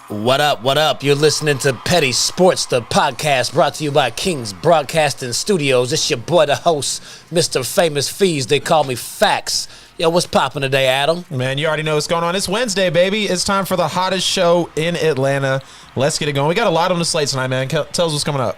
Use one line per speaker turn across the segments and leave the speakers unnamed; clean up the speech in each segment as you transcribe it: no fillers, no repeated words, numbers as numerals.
What up, what up? You're listening to Petty Sports, the podcast brought to you by Kingz Broadcasting Studios. It's your boy, the host, Mr. Famous Feez. They call me Facts. Yo, what's popping today, Adam?
Man, you already know what's going on. It's Wednesday, baby. It's time for the hottest show in Atlanta. Let's get it going. We got a lot on the slate tonight, man. Tell us what's coming up.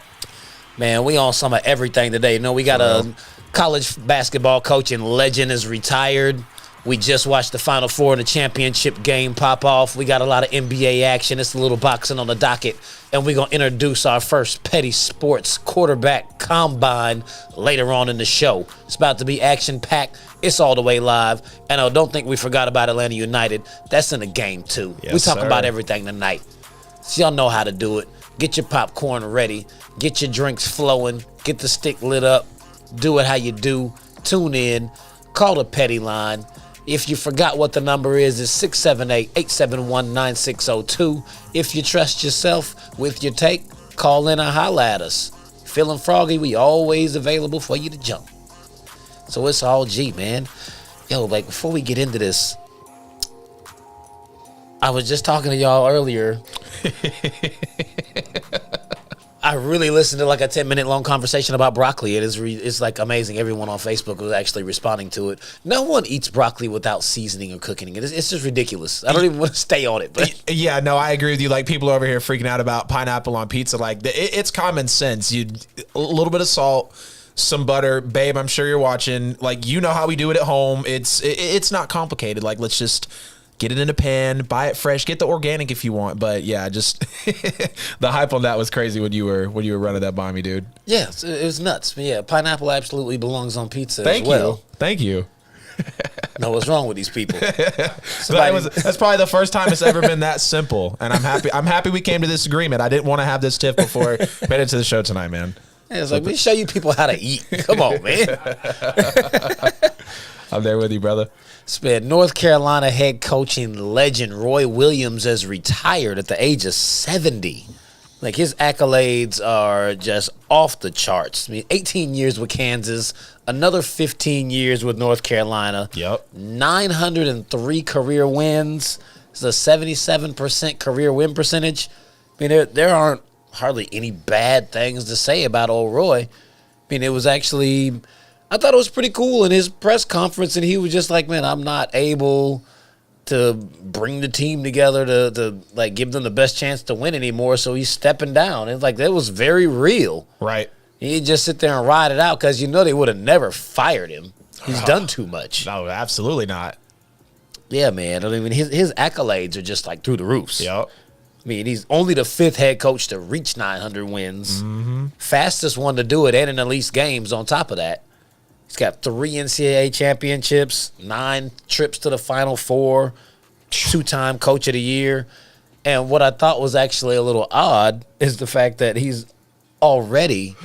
Man, we on some of everything today. You know, we got a college basketball coach and legend is retired. We just watched the Final Four and the championship game pop off. We got a lot of NBA action. It's a little boxing on the docket. And we're going to introduce our first Petty Sports quarterback combine later on in the show. It's about to be action-packed. It's all the way live. And I don't think we forgot about Atlanta United. That's in the game, too.
Yes,
we talking
sir.
about everything tonight. So y'all know how to do it. Get your popcorn ready. Get your drinks flowing. Get the stick lit up. Do it how you do. Tune in. Call the Petty line. If you forgot what the number is, it's 678-871-9602. If you trust yourself with your take, call in or holla at us. Feeling froggy, we always available for you to jump. So it's all G, man. Yo, like, before we get into this, I was just talking to y'all earlier. I really listened to like a 10-minute long conversation about broccoli. It's like amazing. Everyone on Facebook was actually responding to it. No one eats broccoli without seasoning or cooking it. It's just ridiculous. I don't even want to stay on it. But
Yeah, no, I agree with you. Like, people are over here freaking out about pineapple on pizza. Like, it's common sense. A little bit of salt, some butter. Babe, I'm sure you're watching. Like, you know how we do it at home. It's not complicated. Like, let's just get it in a pan, buy it fresh, get the organic if you want. But yeah, just the hype on that was crazy when you were running that by me, dude.
yeah, it was nuts. But yeah, pineapple absolutely belongs on pizza as well.
Thank you.
No, what's wrong with these people?
That's probably the first time it's ever been that simple, and I'm happy we came to this agreement. I didn't want to have this tiff before made it to the show tonight, man.
Yeah, it's like, we show you people how to eat. Come on, man.
I'm there with you, brother.
Spent North Carolina head coaching legend Roy Williams has retired at the age of 70. Like, his accolades are just off the charts. I mean, 18 years with Kansas, another 15 years with North Carolina.
Yep.
903 career wins. It's a 77% career win percentage. I mean, there aren't hardly any bad things to say about old Roy. I mean, it was actually, I thought it was pretty cool in his press conference, and he was just like, man, I'm not able to bring the team together to like give them the best chance to win anymore, so he's stepping down. It's like, that was very real.
Right.
He'd just sit there and ride it out because you know they would have never fired him. He's done too much.
No, absolutely not.
Yeah, man. I mean, his accolades are just like through the roofs.
Yep.
I mean, he's only the fifth head coach to reach 900 wins. Mm-hmm. Fastest one to do it, and in the least games on top of that. He's got 3 NCAA championships, 9 trips to the Final Four, 2-time Coach of the Year. And what I thought was actually a little odd is the fact that he's already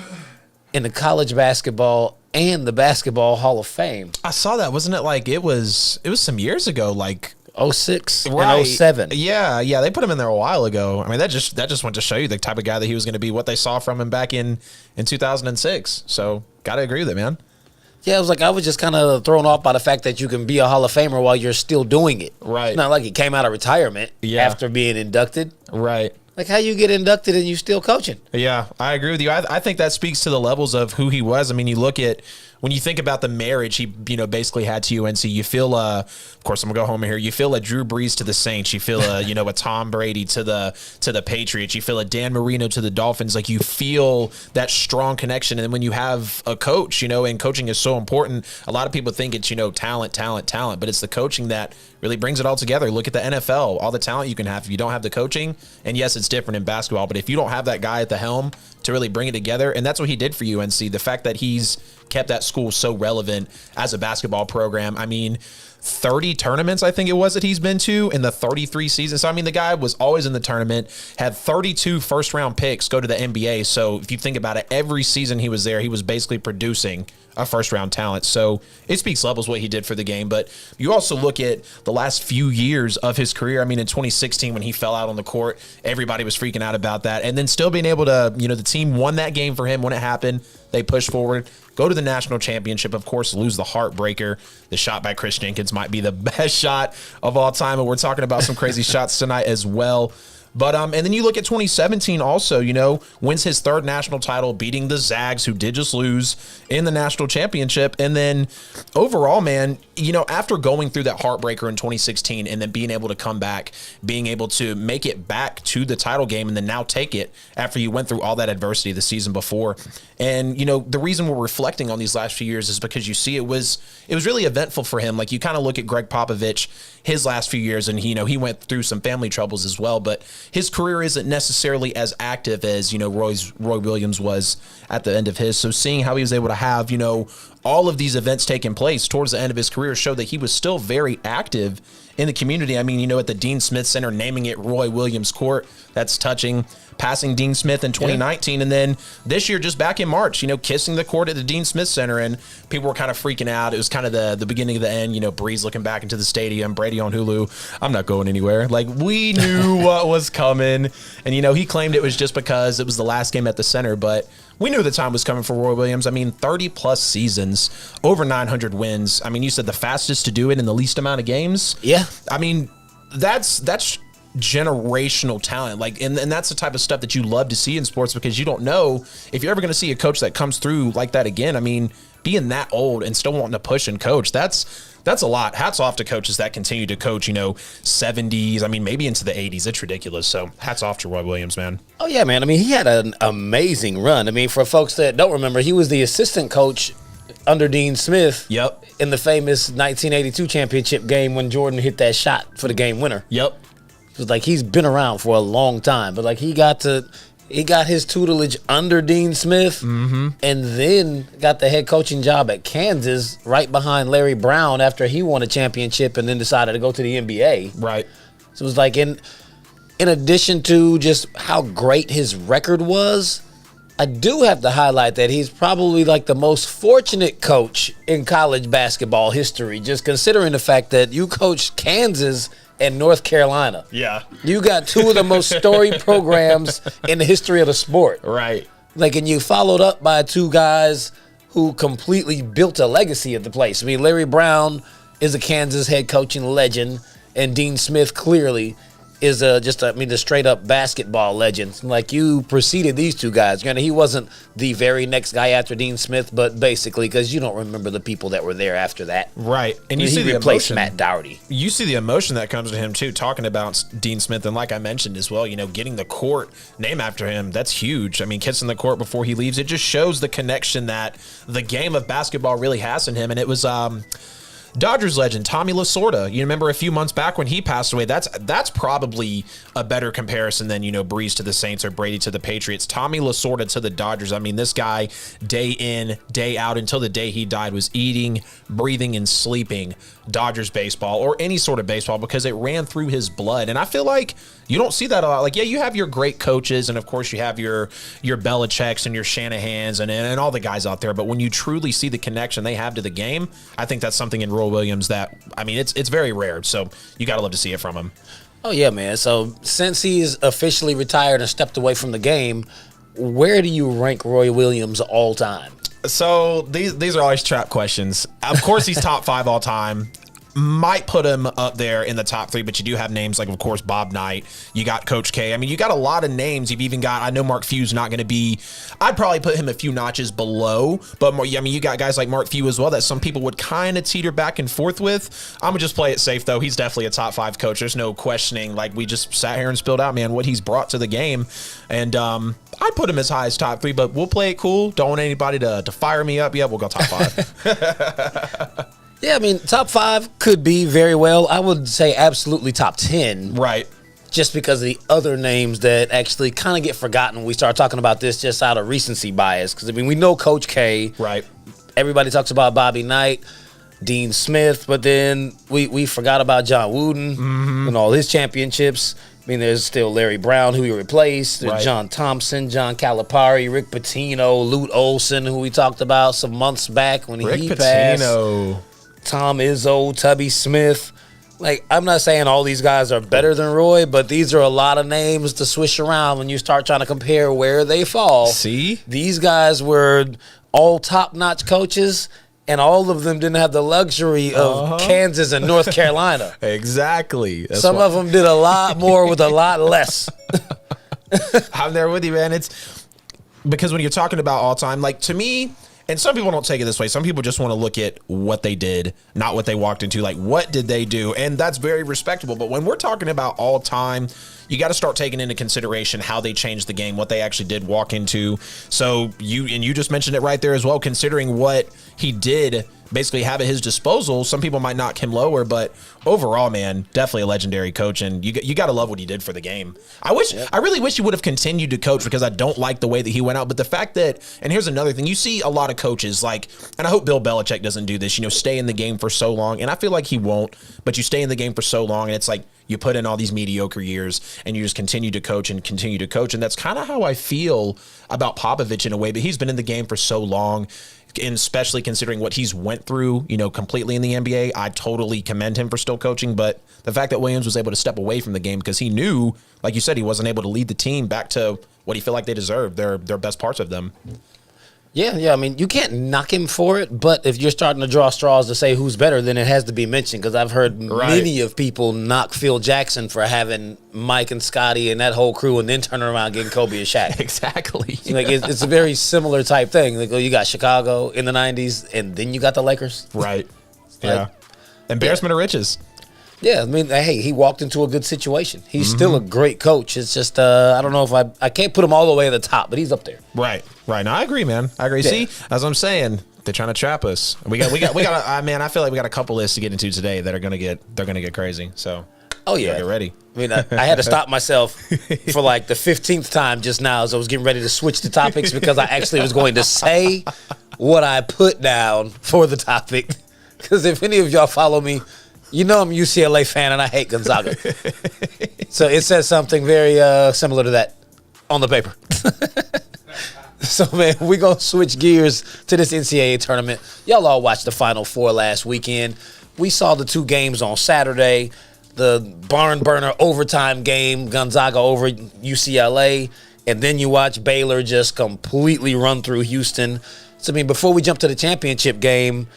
in the college basketball and the Basketball Hall of Fame.
I saw that. Wasn't it like it was some years ago, like
06
right.
and 07.
Yeah, they put him in there a while ago. I mean, that just went to show you the type of guy that he was going to be, what they saw from him back in 2006. So, got to agree with it, man.
Yeah, I was just kind of thrown off by the fact that you can be a Hall of Famer while you're still doing it.
Right.
It's not like he came out of retirement after being inducted.
Right.
Like, how you get inducted and you still coaching?
Yeah, I agree with you. I think that speaks to the levels of who he was. I mean, you look at, when you think about the marriage he, basically had to UNC, you feel, of course, I'm going to go home here. You feel a Drew Brees to the Saints. You feel a Tom Brady to the Patriots. You feel a Dan Marino to the Dolphins. Like, you feel that strong connection. And when you have a coach, and coaching is so important, a lot of people think it's, talent, but it's the coaching that really brings it all together. Look at the NFL, all the talent you can have if you don't have the coaching. And yes, it's different in basketball, but if you don't have that guy at the helm to really bring it together, and that's what he did for UNC, the fact that he's kept that school so relevant as a basketball program. I mean, 30 tournaments, I think it was, that he's been to in the 33 seasons. So, I mean, the guy was always in the tournament, had 32 first-round picks go to the NBA. So, if you think about it, every season he was there, he was basically producing a first-round talent. So it speaks levels what he did for the game. But you also look at the last few years of his career. I mean, in 2016 when he fell out on the court, everybody was freaking out about that. And then still being able to, the team won that game for him when it happened. They pushed forward, go to the national championship, of course, lose the heartbreaker. The shot by Chris Jenkins might be the best shot of all time. And we're talking about some crazy shots tonight as well. But and then you look at 2017 also, wins his third national title, beating the Zags, who did just lose in the national championship. And then overall, man, after going through that heartbreaker in 2016 and then being able to come back, being able to make it back to the title game and then now take it after you went through all that adversity the season before. And, the reason we're reflecting on these last few years is because you see it was really eventful for him. Like you kind of look at Greg Popovich, his last few years, and he went through some family troubles as well, but his career isn't necessarily as active as, Roy Williams was at the end of his. So seeing how he was able to have, all of these events taking place towards the end of his career showed that he was still very active in the community. I mean, at the Dean Smith Center, naming it Roy Williams Court, that's touching. Passing Dean Smith in 2019, and then this year, just back in March, kissing the court at the Dean Smith Center, and people were kind of freaking out. It was kind of the beginning of the end, Breeze looking back into the stadium, Brady on Hulu, I'm not going anywhere. Like, we knew what was coming, and, he claimed it was just because it was the last game at the center, but we knew the time was coming for Roy Williams. I mean, 30-plus seasons, over 900 wins. I mean, you said the fastest to do it in the least amount of games.
Yeah.
I mean, that's generational talent, like, and that's the type of stuff that you love to see in sports, because you don't know if you're ever going to see a coach that comes through like that again. I mean, being that old and still wanting to push and coach, that's a lot. Hats off to coaches that continue to coach, 70s, I mean, maybe into the 80s. It's ridiculous. So hats off to Roy Williams, man.
Oh yeah, man. I mean, he had an amazing run. I mean, for folks that don't remember, he was the assistant coach under Dean Smith.
Yep.
In the famous 1982 championship game when Jordan hit that shot for the game winner.
Yep.
It was like he's been around for a long time, but like he got his tutelage under Dean Smith, and then got the head coaching job at Kansas right behind Larry Brown after he won a championship, and then decided to go to the NBA.
Right.
So it was like in addition to just how great his record was, I do have to highlight that he's probably like the most fortunate coach in college basketball history, just considering the fact that you coached Kansas and North Carolina.
Yeah.
You got two of the most storied programs in the history of the sport.
Right.
Like, and you followed up by two guys who completely built a legacy at the place. I mean, Larry Brown is a Kansas head coaching legend, and Dean Smith clearly is the straight up basketball legend. Like, you preceded these two guys. Granted, he wasn't the very next guy after Dean Smith, but basically, because you don't remember the people that were there after that.
Right. And you
he
see the
replaced
emotion.
Matt Dougherty.
You see the emotion that comes to him too, talking about Dean Smith, and like I mentioned as well, getting the court named after him, that's huge. I mean, kissing the court before he leaves, it just shows the connection that the game of basketball really has in him. And it was Dodgers legend Tommy Lasorda. You remember a few months back when he passed away? That's probably a better comparison than, Breeze to the Saints or Brady to the Patriots. Tommy Lasorda to the Dodgers. I mean, this guy, day in, day out, until the day he died, was eating, breathing, and sleeping Dodgers baseball, or any sort of baseball, because it ran through his blood. And I feel like you don't see that a lot. Like, yeah, you have your great coaches, and of course you have your Belichicks and your Shanahans and all the guys out there. But when you truly see the connection they have to the game, I think that's something in Roy Williams that, I mean, it's very rare. So you got to love to see it from him.
Oh, yeah, man. So since he's officially retired and stepped away from the game, where do you rank Roy Williams all time?
So these are always trap questions. Of course, he's top 5 all time. Might put him up there in the top 3, but you do have names like, of course, Bob Knight. You got Coach K. I mean, you got a lot of names. You've even got, I know Mark Few's not going to be, I'd probably put him a few notches below, but more, I mean, you got guys like Mark Few as well that some people would kind of teeter back and forth with. I'm going to just play it safe, though. He's definitely a top 5 coach. There's no questioning. Like, we just sat here and spilled out, man, what he's brought to the game. And I'd put him as high as top 3, but we'll play it cool. Don't want anybody to fire me up. Yeah, we'll go top 5.
Yeah, I mean, top 5 could be very well. I would say absolutely top 10.
Right.
Just because of the other names that actually kind of get forgotten when we start talking about this, just out of recency bias. Because, I mean, we know Coach K.
Right.
Everybody talks about Bobby Knight, Dean Smith, but then we forgot about John Wooden and all his championships. I mean, there's still Larry Brown, who he replaced. There's
Right.
John Thompson, John Calipari, Rick Pitino, Lute Olson, who we talked about some months back when he passed. Tom Izzo, Tubby Smith. Like, I'm not saying all these guys are better than Roy, but these are a lot of names to swish around when you start trying to compare where they fall.
See?
These guys were all top-notch coaches, and all of them didn't have the luxury of Kansas and North Carolina.
Exactly.
Some of them did a lot more with a lot less.
I'm there with you, man. It's because when you're talking about all time, like, to me, and some people don't take it this way. Some people just want to look at what they did, not what they walked into. Like, what did they do? And that's very respectable. But when we're talking about all time, you got to start taking into consideration how they changed the game, what they actually did walk into. So you just mentioned it right there as well, considering what he did basically have at his disposal. Some people might knock him lower, but overall, man, definitely a legendary coach, and you got to love what he did for the game. I really wish he would have continued to coach, because I don't like the way that he went out. But the fact that, and here's another thing, you see a lot of coaches, like, and I hope Bill Belichick doesn't do this, stay in the game for so long, and I feel like he won't, but you stay in the game for so long, and it's like you put in all these mediocre years, and you just continue to coach, and that's kind of how I feel about Popovich in a way. But he's been in the game for so long, and especially considering what he's went through, completely in the NBA, I totally commend him for still coaching. But the fact that Williams was able to step away from the game because he knew, like you said, he wasn't able to lead the team back to what he felt like they deserved, their best parts of them.
Yeah. I mean, you can't knock him for it, but if you're starting to draw straws to say who's better, then it has to be mentioned, because I've heard many of people knock Phil Jackson for having Mike and Scotty and that whole crew, and then turn around getting Kobe and Shaq.
Exactly.
Like, it's a very similar type thing. Like, you got Chicago in the 90s, and then you got the Lakers.
Right. Yeah. Embarrassment of riches.
Yeah, I mean, hey, he walked into a good situation. He's still a great coach. It's just, I don't know if I can't put him all the way at the top, but he's up there.
Right. No, I agree, man. I agree. Yeah. See, as I'm saying, they're trying to trap us. We got. Man, I feel like we got a couple lists to get into today that are gonna get crazy. So, get ready.
I mean, I had to stop myself for like the 15th time just now as I was getting ready to switch the topics, because I actually was going to say what I put down for the topic. Because if any of y'all follow me, I'm a UCLA fan and I hate Gonzaga. So it says something very similar to that on the paper. So, man, we're going to switch gears to this NCAA tournament. Y'all all watched the Final Four last weekend. We saw the two games on Saturday, the barn burner overtime game, Gonzaga over UCLA, and then you watch Baylor just completely run through Houston. So, I mean, before we jump to the championship game,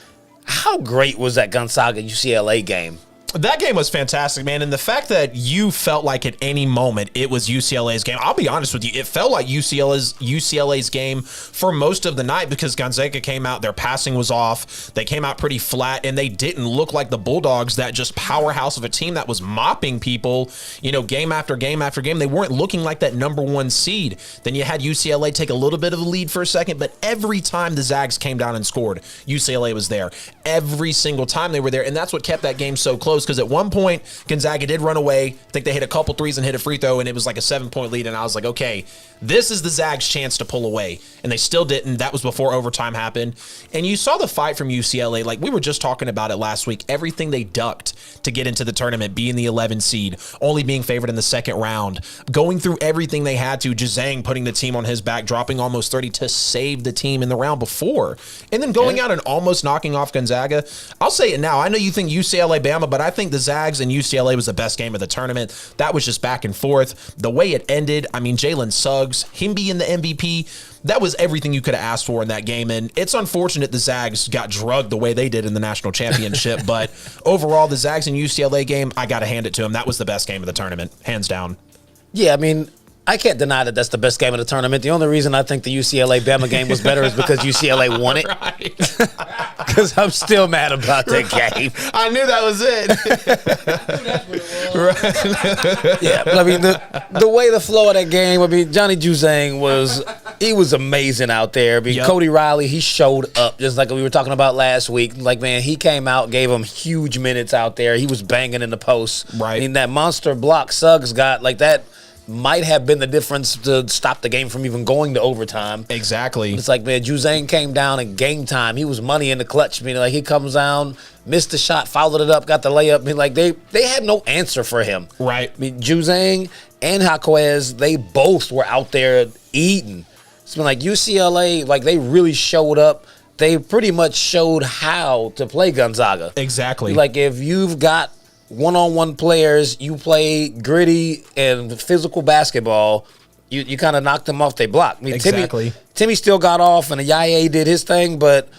how great was that Gonzaga-UCLA game?
That game was fantastic, man. And the fact that you felt like at any moment it was UCLA's game, I'll be honest with you, it felt like UCLA's game for most of the night, because Gonzaga came out, their passing was off, they came out pretty flat, and they didn't look like the Bulldogs, that just powerhouse of a team that was mopping people, game after game after game. They weren't looking like that number one seed. Then you had UCLA take a little bit of a lead for a second, but every time the Zags came down and scored, UCLA was there. Every single time they were there, and that's what kept that game so close. Because at one point, Gonzaga did run away. I think they hit a couple threes and hit a free throw, and it was like a 7-point lead. And I was like, okay, this is the Zags' chance to pull away. And they still didn't. That was before overtime happened. And you saw the fight from UCLA. Like, we were just talking about it last week. Everything they ducked to get into the tournament, being the 11 seed, only being favored in the second round, going through everything they had to, Jazang putting the team on his back, dropping almost 30 to save the team in the round before. And then going out and almost knocking off Gonzaga. I'll say it now. I know you think UCLA, Bama, but I think the Zags and UCLA was the best game of the tournament. That was just back and forth. The way it ended, I mean, Jalen Suggs, him being the MVP, that was everything you could have asked for in that game. And it's unfortunate the Zags got drugged the way they did in the national championship. But overall, the Zags and UCLA game, I got to hand it to them. That was the best game of the tournament, hands down.
Yeah, I mean, I can't deny that that's the best game of the tournament. The only reason I think the UCLA-Bama game was better is because UCLA won it. Because I'm still mad about that game.
I knew that was it.
Yeah, but I mean, the way the flow of that game, I mean, Johnny Juzang was amazing out there. I mean, Cody Riley, he showed up just like we were talking about last week. Like, man, he came out, gave him huge minutes out there. He was banging in the post.
Right.
I mean, that monster block Suggs got, like that might have been the difference to stop the game from even going to overtime.
Exactly.
It's like, man, Juzang came down in game time. He was money in the clutch. I mean, like, he comes down, missed the shot, followed it up, got the layup. I mean, like, they had no answer for him.
Right.
I mean, Juzang and Jaquez, they both were out there eating. It's been like UCLA, like, they really showed up. They pretty much showed how to play Gonzaga.
Exactly.
Like, if you've got one-on-one players, you play gritty and physical basketball, you kind of knocked them off their block. I mean,
exactly.
Timmy still got off, and the Yaye did his thing, but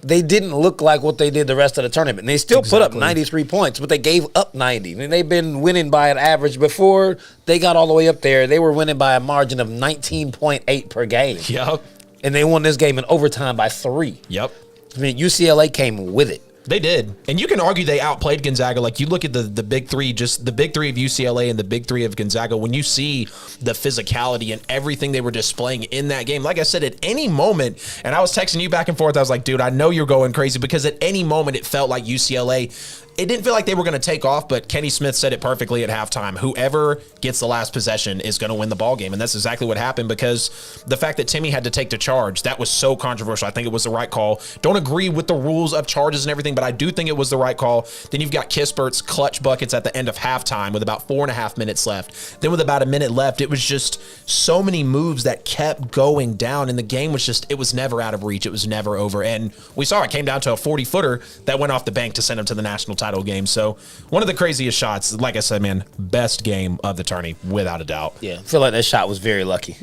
they didn't look like what they did the rest of the tournament. And they still put up 93 points, but they gave up 90. I mean, they've been winning by an average. Before they got all the way up there, they were winning by a margin of 19.8 per game.
Yep.
And they won this game in overtime by 3.
Yep.
I mean, UCLA came with it.
They did. And you can argue they outplayed Gonzaga. Like, you look at the big three, just the big three of UCLA and the big three of Gonzaga, when you see the physicality and everything they were displaying in that game, like I said, at any moment, and I was texting you back and forth, I was like, dude, I know you're going crazy, because at any moment it felt like UCLA, it didn't feel like they were going to take off, but Kenny Smith said it perfectly at halftime. Whoever gets the last possession is going to win the ball game, and that's exactly what happened, because the fact that Timmy had to take the charge, that was so controversial. I think it was the right call. Don't agree with the rules of charges and everything, but I do think it was the right call. Then you've got Kispert's clutch buckets at the end of halftime with about 4.5 minutes left. Then with about a minute left, it was just so many moves that kept going down, and the game was just, it was never out of reach. It was never over, and we saw it came down to a 40-footer that went off the bank to send him to the national title game. So one of the craziest shots, like I said, man, best game of the tourney without a doubt.
Yeah, I feel like that shot was very lucky.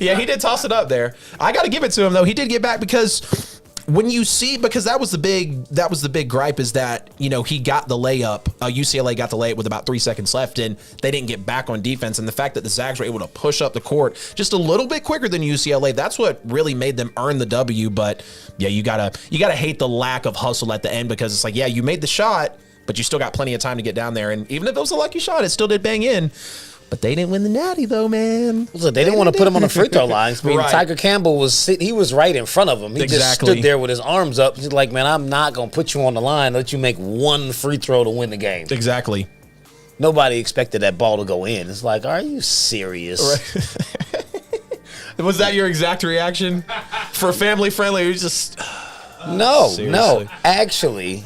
Yeah, he did toss it up there. I got to give it to him though. He did get back, because when you see, because that was the big gripe, is that, you know, he got the layup. UCLA got the layup with about 3 seconds left, and they didn't get back on defense. And the fact that the Zags were able to push up the court just a little bit quicker than UCLA, that's what really made them earn the W. But yeah, you gotta hate the lack of hustle at the end, because it's like, yeah, you made the shot, but you still got plenty of time to get down there. And even if it was a lucky shot, it still did bang in. But they didn't win the natty, though, man.
Look, they didn't want to put him on the free throw lines. I mean,
Right.
Tiger Campbell he was right in front of him. He just stood there with his arms up. He's like, man, I'm not going to put you on the line, let you make one free throw to win the game.
Exactly.
Nobody expected that ball to go in. It's like, are you serious?
Right. Was that your exact reaction? For family friendly, it was just...
No,
Seriously.
actually,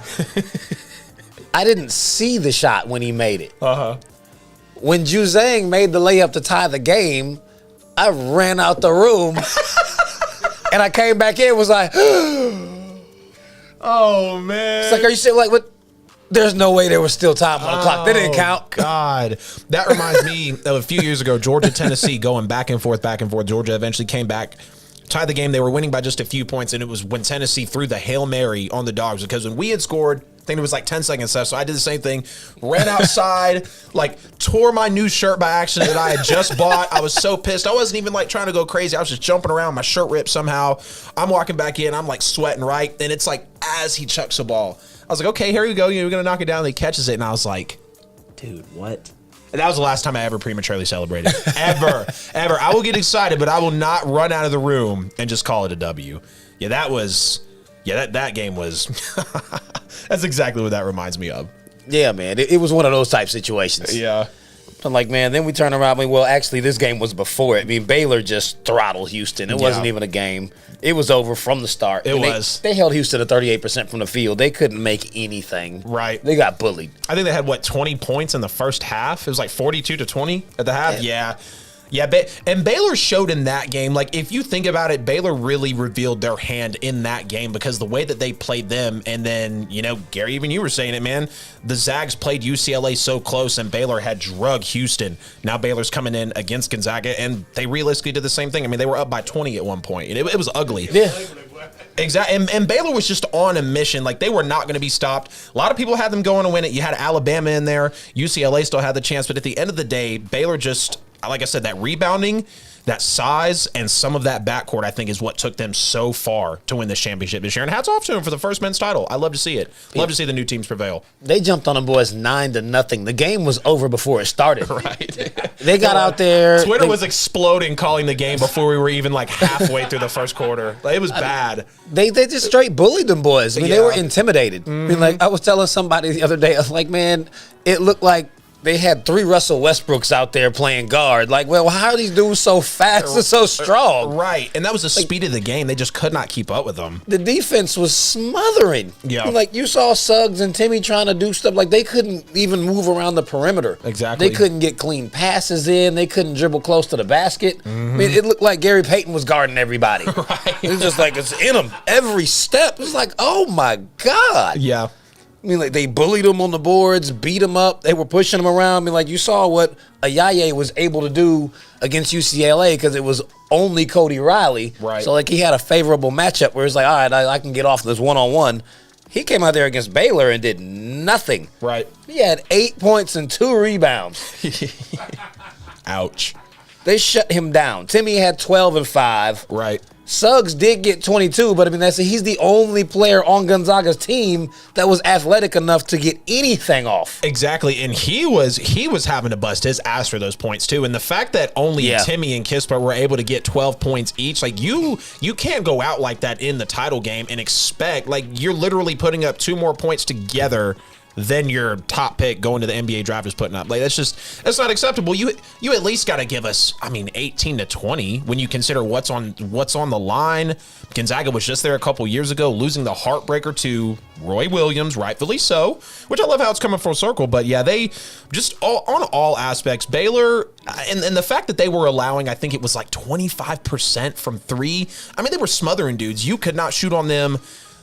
I didn't see the shot when he made it.
Uh-huh.
When Juzang made the layup to tie the game, I ran out the room and I came back in, was like,
Oh, man.
it's like, are you saying, like, what? There's no way there was still time on the clock. That didn't count.
God. That reminds me of a few years ago, Georgia, Tennessee, going back and forth. Georgia eventually came back, tied the game. They were winning by just a few points, and it was when Tennessee threw the Hail Mary on the Dogs, because when we had scored, I think it was like 10 seconds left, so I did the same thing, ran outside, like tore my new shirt by accident that I had just bought. I was so pissed. I wasn't even like trying to go crazy. I was just jumping around. My shirt ripped somehow. I'm walking back in. I'm like sweating, right? And it's like as he chucks the ball, I was like, okay, here we go. You're going to knock it down. And he catches it. And I was like, dude, what? And that was the last time I ever prematurely celebrated. Ever. I will get excited, but I will not run out of the room and just call it a W. Yeah, that was... Yeah, that game was... That's exactly what that reminds me of.
Yeah, man. It was one of those type situations.
Yeah.
I'm like, man, then we turn around. I mean, well, actually, this game was before it. I mean, Baylor just throttled Houston. It wasn't even a game. It was over from the start.
It was.
They held Houston to 38% from the field. They couldn't make anything.
Right.
They got bullied.
I think they had, 20 points in the first half? It was like 42-20 at the half? Yeah. Yeah, and Baylor showed in that game, like, if you think about it, Baylor really revealed their hand in that game, because the way that they played them, and then, you know, Gary, even you were saying it, man, the Zags played UCLA so close, and Baylor had drug Houston. Now Baylor's coming in against Gonzaga, and they realistically did the same thing. I mean, they were up by 20 at one point, and it was ugly.
Yeah.
Exactly, and Baylor was just on a mission. Like, they were not going to be stopped. A lot of people had them going to win it. You had Alabama in there. UCLA still had the chance, but at the end of the day, Baylor just... Like I said, that rebounding, that size, and some of that backcourt, I think, is what took them so far to win this championship this year. And hats off to them for the first men's title. I love to see it. Love to see the new teams prevail.
They jumped on them boys 9-0. The game was over before it started.
Right.
They got out there.
Twitter was exploding calling the game before we were even like halfway through the first quarter. Like, it was bad.
They just straight bullied them boys. I mean, they were intimidated. I mean, like, I was telling somebody the other day, I was like, man, it looked like they had 3 Russell Westbrooks out there playing guard. Like, well, how are these dudes so fast and so strong?
Right, and that was the speed of the game. They just could not keep up with them.
The defense was smothering.
Yeah.
Like, you saw Suggs and Timmy trying to do stuff. Like, they couldn't even move around the perimeter.
Exactly.
They couldn't get clean passes in. They couldn't dribble close to the basket. I mean, it looked like Gary Payton was guarding everybody.
Right.
It was just like, it's in them every step. It was like, oh, my God.
Yeah.
I mean, like, they bullied him on the boards, beat him up. They were pushing him around. I mean, like, you saw what Ayaye was able to do against UCLA because it was only Cody Riley.
Right.
So, like, he had a favorable matchup where it's like, all right, I can get off this one-on-one. He came out there against Baylor and did nothing.
Right.
He had 8 points and 2 rebounds.
Ouch.
They shut him down. Timmy had 12 and 5.
Right.
Suggs did get 22, but I mean, he's the only player on Gonzaga's team that was athletic enough to get anything off.
Exactly, and he was having to bust his ass for those points too. And the fact that only Timmy and Kispert were able to get 12 points each, like you can't go out like that in the title game and expect, like, you're literally putting up 2 more points together than your top pick going to the NBA draft is putting up. Like, that's not acceptable. You at least got to give us, I mean, 18 to 20 when you consider what's on the line. Gonzaga was just there a couple years ago, losing the heartbreaker to Roy Williams, rightfully so, which I love how it's coming full circle. But yeah, they just on all aspects, Baylor, and the fact that they were allowing, I think it was like 25% from 3. I mean, they were smothering dudes. You could not shoot on them.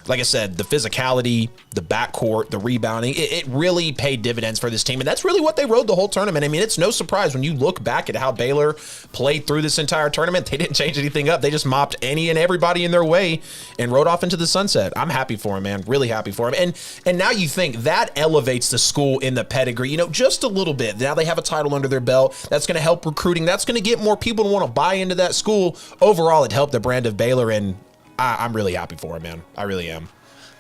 Like I said, the physicality, the backcourt, the rebounding, it really paid dividends for this team. And that's really what they rode the whole tournament. I mean, it's no surprise when you look back at how Baylor played through this entire tournament. They didn't change anything up. They just mopped any and everybody in their way and rode off into the sunset. I'm happy for him, man. Really happy for him. And now you think that elevates the school in the pedigree, you know, just a little bit. Now they have a title under their belt. That's going to help recruiting. That's going to get more people to want to buy into that school. Overall, it helped the brand of Baylor, and I'm really happy for him, man. I really am.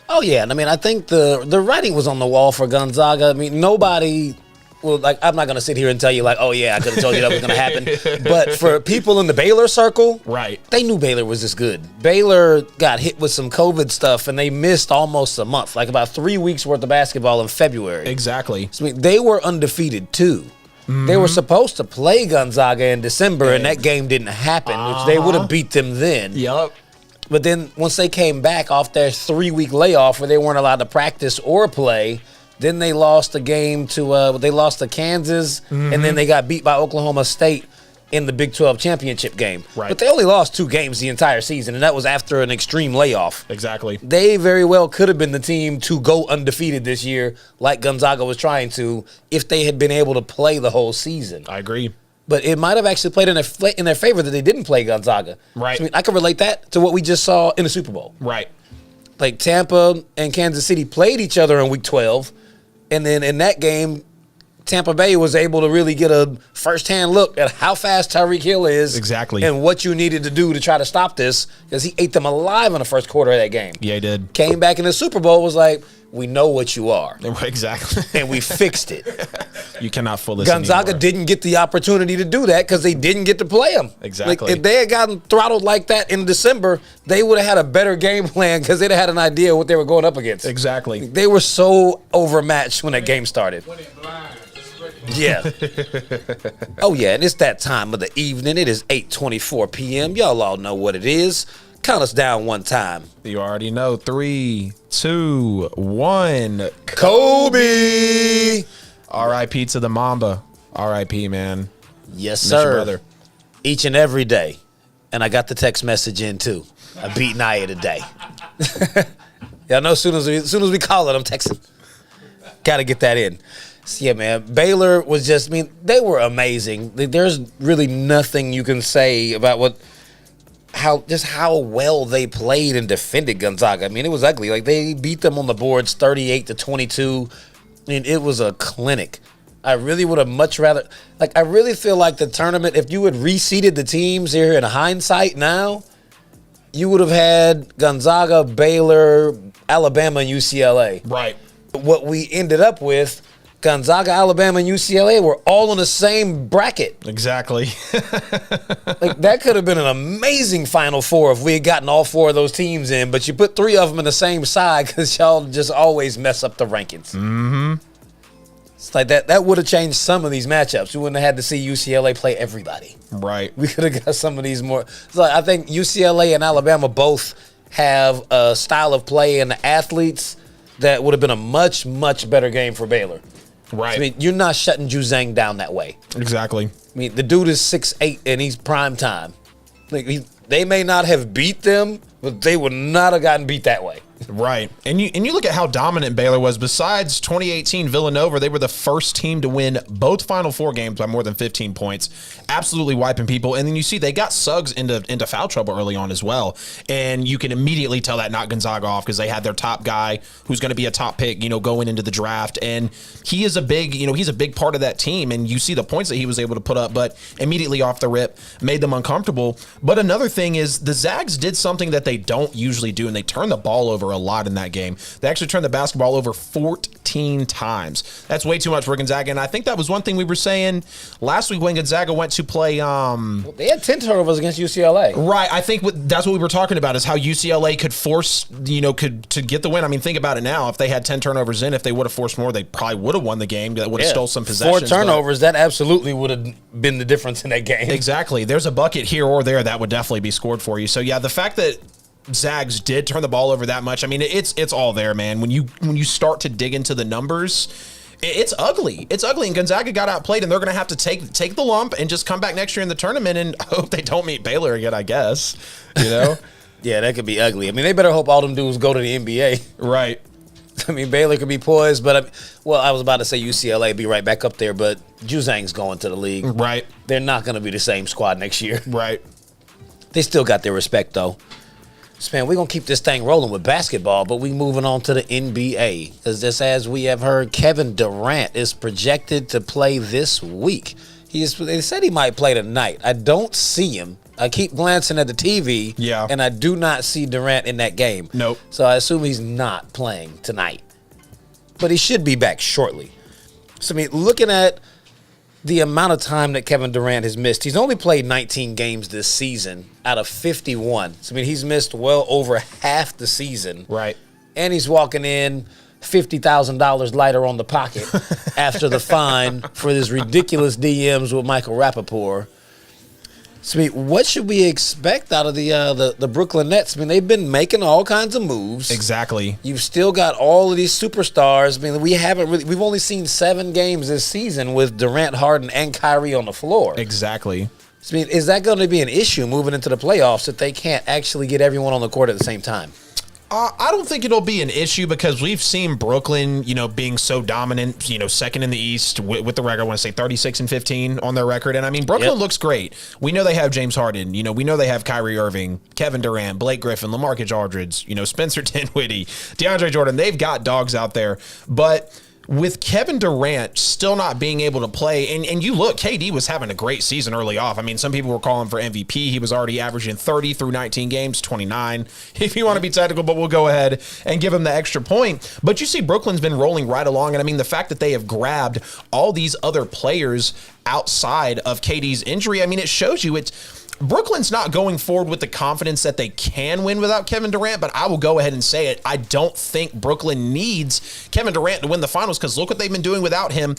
Oh, yeah. And I mean, I think the writing was on the wall for Gonzaga. I mean, nobody, well, like, I'm not going to sit here and tell you, like, oh, yeah, I could have told you that was going to happen. But for people in the Baylor circle,
right,
they knew Baylor was this good. Baylor got hit with some COVID stuff, and they missed almost a month, like about 3 weeks worth of basketball in February.
Exactly.
So, I mean, they were undefeated, too. Mm-hmm. They were supposed to play Gonzaga in December, and that game didn't happen, which they would have beat them then.
Yep.
But then once they came back off their 3-week layoff where they weren't allowed to practice or play, then they lost the game to Kansas, and then they got beat by Oklahoma State in the Big 12 championship game.
Right.
But they only lost 2 games the entire season, and that was after an extreme layoff.
Exactly.
They very well could have been the team to go undefeated this year, like Gonzaga was trying to, if they had been able to play the whole season.
I agree.
But it might have actually played in their favor that they didn't play Gonzaga.
Right.
So, I mean, I can relate that to what we just saw in the Super Bowl.
Right.
Like, Tampa and Kansas City played each other in Week 12, and then in that game, Tampa Bay was able to really get a firsthand look at how fast Tyreek Hill is.
Exactly.
And what you needed to do to try to stop this, because he ate them alive in the first quarter of that game.
Yeah, he did.
Came back in the Super Bowl, was like, we know what you are.
Exactly.
And we fixed it.
You cannot fool this
Gonzaga
anymore.
didn't get the opportunity to do that because they didn't get to play him.
Exactly.
Like, if they had gotten throttled like that in December, they would have had a better game plan because they'd have had an idea what they were going up against.
Exactly.
They were so overmatched when that game started. Yeah. Oh, yeah, and it's that time of the evening. It is 8:24 p.m. Y'all all know what it is. Count us down one time.
You already know. 3, 2, 1.
Kobe!
R.I.P. to the Mamba. R.I.P., man.
Yes,
Miss your
sir.
brother.
Each and every day. And I got the text message in, too. I beat Naya today. Y'all know as soon as we call it, I'm texting. Got to get that in. So, yeah, man, Baylor was just, I mean, they were amazing. There's really nothing you can say about how well they played and defended Gonzaga. I mean, it was ugly. Like, they beat them on the boards 38-22. I mean, it was a clinic. I really would have much rather, like, I really feel like the tournament, if you had reseeded the teams here in hindsight now, you would have had Gonzaga, Baylor, Alabama, and UCLA.
Right.
What we ended up with, Gonzaga, Alabama, and UCLA were all in the same bracket.
Exactly.
Like, that could have been an amazing Final Four if we had gotten all 4 of those teams in, but you put 3 of them in the same side because y'all just always mess up the rankings.
Mm-hmm.
It's like that would have changed some of these matchups. We wouldn't have had to see UCLA play everybody.
Right.
We could have got some of these more. So I think UCLA and Alabama both have a style of play and the athletes that would have been a much, much better game for Baylor.
Right.
I mean, you're not shutting Juzang down that way.
Exactly.
I mean, the dude is 6'8" and he's prime time. Like they may not have beat them, but they would not have gotten beat that way.
Right. And you look at how dominant Baylor was. Besides 2018 Villanova, they were the first team to win both Final Four games by more than 15 points, absolutely wiping people. And then you see they got Suggs into foul trouble early on as well. And you can immediately tell that knocked Gonzaga off because they had their top guy who's going to be a top pick, going into the draft. And he is he's a big part of that team. And you see the points that he was able to put up, but immediately off the rip made them uncomfortable. But another thing is the Zags did something that they don't usually do, and they turned the ball over a lot in that game. They actually turned the basketball over 14 times. That's way too much for Gonzaga, and I think that was one thing we were saying last week when Gonzaga went to play.
They had 10 turnovers against UCLA.
Right. I think that's what we were talking about is how UCLA could force, to get the win. I mean, think about it now. If they had 10 turnovers if they would have forced more, they probably would have won the game. That would have stole some possessions.
4 turnovers, that absolutely would have been the difference in that game.
Exactly. There's a bucket here or there that would definitely be scored for you. So, yeah, the fact that Zags did turn the ball over that much. I mean, it's all there, man. When you start to dig into the numbers, it's ugly. It's ugly, and Gonzaga got outplayed, and they're going to have to take the lump and just come back next year in the tournament and hope they don't meet Baylor again, I guess.
Yeah, that could be ugly. I mean, they better hope all them dudes go to the NBA.
Right.
I mean, Baylor could be poised, but I was about to say UCLA be right back up there, but Juzang's going to the league.
Right.
They're not going to be the same squad next year.
Right.
They still got their respect, though. So, man, we're going to keep this thing rolling with basketball, but we moving on to the NBA. Because just as we have heard, Kevin Durant is projected to play this week. They said he might play tonight. I don't see him. I keep glancing at the TV, and I do not see Durant in that game.
Nope.
So I assume he's not playing tonight. But he should be back shortly. So, I mean, looking at the amount of time that Kevin Durant has missed, he's only played 19 games this season out of 51. So, I mean, he's missed well over half the season.
Right.
And he's walking in $50,000 lighter on the pocket after the fine for this ridiculous DMs with Michael Rappaport. So, I mean, what should we expect out of the Brooklyn Nets? I mean, they've been making all kinds of moves.
Exactly.
You've still got all of these superstars. I mean, we've only seen 7 games this season with Durant, Harden, and Kyrie on the floor.
Exactly.
So, I mean, is that going to be an issue moving into the playoffs that they can't actually get everyone on the court at the same time?
I don't think it'll be an issue because we've seen Brooklyn, being so dominant, second in the East with the record. I want to say 36-15 on their record. And I mean, Brooklyn looks great. We know they have James Harden. We know they have Kyrie Irving, Kevin Durant, Blake Griffin, LaMarcus Aldridge, Spencer Dinwiddie, DeAndre Jordan. They've got dogs out there. But with Kevin Durant still not being able to play, and you look, KD was having a great season early off. I mean, some people were calling for MVP. He was already averaging 30 through 19 games, 29, if you want to be technical, but we'll go ahead and give him the extra point. But you see Brooklyn's been rolling right along, and I mean, the fact that they have grabbed all these other players outside of KD's injury, I mean, it shows you Brooklyn's not going forward with the confidence that they can win without Kevin Durant, but I will go ahead and say it. I don't think Brooklyn needs Kevin Durant to win the finals because look what they've been doing without him.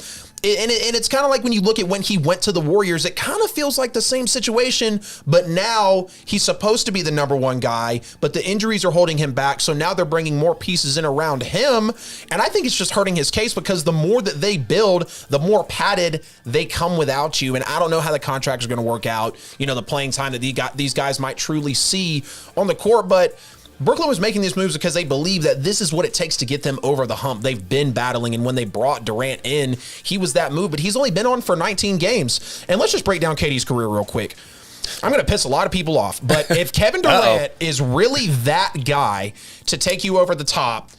And it's kind of like when you look at when he went to the Warriors, it kind of feels like the same situation, but now he's supposed to be the number one guy, but the injuries are holding him back, so now they're bringing more pieces in around him, and I think it's just hurting his case because the more that they build, the more padded they come without you, and I don't know how the contracts are going to work out, the playing time that these guys might truly see on the court, but Brooklyn was making these moves because they believe that this is what it takes to get them over the hump. They've been battling, and when they brought Durant in, he was that move, but he's only been on for 19 games. And let's just break down KD's career real quick. I'm going to piss a lot of people off, but if Kevin Durant is really that guy to take you over the top,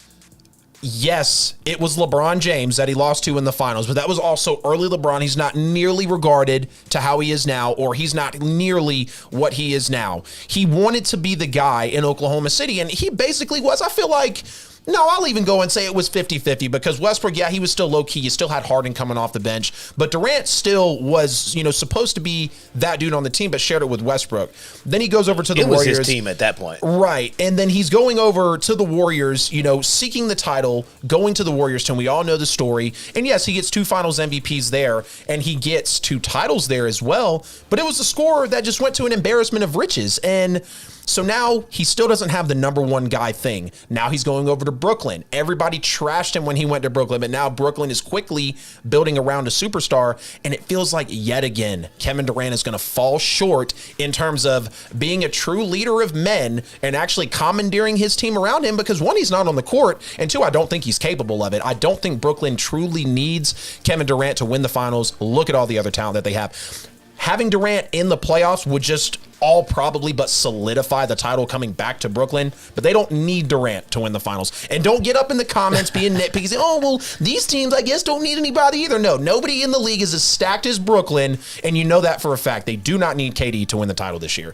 yes, it was LeBron James that he lost to in the finals, but that was also early LeBron. He's not nearly regarded to how he is now, or he's not nearly what he is now. He wanted to be the guy in Oklahoma City, and he basically was. I feel like No, I'll even go and say it was 50-50 because Westbrook, yeah, he was still low-key. You still had Harden coming off the bench. But Durant still was, supposed to be that dude on the team, but shared it with Westbrook. Then he goes over to the Warriors.
It was his team at that point.
Right. And then he's going over to the Warriors, seeking the title, going to the Warriors team. We all know the story. And yes, he gets 2 finals MVPs there, and he gets 2 titles there as well. But it was a score that just went to an embarrassment of riches. And so now he still doesn't have the number one guy thing. Now he's going over to Brooklyn. Everybody trashed him when he went to Brooklyn, but now Brooklyn is quickly building around a superstar, and it feels like yet again Kevin Durant is going to fall short in terms of being a true leader of men and actually commandeering his team around him because, 1, he's not on the court, and 2, I don't think he's capable of it. I don't think Brooklyn truly needs Kevin Durant to win the finals. Look at all the other talent that they have. Having Durant in the playoffs would just all probably but solidify the title coming back to Brooklyn, but they don't need Durant to win the finals. And don't get up in the comments being nitpicky, saying, oh, well, these teams, I guess, don't need anybody either. No, nobody in the league is as stacked as Brooklyn, and you know that for a fact. They do not need KD to win the title this year.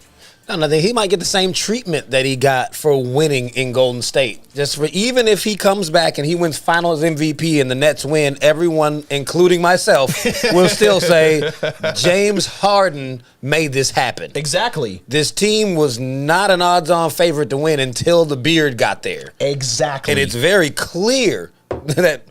No, he might get the same treatment that he got for winning in Golden State. Even if he comes back and he wins Finals MVP and the Nets win, everyone, including myself, will still say James Harden made this happen.
Exactly.
This team was not an odds-on favorite to win until the beard got there.
Exactly.
And it's very clear that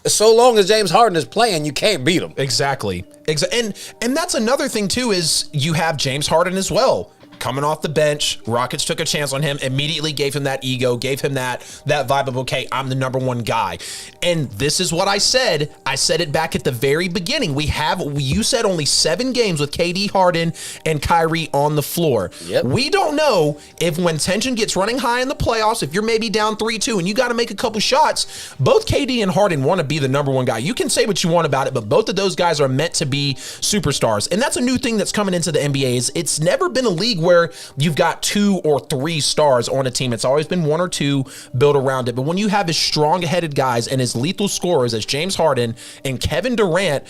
so long as James Harden is playing, you can't beat him.
Exactly. And that's another thing, too, is you have James Harden as well. Coming off the bench, Rockets took a chance on him, immediately gave him that ego, gave him that vibe of, okay, I'm the number one guy. And this is what I said. I said it back at the very beginning. You said only 7 games with KD, Harden, and Kyrie on the floor.
Yep.
We don't know if when tension gets running high in the playoffs, if you're maybe down 3-2 and you got to make a couple shots, both KD and Harden want to be the number one guy. You can say what you want about it, but both of those guys are meant to be superstars. And that's a new thing that's coming into the NBA is it's never been a league where you've got 2 or 3 stars on a team. It's always been 1 or 2 built around it. But when you have as strong-headed guys and as lethal scorers as James Harden and Kevin Durant,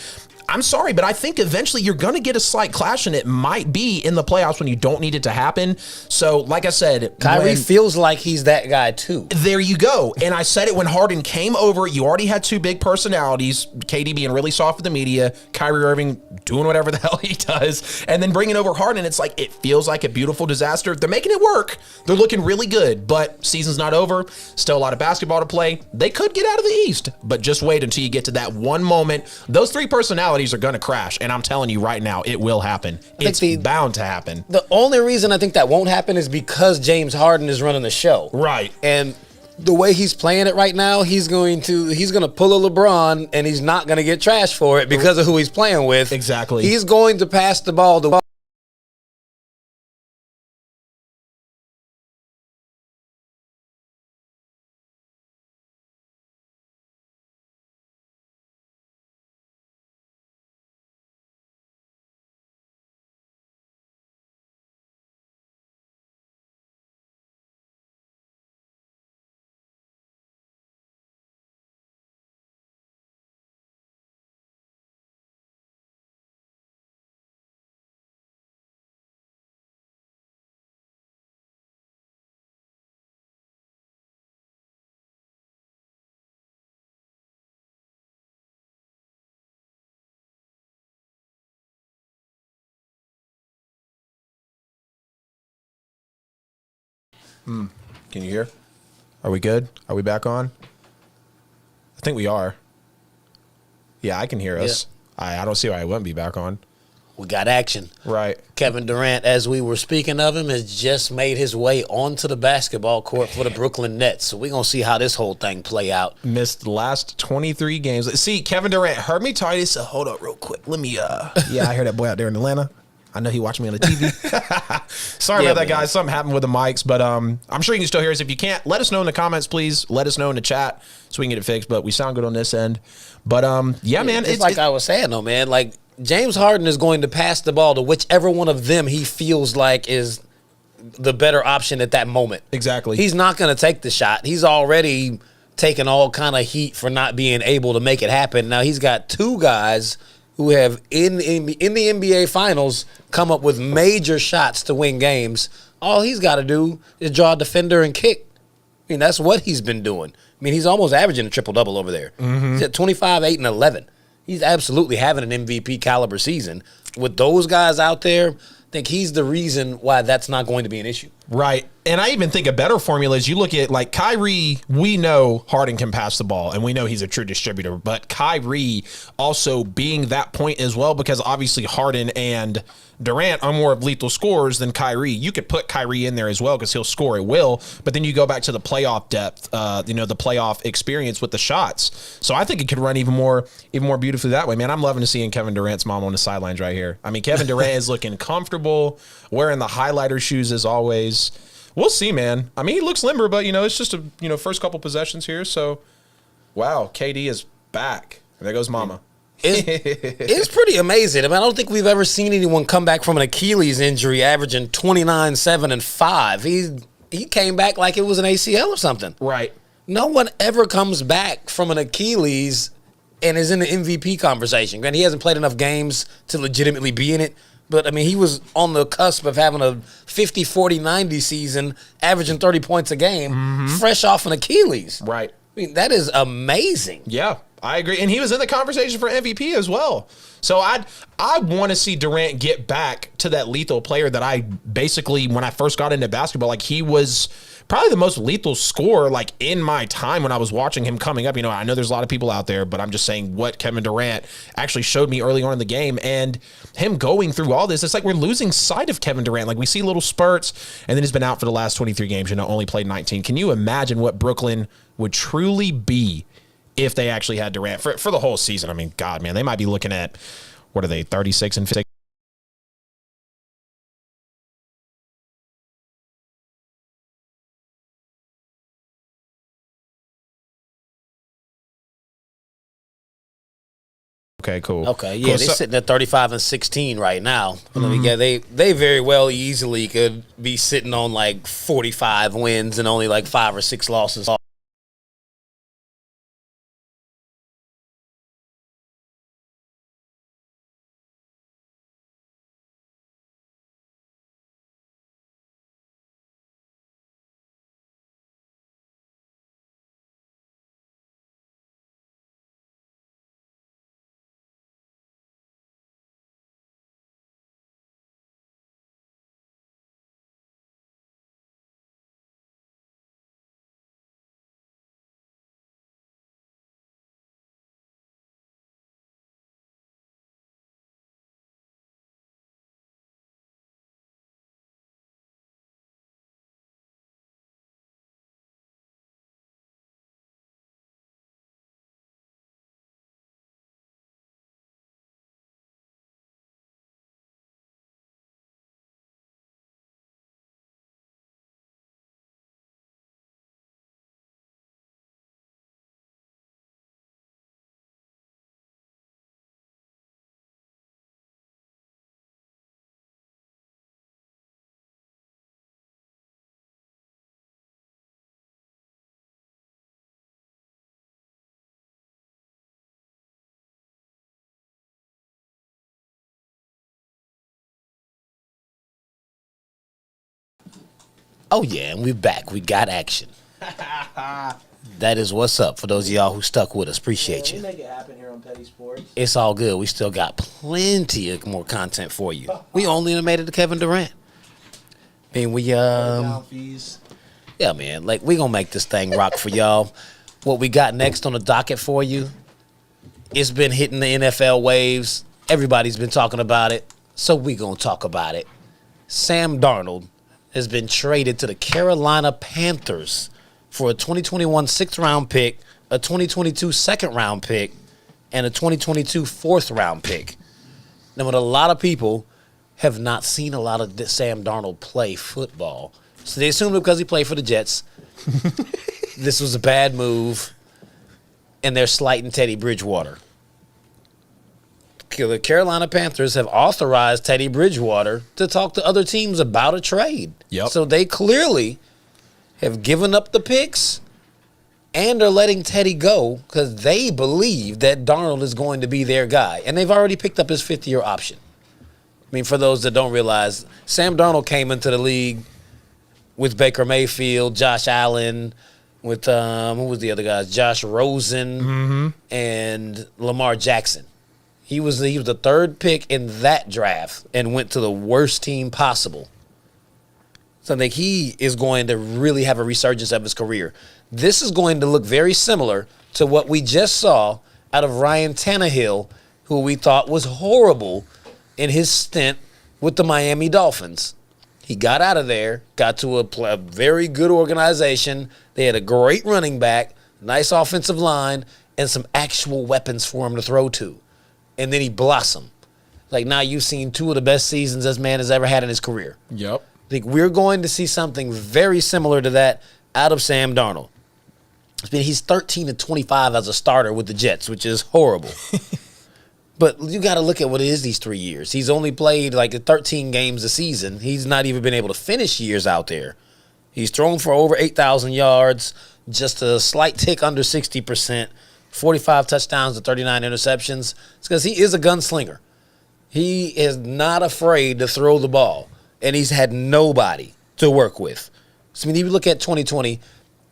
I'm sorry, but I think eventually you're going to get a slight clash, and it might be in the playoffs when you don't need it to happen. So, like I said,
Kyrie feels like he's that guy too.
There you go. And I said it when Harden came over, you already had 2 big personalities, KD being really soft with the media, Kyrie Irving doing whatever the hell he does, and then bringing over Harden. It's like it feels like a beautiful disaster. They're making it work. They're looking really good, but season's not over. Still a lot of basketball to play. They could get out of the East, but just wait until you get to that one moment. Those 3 personalities are going to crash, and I'm telling you right now, it will happen. It's bound to happen.
The only reason I think that won't happen is because James Harden is running the show.
Right.
And the way he's playing it right now, he's going to pull a LeBron, and he's not going to get trashed for it because of who he's playing with.
Exactly.
He's going to pass the ball to
Can you hear? Are we good? Are we back on? I think we are. Yeah, I can hear us. I don't see why I wouldn't be back on.
We got action.
Right.
Kevin Durant, as we were speaking of him, has just made his way onto the basketball court for the Brooklyn Nets. So we're going to see how this whole thing play out.
Missed the last 23 games. See, Kevin Durant heard me tell you this. So hold up real quick. Let me, yeah, I heard that boy out there in Atlanta. I know he watched me on the TV. Sorry about that, guys. Something happened with the mics, but I'm sure you can still hear us. If you can't, let us know in the comments, please. Let us know in the chat so we can get it fixed. But we sound good on this end. But yeah, man.
It's like I was saying, though, man. Like, James Harden is going to pass the ball to whichever one of them he feels like is the better option at that moment.
Exactly.
He's not going to take the shot. He's already taken all kind of heat for not being able to make it happen. Now he's got 2 guys who have in the NBA Finals come up with major shots to win games. All he's got to do is draw a defender and kick. I mean, that's what he's been doing. I mean, he's almost averaging a triple-double over there. He's at 25, 8, and 11. He's absolutely having an MVP caliber season. With those guys out there, I think he's the reason why that's not going to be an issue.
Right. And I even think a better formula is you look at, like, Kyrie, we know Harden can pass the ball, and we know he's a true distributor, but Kyrie also being that point as well, because obviously Harden and Durant are more of lethal scorers than Kyrie. You could put Kyrie in there as well because he'll score at will, but then you go back to the playoff depth, the playoff experience with the shots. So I think it could run even more beautifully that way, man. I'm loving to seeing Kevin Durant's mom on the sidelines right here. I mean, Kevin Durant is looking comfortable, wearing the highlighter shoes as always. We'll see, man. I mean, he looks limber, but, it's just first couple possessions here. So, wow, KD is back. There goes mama.
It's pretty amazing. I mean, I don't think we've ever seen anyone come back from an Achilles injury averaging 29, 7, and 5. He came back like it was an ACL or something.
Right.
No one ever comes back from an Achilles and is in the MVP conversation. Granted, he hasn't played enough games to legitimately be in it. But, I mean, he was on the cusp of having a 50, 40, 90 season, averaging 30 points a game, fresh off an Achilles.
Right.
I mean, that is amazing.
Yeah, I agree. And he was in the conversation for MVP as well. So I want to see Durant get back to that lethal player that I basically, when I first got into basketball, like, he was probably the most lethal scorer, like, in my time when I was watching him coming up. I know there's a lot of people out there, but I'm just saying what Kevin Durant actually showed me early on in the game, and him going through all this, it's like we're losing sight of Kevin Durant. Like, we see little spurts, and then he's been out for the last 23 games, only played 19. Can you imagine what Brooklyn would truly be if they actually had Durant for the whole season? I mean, God, man, they might be looking at, what are they, 36 and 56? Okay, cool.
Okay, yeah, they're sitting at 35 and 16 right now. Yeah, they very well easily could be sitting on like 45 wins and only like 5 or 6 losses. Oh, yeah, and we're back. We got action. That is what's up for those of y'all who stuck with us. Appreciate you.
We make it happen here on Petty Sports.
It's all good. We still got plenty of more content for you. We only made it to Kevin Durant. I mean,
Down Feez.
yeah, man, like, we gonna make this thing rock for y'all. What we got next on the docket for you, it's been hitting the NFL waves. Everybody's been talking about it, so we gonna talk about it. Sam Darnold has been traded to the Carolina Panthers for a 2021 6th-round pick, a 2022 2nd-round pick, and a 2022 4th-round pick. Now, what a lot of people have not seen a lot of Sam Darnold play football, so they assumed because he played for the Jets, this was a bad move, and they're slighting Teddy Bridgewater. The Carolina Panthers have authorized Teddy Bridgewater to talk to other teams about a trade.
Yep.
So they clearly have given up the picks and are letting Teddy go because they believe that Darnold is going to be their guy. And they've already picked up his 5th-year option. I mean, for those that don't realize, Sam Darnold came into the league with Baker Mayfield, Josh Allen, with who was the other guys? Josh Rosen and Lamar Jackson. He was the third pick in that draft and went to the worst team possible. So I think he is going to really have a resurgence of his career. This is going to look very similar to what we just saw out of Ryan Tannehill, who we thought was horrible in his stint with the Miami Dolphins. He got out of there, got to a very good organization. They had a great running back, nice offensive line, and some actual weapons for him to throw to. And then he blossomed. Like, now you've seen two of the best seasons this man has ever had in his career.
Yep.
I think we're going to see something very similar to that out of Sam Darnold. I mean, he's 13-25 as a starter with the Jets, which is horrible. But you got to look at what it is these 3 years. He's only played like 13 games a season. He's not even been able to finish years out there. He's thrown for over 8,000 yards, just a slight tick under 60%, 45 touchdowns to 39 interceptions. It's because he is a gunslinger. He is not afraid to throw the ball, and he's had nobody to work with. So, I mean, if you look at 2020,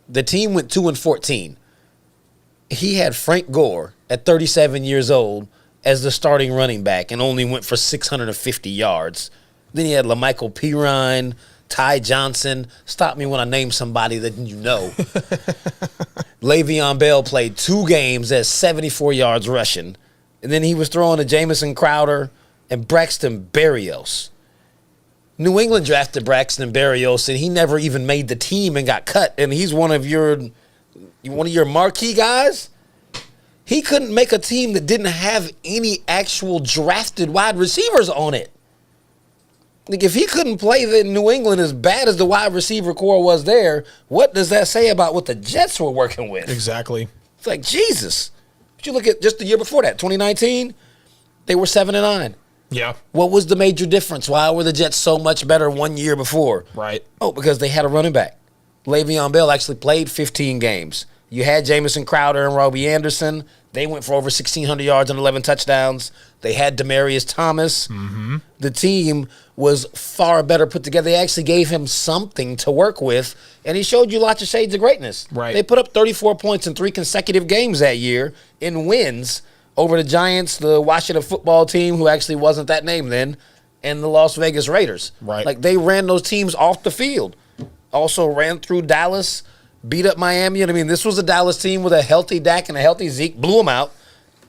the team went 2-14. He had Frank Gore at 37 years old as the starting running back and only went for 650 yards. Then he had LaMichael Pirine, Ty Johnson. Stop me when I name somebody that you know. Le'Veon Bell played 2 games at 74 yards rushing. And then he was throwing to Jamison Crowder and Braxton Berrios. New England drafted Braxton Berrios, and he never even made the team and got cut. And he's one of your marquee guys. He couldn't make a team that didn't have any actual drafted wide receivers on it. Like, if he couldn't play in New England as bad as the wide receiver core was there, what does that say about what the Jets were working with?
Exactly.
It's like, Jesus. But you look at just the year before that, 2019, they were 7-9.
Yeah.
What was the major difference? Why were the Jets so much better 1 year before?
Right.
Oh, because they had a running back. Le'Veon Bell actually played 15 games. You had Jamison Crowder and Robbie Anderson. They went for over 1,600 yards and 11 touchdowns. They had Demaryius Thomas. Mm-hmm. The team was far better put together. They actually gave him something to work with, and he showed you lots of shades of greatness.
Right.
They put up 34 points in 3 consecutive games that year in wins over the Giants, the Washington football team, who actually wasn't that name then, and the Las Vegas Raiders.
Right.
Like, they ran those teams off the field. Also ran through Dallas, beat up Miami. And I mean, this was a Dallas team with a healthy Dak and a healthy Zeke, blew him out.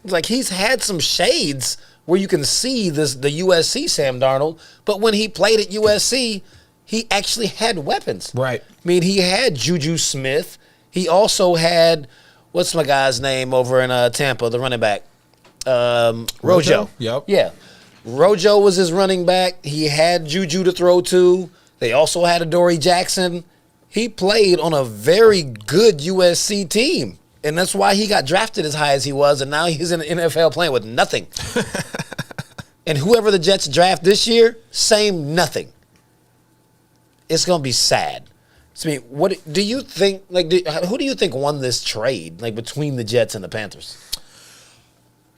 It's like, he's had some shades where you can see the USC Sam Darnold, but when he played at USC, he actually had weapons.
Right.
I mean, he had Juju Smith. He also had, what's my guy's name over in Tampa, the running back? Rojo.
Yep.
Yeah. Rojo was his running back. He had Juju to throw to. They also had Adoree Jackson. He played on a very good USC team, and that's why he got drafted as high as he was, and now he's in the NFL playing with nothing. And whoever the Jets draft this year, same nothing. It's going to be sad. So, I mean, what do you think, who do you think won this trade, between the Jets and the Panthers?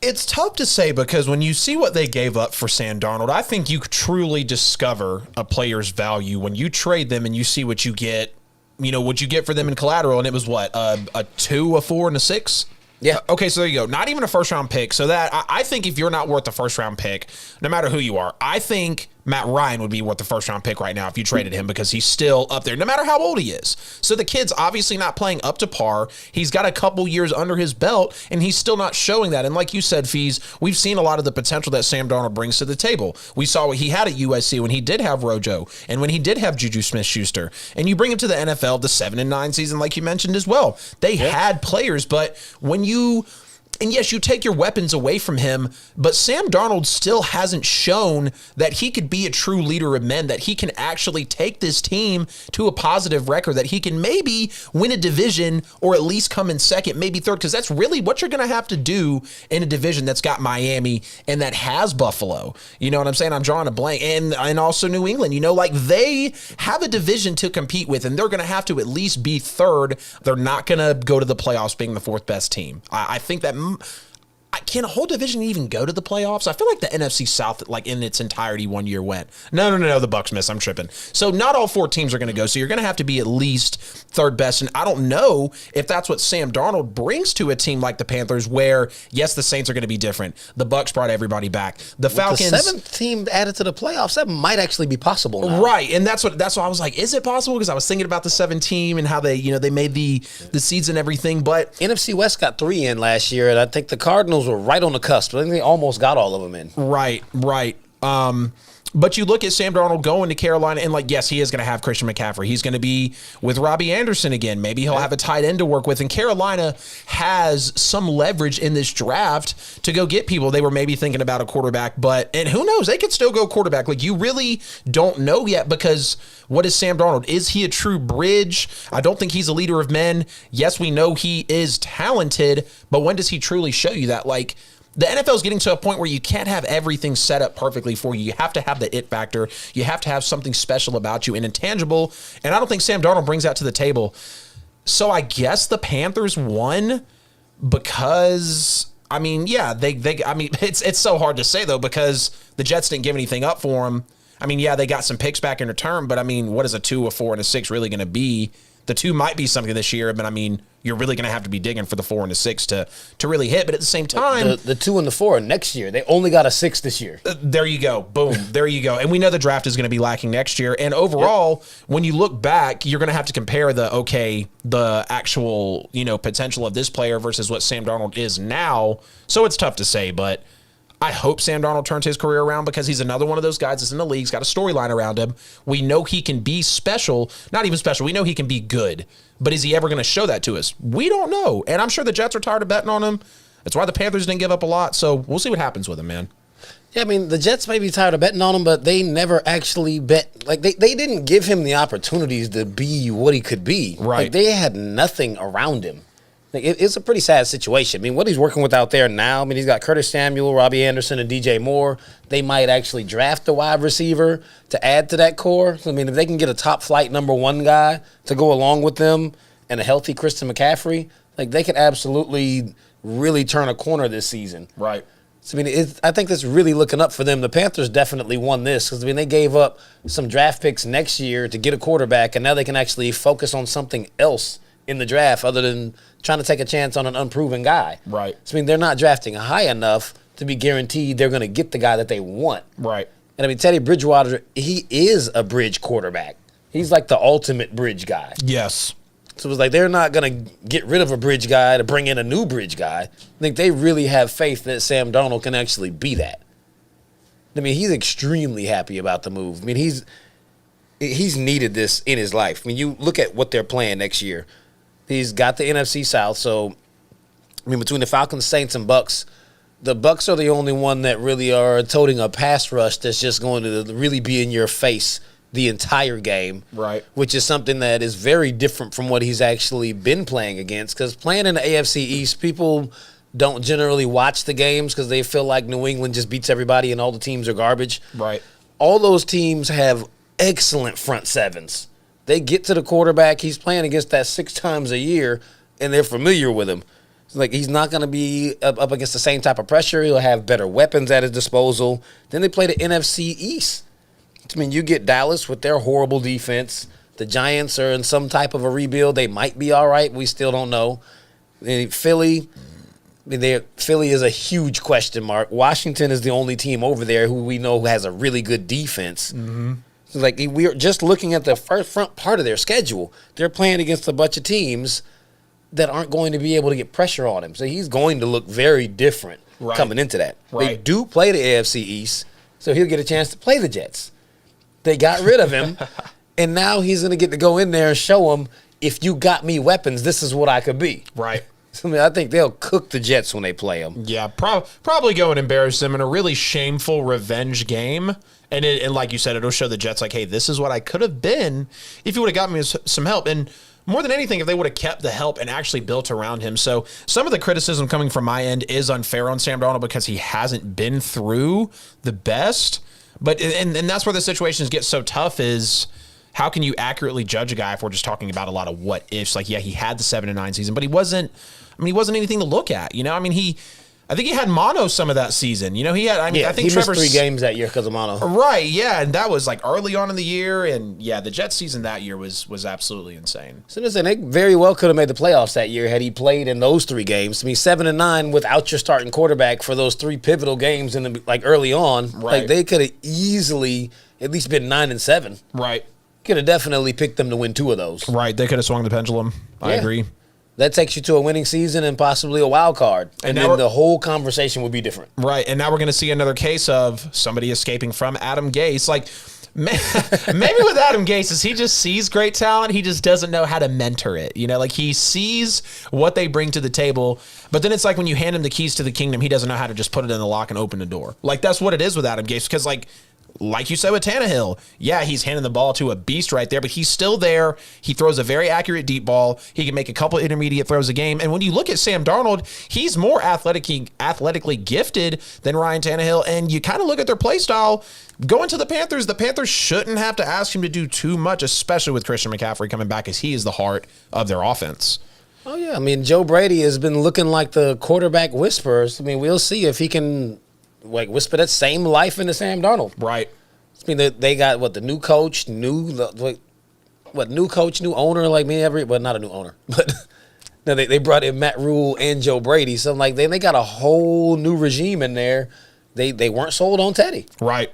It's tough to say because when you see what they gave up for Sam Darnold, I think you truly discover a player's value when you trade them and you see what you get, what you get for them in collateral. And it was what, a 2, a 4, and a 6?
Yeah.
Okay, so there you go. Not even a first-round pick. So that I think if you're not worth a first-round pick, no matter who you are, I think Matt Ryan would be worth the first-round pick right now if you traded him because he's still up there, no matter how old he is. So the kid's obviously not playing up to par. He's got a couple years under his belt, and he's still not showing that. And like you said, Feez, we've seen a lot of the potential that Sam Darnold brings to the table. We saw what he had at USC when he did have Rojo and when he did have Juju Smith-Schuster. And you bring him to the NFL, the 7-9 season, like you mentioned as well. They had players, but when you... And yes, you take your weapons away from him, but Sam Darnold still hasn't shown that he could be a true leader of men, that he can actually take this team to a positive record, that he can maybe win a division or at least come in second, maybe third, because that's really what you're going to have to do in a division that's got Miami and that has Buffalo. You know what I'm saying? I'm drawing a blank. And also New England, they have a division to compete with, and they're going to have to at least be third. They're not going to go to the playoffs being the 4th best team. I think that Can a whole division even go to the playoffs? I feel like the NFC South, like in its entirety, 1 year went. No. The Bucks missed. I'm tripping. So not all 4 teams are going to go. So you're going to have to be at least third best. And I don't know if that's what Sam Darnold brings to a team like the Panthers, where yes, the Saints are going to be different. The Bucks brought everybody back. The Falcons,
the 7th team added to the playoffs, that might actually be possible now.
Right, and that's why I was like, is it possible? Because I was thinking about the 7 team and how they made the seeds and everything. But
NFC West got 3 in last year, and I think the Cardinals were right on the cusp. I think they almost got all of them in.
Right. But you look at Sam Darnold going to Carolina, and yes, he is going to have Christian McCaffrey. He's going to be with Robbie Anderson again. Maybe he'll have a tight end to work with. And Carolina has some leverage in this draft to go get people. They were maybe thinking about a quarterback, and who knows? They could still go quarterback. You really don't know yet, because what is Sam Darnold? Is he a true bridge? I don't think he's a leader of men. Yes, we know he is talented, but when does he truly show you that? The NFL is getting to a point where you can't have everything set up perfectly for you. You have to have the it factor. You have to have something special about you and intangible. And I don't think Sam Darnold brings that to the table. So I guess the Panthers won because, it's so hard to say, though, because the Jets didn't give anything up for them. They got some picks back in return, but what is a 2, a 4, and a 6 really going to be? The 2 might be something this year, but you're really going to have to be digging for the 4 and the 6 to really hit. But at the same time,
the 2 and the 4 are next year. They only got a 6 this year.
There you go. Boom. There you go. And we know the draft is going to be lacking next year. And overall, when you look back, you're going to have to compare the actual, potential of this player versus what Sam Darnold is now. So it's tough to say, but I hope Sam Darnold turns his career around, because he's another one of those guys that's in the league. He's got a storyline around him. We know he can be special. Not even special. We know he can be good. But is he ever going to show that to us? We don't know. And I'm sure the Jets are tired of betting on him. That's why the Panthers didn't give up a lot. So we'll see what happens with him, man.
Yeah, the Jets may be tired of betting on him, but they never actually bet. They didn't give him the opportunities to be what he could be.
Right.
They had nothing around him. It's a pretty sad situation. What he's working with out there now, he's got Curtis Samuel, Robbie Anderson, and DJ Moore. They might actually draft a wide receiver to add to that core. So, if they can get a top flight number 1 guy to go along with them and a healthy Christian McCaffrey, they could absolutely really turn a corner this season.
Right.
So, I think that's really looking up for them. The Panthers definitely won this because, they gave up some draft picks next year to get a quarterback, and now they can actually focus on something else in the draft other than trying to take a chance on an unproven guy.
Right.
So, they're not drafting high enough to be guaranteed they're going to get the guy that they want.
Right.
And, Teddy Bridgewater, he is a bridge quarterback. He's like the ultimate bridge guy.
Yes.
So it's they're not going to get rid of a bridge guy to bring in a new bridge guy. I think they really have faith that Sam Darnold can actually be that. He's extremely happy about the move. He's needed this in his life. You look at what they're playing next year. He's got the NFC South, so between the Falcons, Saints, and Bucks, the Bucks are the only one that really are toting a pass rush that's just going to really be in your face the entire game.
Right.
Which is something that is very different from what he's actually been playing against. Because playing in the AFC East, people don't generally watch the games because they feel like New England just beats everybody and all the teams are garbage.
Right.
All those teams have excellent front sevens. They get to the quarterback. He's playing against that 6 times a year, and they're familiar with him. It's he's not going to be up against the same type of pressure. He'll have better weapons at his disposal. Then they play the NFC East. You get Dallas with their horrible defense. The Giants are in some type of a rebuild. They might be all right. We still don't know. Philly is a huge question mark. Washington is the only team over there who we know has a really good defense.
Mm-hmm.
We're just looking at the front part of their schedule. They're playing against a bunch of teams that aren't going to be able to get pressure on him. So he's going to look very different coming into that.
Right.
They do play the AFC East, so he'll get a chance to play the Jets. They got rid of him, and now he's going to get to go in there and show them, if you got me weapons, this is what I could be.
Right.
So, I think they'll cook the Jets when they play them.
Yeah, probably go and embarrass them in a really shameful revenge game. And like you said, it'll show the Jets hey, this is what I could have been if you would have got me some help. And more than anything, if they would have kept the help and actually built around him. So some of the criticism coming from my end is unfair on Sam Darnold because he hasn't been through the best. But and that's where the situations get so tough is how can you accurately judge a guy if we're just talking about a lot of what ifs? He had the 7-9 season, but he wasn't anything to look at. I think he had mono some of that season. You know, he had. I mean,
Yeah,
I think
he missed
Trevor's
3 games that year because of mono.
Right, yeah, and that was like early on in the year, and yeah, the Jets season that year was absolutely insane.
So listen, they very well could have made the playoffs that year had he played in those 3 games. I mean, 7-9 without your starting quarterback for those 3 pivotal games in the early on.
Right.
Like they could have easily at least been 9-7.
Right,
Could have definitely picked them to win 2 of those.
right. They could have swung the pendulum. I
Yeah.
agree.
That takes you to a winning season and possibly a wild card, and
now
then the whole conversation would be different.
Right, and now we're going to see another case of somebody escaping from Adam Gase. Like, maybe with Adam Gase is he just sees great talent, he just doesn't know how to mentor it. You know, like he sees what they bring to the table, but then it's like when you hand him the keys to the kingdom, he doesn't know how to just put it in the lock and open the door. Like that's what it is with Adam Gase, because like you said with Tannehill, yeah, he's handing the ball to a beast right there, but he's still there. He throws a very accurate deep ball. He can make a couple intermediate throws a game. And when you look at Sam Darnold, he's more athletically gifted than Ryan Tannehill. And you kind of look at their play style. Going to the Panthers shouldn't have to ask him to do too much, especially with Christian McCaffrey coming back, as he is the heart of their offense.
Oh, yeah. I mean, Joe Brady has been looking like the quarterback whisperers. I mean, we'll see if he can whisper that same life into Sam Darnold.
Right.
I mean, they got the new coach, new owner, like me not a new owner, but no, they brought in Matt Rule and Joe Brady. So like they got a whole new regime in there. They weren't sold on Teddy.
Right.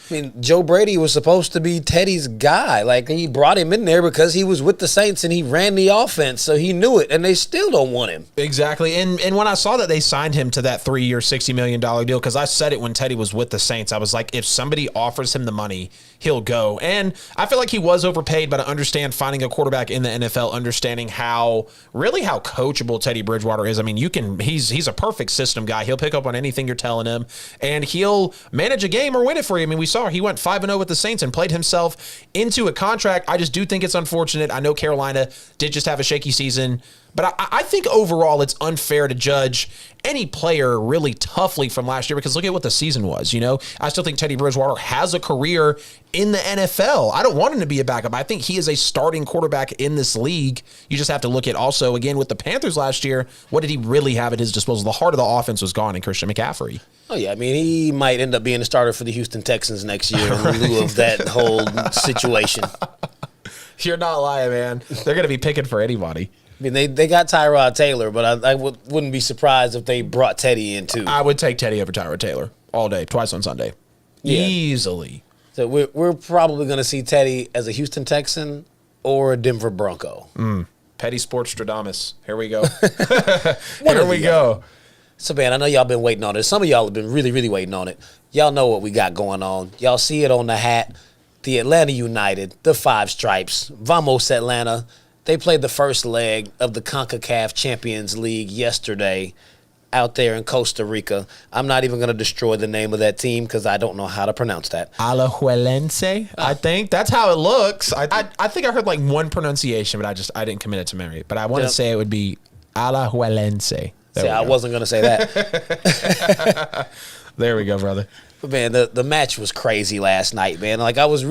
I mean, Joe Brady was supposed to be Teddy's guy. Like, he brought him in there because he was with the Saints and he ran the offense, so he knew it, and they still don't want him.
Exactly. And when I saw that they signed him to that 3-year, $60 million deal, because I said it when Teddy was with the Saints, I was like, if somebody offers him the money, he'll go. And I feel like he was overpaid, but I understand finding a quarterback in the NFL, understanding how coachable Teddy Bridgewater is. I mean, he's a perfect system guy. He'll pick up on anything you're telling him, and he'll manage a game or win it for you. I mean, we saw he went 5-0 with the Saints and played himself into a contract. I just do think it's unfortunate. I know Carolina did just have a shaky season, but I think overall it's unfair to judge any player really toughly from last year, because look at what the season was. You know, I still think Teddy Bridgewater has a career in the NFL. I don't want him to be a backup. I think he is a starting quarterback in this league. You just have to look at also, again, with the Panthers last year, what did he really have at his disposal? The heart of the offense was gone in Christian McCaffrey.
Oh, yeah. I mean, he might end up being a starter for the Houston Texans next year in lieu of that whole situation.
You're not lying, man. They're going to be picking for anybody.
I mean, they got Tyrod Taylor, but I wouldn't be surprised if they brought Teddy in, too.
I would take Teddy over Tyrod Taylor all day, twice on Sunday. Yeah. Easily.
So we're probably going to see Teddy as a Houston Texan or a Denver Bronco.
Petty Sports Stradamus. Here we go. Here we go.
So, man, I know y'all been waiting on it. Some of y'all have been really, really waiting on it. Y'all know what we got going on. Y'all see it on the hat. The Atlanta United, the Five Stripes, Vamos Atlanta. They played the first leg of the CONCACAF Champions League yesterday out there in Costa Rica. I'm not even going to destroy the name of that team because I don't know how to pronounce that.
Alajuelense, I think. That's how it looks. I think I heard like one pronunciation, but I didn't commit it to memory. But I want to say it would be Alajuelense.
See, I wasn't going to say that.
There we go, brother.
But man, the match was crazy last night, man. Like I was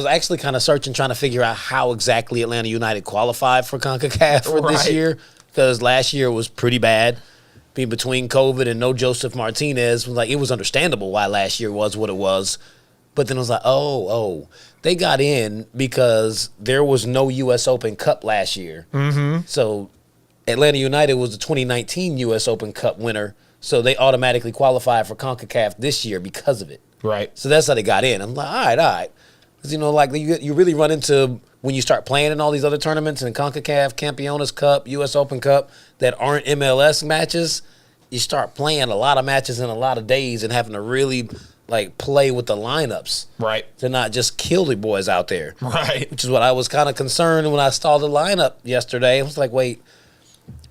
actually kind of searching, trying to figure out how exactly Atlanta United qualified for CONCACAF for this year, because last year was pretty bad. Being between COVID and no Joseph Martinez, like it was understandable why last year was what it was. But then it was like, oh, they got in because there was no U.S. Open Cup last year. Mm-hmm. So Atlanta United was the 2019 U.S. Open Cup winner. So they automatically qualified for CONCACAF this year because of it.
Right.
So that's how they got in. I'm like, all right. Because, you know, like you really run into when you start playing in all these other tournaments in CONCACAF, Campeones Cup, U.S. Open Cup that aren't MLS matches, you start playing a lot of matches in a lot of days and having to really, like, play with the lineups.
Right.
To not just kill the boys out there.
Right.
Which is what I was kind of concerned when I saw the lineup yesterday. I was like, wait,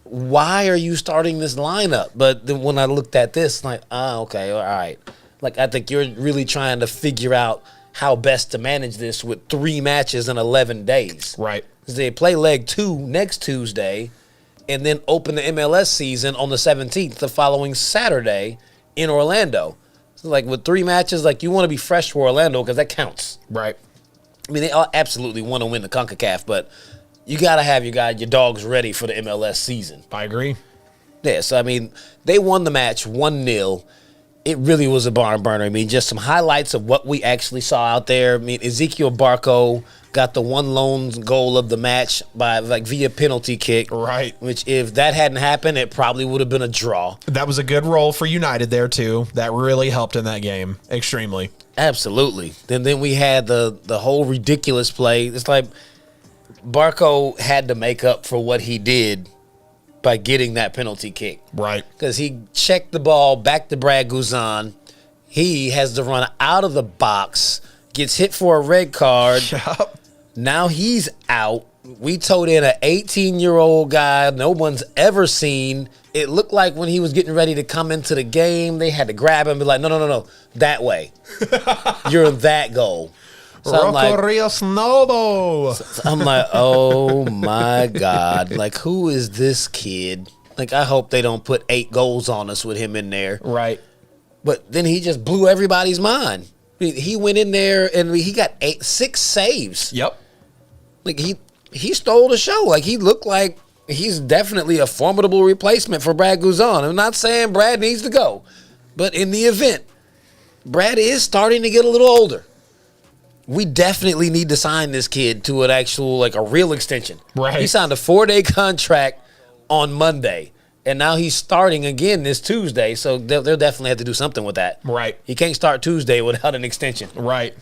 why are you starting this lineup? But then when I looked at this, like, okay, all right. Like, I think you're really trying to figure out how best to manage this with 3 matches in 11 days.
Right.
Because they play leg 2 next Tuesday and then open the MLS season on the 17th, the following Saturday in Orlando. So, like, with 3 matches, like, you want to be fresh for Orlando because that counts.
Right.
I mean, they all absolutely want to win the CONCACAF, but you got to have your dogs ready for the MLS season.
I agree.
Yeah, so, I mean, they won the match 1-0. It really was a barn burner. I mean, just some highlights of what we actually saw out there. I mean, Ezekiel Barco got the one lone goal of the match via penalty kick.
Right.
Which, if that hadn't happened, it probably would have been a draw.
That was a good role for United there, too. That really helped in that game. Extremely.
Absolutely. Then we had the whole ridiculous play. It's like Barco had to make up for what he did by getting that penalty kick.
Right.
Because he checked the ball back to Brad Guzan. He has to run out of the box, gets hit for a red card.
Yep.
Now he's out. We towed in an 18-year-old guy no one's ever seen. It looked like when he was getting ready to come into the game, they had to grab him and be like, no, that way. You're that goal. So
Rocco Rios Novo.
I'm like, oh my God. Like, who is this kid? Like, I hope they don't put 8 goals on us with him in there.
Right.
But then he just blew everybody's mind. He went in there and he got 6 saves.
Yep.
Like, he stole the show. Like, he looked like he's definitely a formidable replacement for Brad Guzan. I'm not saying Brad needs to go. But in the event, Brad is starting to get a little older. We definitely need to sign this kid to an actual, a real extension.
Right.
He signed a 4-day contract on Monday, and now he's starting again this Tuesday, so they'll definitely have to do something with that.
Right.
He can't start Tuesday without an extension.
Right.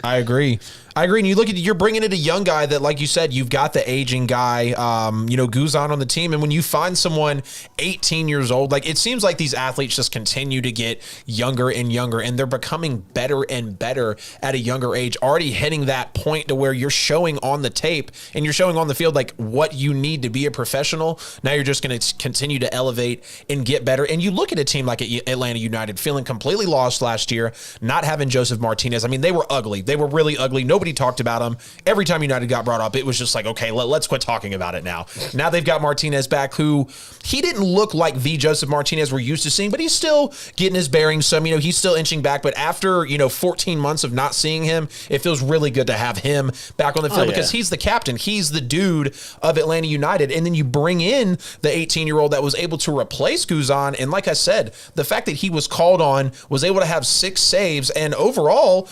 I agree. And you look at you're bringing in a young guy that, like you said, you've got the aging guy, Guzan on the team. And when you find someone 18 years old, it seems like these athletes just continue to get younger and younger, and they're becoming better and better at a younger age, already hitting that point to where you're showing on the tape and you're showing on the field what you need to be a professional. Now you're just going to continue to elevate and get better. And you look at a team like Atlanta United feeling completely lost last year, not having Joseph Martinez. I mean, they were ugly. They were really ugly. Nobody talked about them. Every time United got brought up, it was just like, okay, let's quit talking about it now. Now they've got Martinez back, who he didn't look like the Joseph Martinez we're used to seeing, but he's still getting his bearings. So, he's still inching back. But after, 14 months of not seeing him, it feels really good to have him back on the field because he's the captain. He's the dude of Atlanta United. And then you bring in the 18-year-old that was able to replace Guzan. And like I said, the fact that he was called on, was able to have 6 saves, and overall,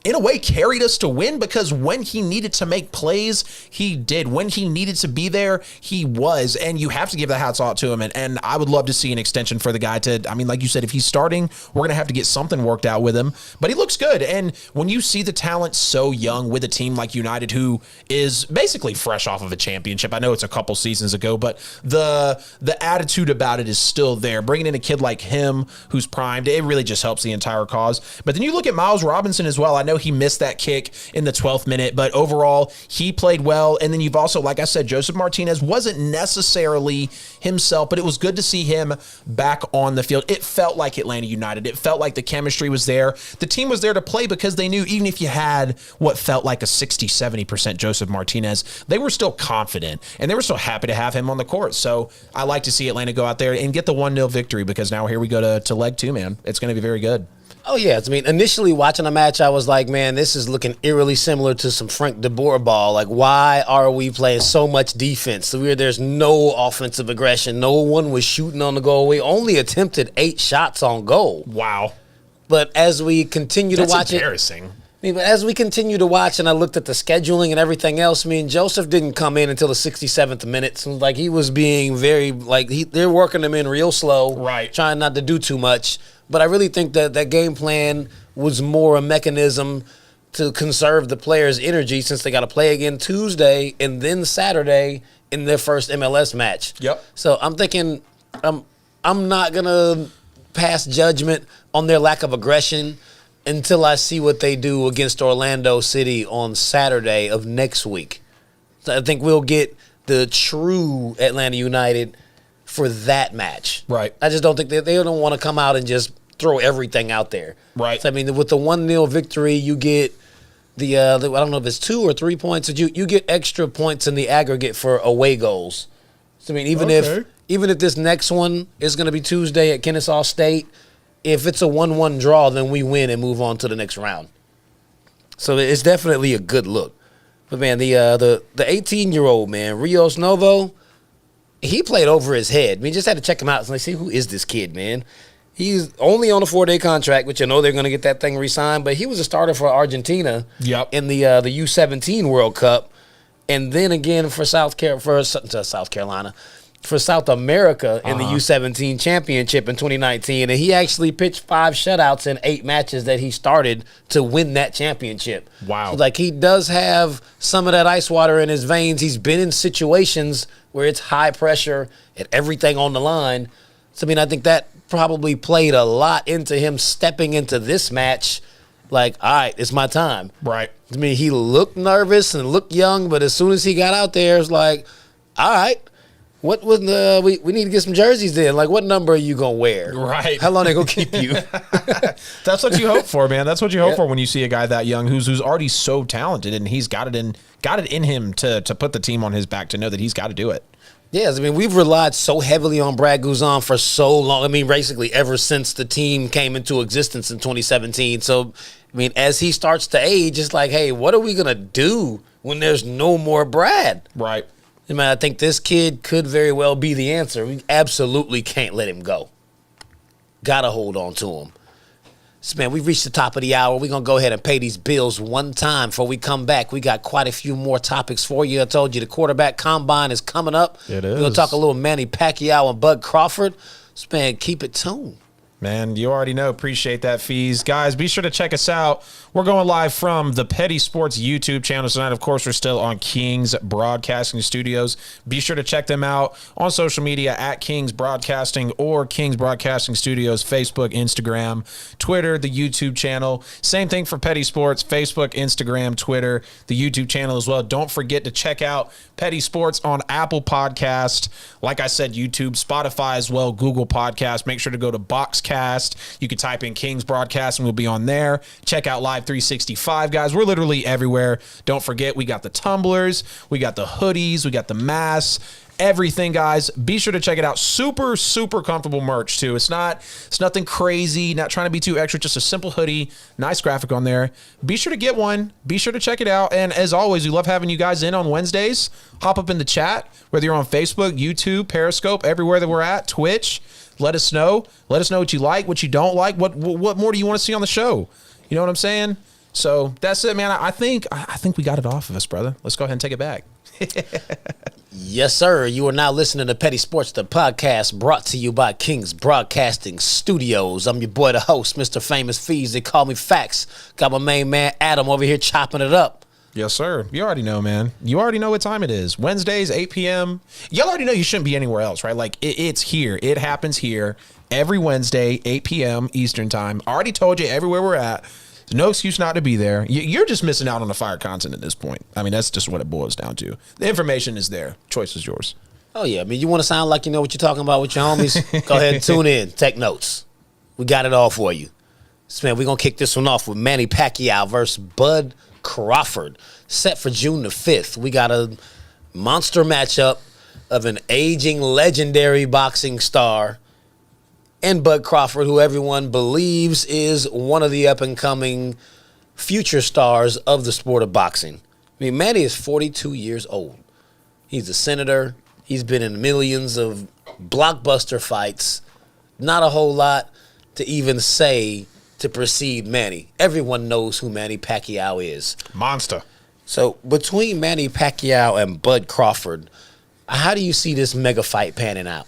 in a way, carried us to win, because when he needed to make plays, he did. When he needed to be there, he was. And you have to give the hats off to him. And I would love to see an extension for the guy like you said, if he's starting, we're going to have to get something worked out with him. But he looks good. And when you see the talent so young with a team like United, who is basically fresh off of a championship, I know it's a couple seasons ago, but the attitude about it is still there. Bringing in a kid like him who's primed, it really just helps the entire cause. But then you look at Miles Robinson as well. I know he missed that kick in the 12th minute, but overall, he played well. And then you've also, like I said, Joseph Martinez wasn't necessarily himself, but it was good to see him back on the field. It felt like Atlanta United. It felt like the chemistry was there. The team was there to play because they knew even if you had what felt like a 60-70% Joseph Martinez, they were still confident, and they were still happy to have him on the court. So I like to see Atlanta go out there and get the 1-0 victory, because now here we go to leg 2, man. It's going to be very good.
Oh, yeah. Initially watching the match, I was like, man, this is looking eerily similar to some Frank de Boer ball. Like, why are we playing so much defense? There's no offensive aggression. No one was shooting on the goal. We only attempted 8 shots on goal.
Wow.
But as we continue to watch
embarrassing.
But as we continue to watch, and I looked at the scheduling and everything else, Joseph didn't come in until the 67th minute. So, he was being very, they're working him in real slow.
Right.
Trying not to do too much. But I really think that game plan was more a mechanism to conserve the players' energy, since they got to play again Tuesday and then Saturday in their first MLS match.
Yep.
So I'm thinking I'm not going to pass judgment on their lack of aggression until I see what they do against Orlando City on Saturday of next week. So I think we'll get the true Atlanta United for that match.
Right.
I just don't think they don't want to come out and just throw everything out there.
Right.
So, with the 1-0 victory, you get the I don't know if it's 2 or 3 points, but you get extra points in the aggregate for away goals. So, even if this next one is going to be Tuesday at Kennesaw State, if it's a 1-1 draw, then we win and move on to the next round. So it's definitely a good look. But, man, the 18-year-old, man, Rios Novo, he played over his head. We just had to check him out. So, like, see, who is this kid, man? He's only on a 4-day contract, which I know they're going to get that thing re-signed, but he was a starter for Argentina in the U17 World Cup, and then again for South Carolina, for South America in the U17 Championship in 2019, and he actually pitched 5 shutouts in 8 matches that he started to win that championship.
Wow.
So, like, he does have some of that ice water in his veins. He's been in situations where it's high pressure and everything on the line. So, I mean, I think that probably played a lot into him stepping into this match like, all right, it's my time.
Right.
I mean, he looked nervous and looked young, but as soon as he got out there, it's like, all right, what was we need to get some jerseys then. Like, what number are you going to wear?
Right.
How long they going to keep you?
That's what you hope for, man. That's what you hope for when you see a guy that young who's already so talented, and he's got it in him to put the team on his back, to know that he's got to do it.
Yes, I mean, we've relied so heavily on Brad Guzan for so long. I mean, basically ever since the team came into existence in 2017. So, I mean, as he starts to age, it's like, hey, what are we going to do when there's no more Brad?
Right.
I mean, I think this kid could very well be the answer. We absolutely can't let him go. Got to hold on to him. So, man, we've reached the top of the hour. We're going to go ahead and pay these bills one time before we come back. We got quite a few more topics for you. I told you the quarterback combine is coming up.
It
We're
is.
going to talk a little Manny Pacquiao and Bud Crawford. So, man, keep it tuned.
Man, you already know. Appreciate that, Feez. Guys, be sure to check us out. We're going live from the Petty Sports YouTube channel tonight. Of course, we're still on Kingz Broadcasting Studios. Be sure to check them out on social media at Kingz Broadcasting or Kingz Broadcasting Studios, Facebook, Instagram, Twitter, the YouTube channel. Same thing for Petty Sports, Facebook, Instagram, Twitter, the YouTube channel as well. Don't forget to check out Petty Sports on Apple Podcast. Like I said, YouTube, Spotify as well, Google Podcast. Make sure to go to Boxcast. You can type in Kingz Broadcasting. We'll be on there. Check out Live 365, guys. We're literally everywhere. Don't forget, we got the tumblers, we got the hoodies, we got the masks, everything, guys. Be sure to check it out. Super, super comfortable merch, too. It's nothing crazy, not trying to be too extra, just a simple hoodie, nice graphic on there. Be sure to get one. Be sure to check it out. And as always, we love having you guys in on Wednesdays. Hop up in the chat, whether you're on Facebook, YouTube, Periscope, everywhere that we're at, Twitch. Let us know. Let us know what you like, what you don't like. What more do you want to see on the show? You know what I'm saying? So that's it, man. I think we got it off of us, brother. Let's go ahead and take it back.
Yes, sir. You are now listening to Petty Sports, the podcast brought to you by Kingz Broadcasting Studios. I'm your boy, the host, Mr. Famous Feez. They call me Fax. Got my main man, Adam, over here chopping it up.
Yes, sir. You already know, man. You already know what time it is. Wednesdays, 8 p.m. Y'all already know you shouldn't be anywhere else, right? Like, it's here. It happens here every Wednesday, 8 p.m. Eastern time. I already told you everywhere we're at. There's no excuse not to be there. You're just missing out on the fire content at this point. I mean, that's just what it boils down to. The information is there. Choice is yours.
Oh, yeah. I mean, you want to sound like you know what you're talking about with your homies? Go ahead and tune in. Take notes. We got it all for you. So, man, we're going to kick this one off with Manny Pacquiao versus Bud Crawford, set for June the 5th. We got a monster matchup of an aging legendary boxing star and Bud Crawford, who everyone believes is one of the up-and-coming future stars of the sport of boxing. I mean, Manny is 42 years old. He's a senator. He's been in millions of blockbuster fights. Not a whole lot to even say to precede Manny. Everyone knows who Manny Pacquiao is.
Monster.
So between Manny Pacquiao and Bud Crawford, how do you see this mega fight panning out?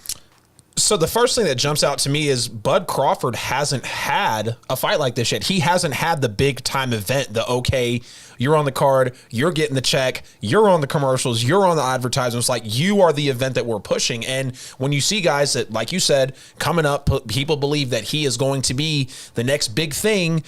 So the first thing that jumps out to me is Bud Crawford hasn't had a fight like this yet. He hasn't had the big time event, you're on the card, you're getting the check, you're on the commercials, you're on the advertisements. Like, you are the event that we're pushing. And when you see guys that, like you said, coming up, people believe that he is going to be the next big thing.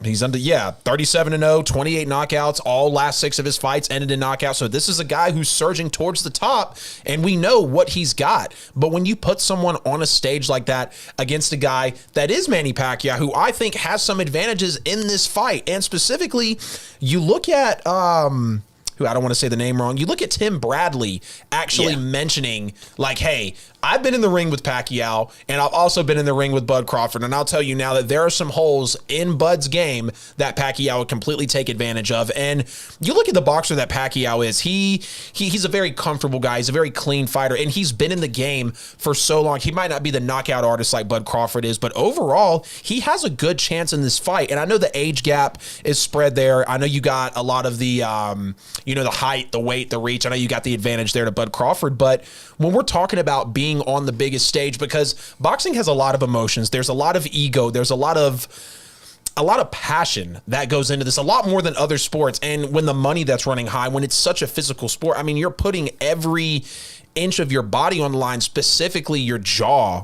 He's under 37-0, 28 knockouts, all last 6 of his fights ended in knockouts. So this is a guy who's surging towards the top, and we know what he's got. But when you put someone on a stage like that against a guy that is Manny Pacquiao, who I think has some advantages in this fight, and specifically, you look at who, I don't want to say the name wrong. You look at Tim Bradley actually mentioning, like, hey, I've been in the ring with Pacquiao, and I've also been in the ring with Bud Crawford, and I'll tell you now that there are some holes in Bud's game that Pacquiao would completely take advantage of. And you look at the boxer that Pacquiao is, he's a very comfortable guy. He's a very clean fighter, and he's been in the game for so long. He might not be the knockout artist like Bud Crawford is, but overall, he has a good chance in this fight. And I know the age gap is spread there. I know you got a lot of the, the height, the weight, the reach. I know you got the advantage there to Bud Crawford, but when we're talking about being on the biggest stage, because boxing has a lot of emotions, there's a lot of ego, there's a lot of passion that goes into this, a lot more than other sports. And when the money that's running high, when it's such a physical sport, I mean, you're putting every inch of your body on the line, specifically your jaw.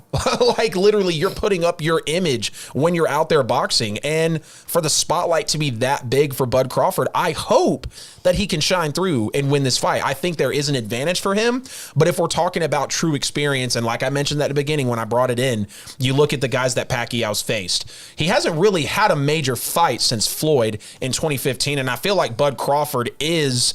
Like literally you're putting up your image when you're out there boxing. And for the spotlight to be that big for Bud Crawford, I hope that he can shine through and win this fight. I think there is an advantage for him, but if we're talking about true experience, and like I mentioned at the beginning when I brought it in, you look at the guys that Pacquiao's faced. He hasn't really had a major fight since Floyd in 2015, and I feel like Bud Crawford is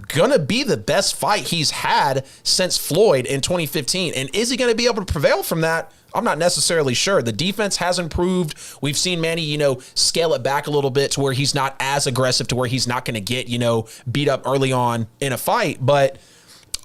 gonna be the best fight he's had since Floyd in 2015. And is he gonna be able to prevail from that? I'm not necessarily sure. The defense has improved. We've seen Manny, scale it back a little bit to where he's not as aggressive, to where he's not gonna get, beat up early on in a fight. But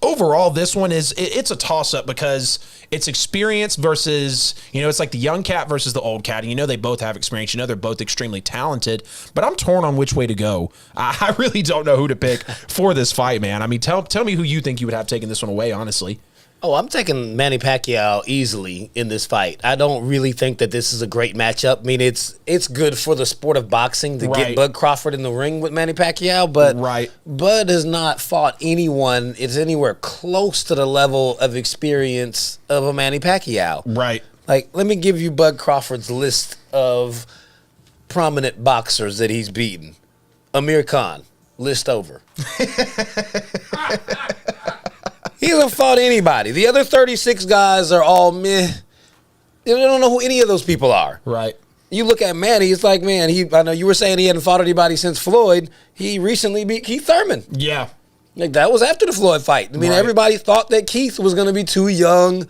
overall, this one it's a toss-up because it's experience versus, it's like the young cat versus the old cat. And they both have experience. They're both extremely talented. But I'm torn on which way to go. I really don't know who to pick for this fight, man. I mean, tell me who you think you would have taken this one away, honestly.
Oh, I'm taking Manny Pacquiao easily in this fight. I don't really think that this is a great matchup. I mean, it's good for the sport of boxing to get Bud Crawford in the ring with Manny Pacquiao, but Bud has not fought anyone that's anywhere close to the level of experience of a Manny Pacquiao.
Right.
Like, let me give you Bud Crawford's list of prominent boxers that he's beaten. Amir Khan, list over. He hasn't fought anybody. The other 36 guys are all meh. They don't know who any of those people are.
Right.
You look at Manny, it's like, man, I know you were saying he hadn't fought anybody since Floyd. He recently beat Keith Thurman.
Yeah.
Like, that was after the Floyd fight. I mean, everybody thought that Keith was going to be too young,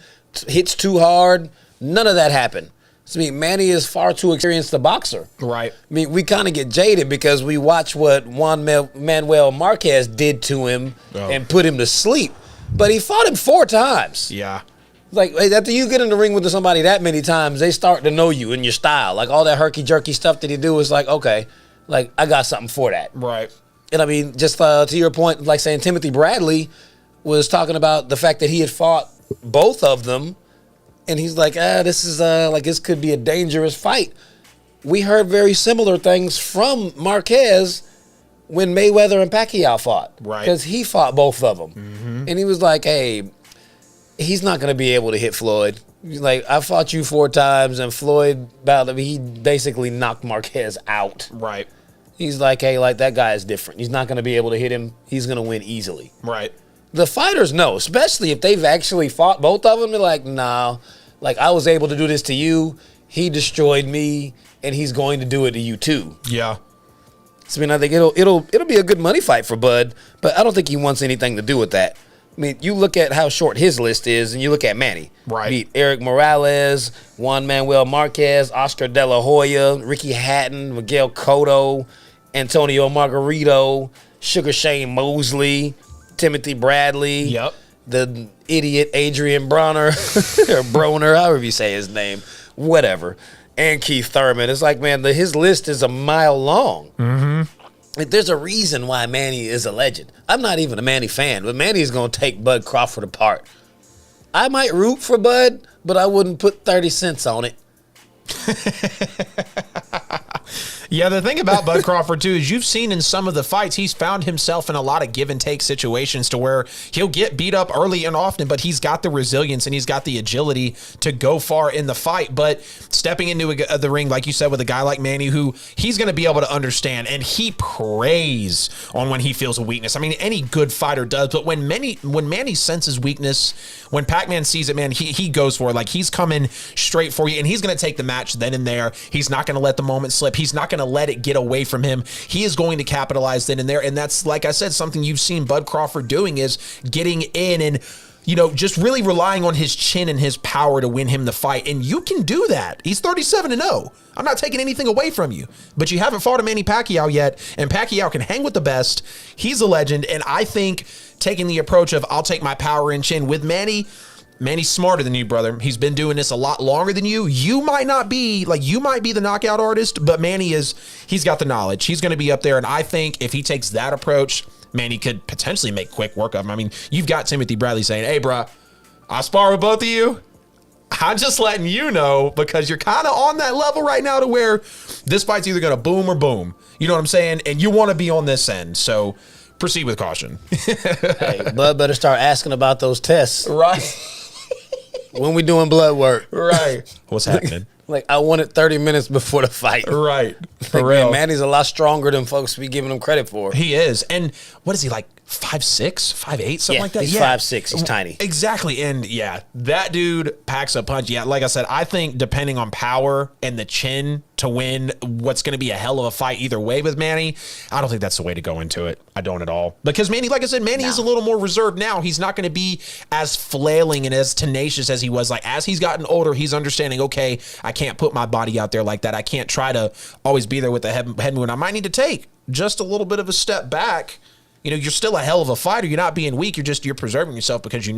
hits too hard. None of that happened. So, I mean, Manny is far too experienced a boxer.
Right.
I mean, we kind of get jaded because we watch what Juan Manuel Marquez did to him and put him to sleep. But he fought him 4 times.
Yeah.
Like, after you get in the ring with somebody that many times, they start to know you and your style. Like, all that herky-jerky stuff that he do is like, okay, like, I got something for that.
Right.
And, I mean, just to your point, like saying Timothy Bradley was talking about the fact that he had fought both of them, and he's like, this is, this could be a dangerous fight. We heard very similar things from Marquez when Mayweather and Pacquiao fought. Right. Because he fought both of them. Mm-hmm. And he was like, hey, he's not going to be able to hit Floyd. He's like, I fought you 4 times, and Floyd, he basically knocked Marquez out. Right. He's like, hey, like, that guy is different. He's not going to be able to hit him. He's going to win easily. Right. The fighters know, especially if they've actually fought both of them. They're like, nah, like, I was able to do this to you. He destroyed me, and he's going to do it to you too. Yeah. So, I mean, I think it'll be a good money fight for Bud, but I don't think he wants anything to do with that. I mean, you look at how short his list is, and you look at Manny. Right. Beat Eric Morales, Juan Manuel Marquez, Oscar De La Hoya, Ricky Hatton, Miguel Cotto, Antonio Margarito, Sugar Shane Mosley, Timothy Bradley. Yep. The idiot Adrian Bronner, or Broner, however you say his name, whatever. And Keith Thurman. It's like, man, his list is a mile long. Mm-hmm. There's a reason why Manny is a legend. I'm not even a Manny fan, but Manny's going to take Bud Crawford apart. I might root for Bud, but I wouldn't put 30 cents on it.
Yeah, the thing about Bud Crawford, too, is you've seen in some of the fights, he's found himself in a lot of give-and-take situations to where he'll get beat up early and often, but he's got the resilience and he's got the agility to go far in the fight. But stepping into the ring, like you said, with a guy like Manny, who he's going to be able to understand, and he preys on when he feels a weakness. I mean, any good fighter does, but when Manny senses weakness, when Pac-Man sees it, man, he goes for it. Like, he's coming straight for you, and he's going to take the match then and there. He's not going to let the moment slip. He's not going to let it get away from him. He is going to capitalize then and there, and that's, like I said, something you've seen Bud Crawford doing, is getting in and just really relying on his chin and his power to win him the fight. And you can do that. He's 37-0. I'm not taking anything away from you, but you haven't fought a Manny Pacquiao yet, and Pacquiao can hang with the best. He's a legend, and I think taking the approach of I'll take my power and chin with Manny. Manny's smarter than you, brother. He's been doing this a lot longer than you. You might be the knockout artist, but he's got the knowledge. He's going to be up there, and I think if he takes that approach, Manny could potentially make quick work of him. I mean, you've got Timothy Bradley saying, hey, bro, I'll spar with both of you. I'm just letting you know because you're kind of on that level right now to where this fight's either going to boom or boom. You know what I'm saying? And you want to be on this end. So proceed with caution.
Hey, Bud better start asking about those tests.
Right.
When we doing blood work.
Right. What's happening?
Like, I wanted 30 minutes before the fight.
Right. For
Like,
real.
Man, Manny's a lot stronger than folks be giving him credit for.
He is. And what is he, like 5'6", 5'8", something like that?
He's 5'6". He's tiny.
Exactly. And yeah, that dude packs a punch. Yeah, like I said, I think depending on power and the chin to win what's going to be a hell of a fight either way with Manny, I don't think that's the way to go into it. I don't at all. Because Manny, like I said, Manny is a little more reserved now. He's not going to be as flailing and as tenacious as he was. Like, as he's gotten older, he's understanding, okay, I can't put my body out there like that. I can't try to always be there with the head movement. I might need to take just a little bit of a step back. You're still a hell of a fighter. You're not being weak. You're preserving yourself because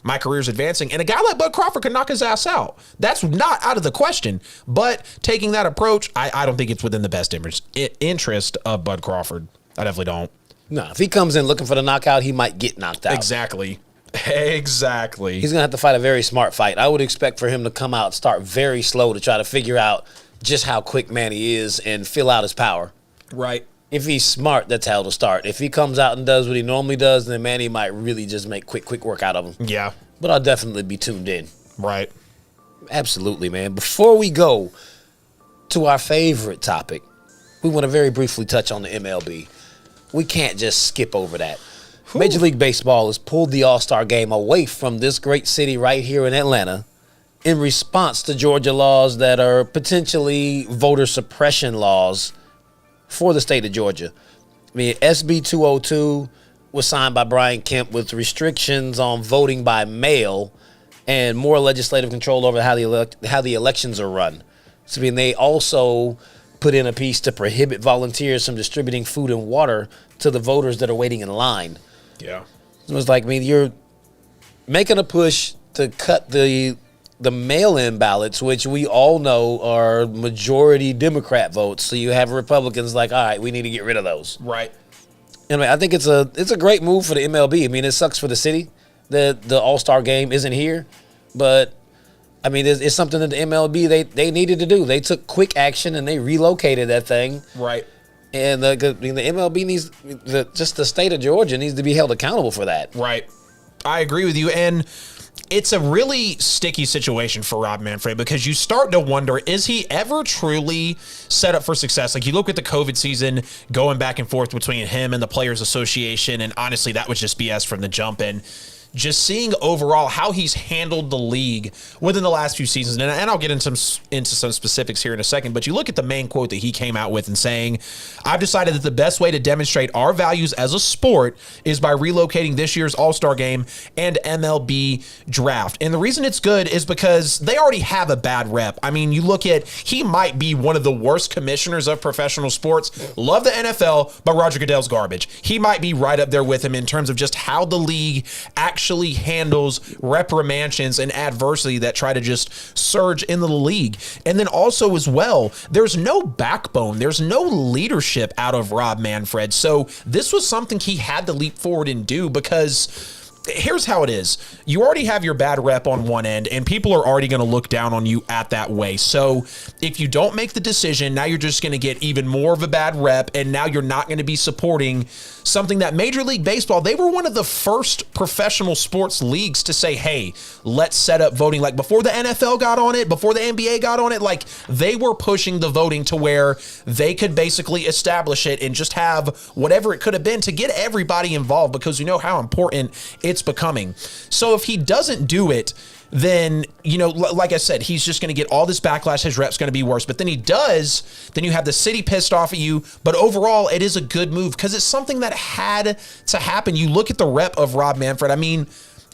my career's advancing. And a guy like Bud Crawford could knock his ass out. That's not out of the question. But taking that approach, I don't think it's within the best interest of Bud Crawford. I definitely don't.
No, if he comes in looking for the knockout, he might get knocked out.
Exactly.
He's going to have to fight a very smart fight. I would expect for him to come out, start very slow to try to figure out just how quick Manny is and fill out his power.
Right.
If he's smart, that's how to start. If he comes out and does what he normally does, then Manny might really just make quick work out of him.
Yeah.
But I'll definitely be tuned in.
Right.
Absolutely, man. Before we go to our favorite topic, we want to very briefly touch on the MLB. We can't just skip over that. Major League Baseball has pulled the All-Star game away from this great city right here in Atlanta in response to Georgia laws that are potentially voter suppression laws for the state of Georgia. I mean, SB 202 was signed by Brian Kemp with restrictions on voting by mail and more legislative control over how the elections are run. So, I mean, they also put in a piece to prohibit volunteers from distributing food and water to the voters that are waiting in line.
Yeah.
It was like, I mean, you're making a push to cut the mail-in ballots, which we all know are majority Democrat votes. So you have Republicans like, all right, we need to get rid of those.
Right.
And I think it's a great move for the MLB. I mean, it sucks for the city that the All-Star game isn't here, but I mean, it's something that the MLB they needed to do. They took quick action and they relocated that thing.
Right.
And the MLB needs just the state of Georgia needs to be held accountable for that.
Right. I agree with you. And it's a really sticky situation for Rob Manfred because you start to wonder, is he ever truly set up for success? Like, you look at the COVID season going back and forth between him and the Players Association, and honestly, that was just BS from the jump. And just seeing overall how he's handled the league within the last few seasons, and I'll get into some specifics here in a second, but you look at the main quote that he came out with and saying, I've decided that the best way to demonstrate our values as a sport is by relocating this year's All-Star game and MLB draft. And the reason it's good is because they already have a bad rep. I mean, you look at, he might be one of the worst commissioners of professional sports. Love the NFL, but Roger Goodell's garbage. He might be right up there with him in terms of just how the league actually handles reprimandations and adversity that try to just surge into the league. And then also as well, there's no backbone. There's no leadership out of Rob Manfred. So this was something he had to leap forward and do because here's how it is. You already have your bad rep on one end, and people are already going to look down on you at that way. So if you don't make the decision, now you're just going to get even more of a bad rep, and now you're not going to be supporting something that Major League Baseball, they were one of the first professional sports leagues to say, hey, let's set up voting. Like, before the NFL got on it, before the NBA got on it, like, they were pushing the voting to where they could basically establish it and just have whatever it could have been to get everybody involved, because you know how important it's becoming. So if he doesn't do it, then, you know, like I said, he's just going to get all this backlash. His rep's going to be worse. But then he does, then you have the city pissed off at you. But overall, it is a good move because it's something that had to happen. You look at the rep of Rob Manfred. I mean,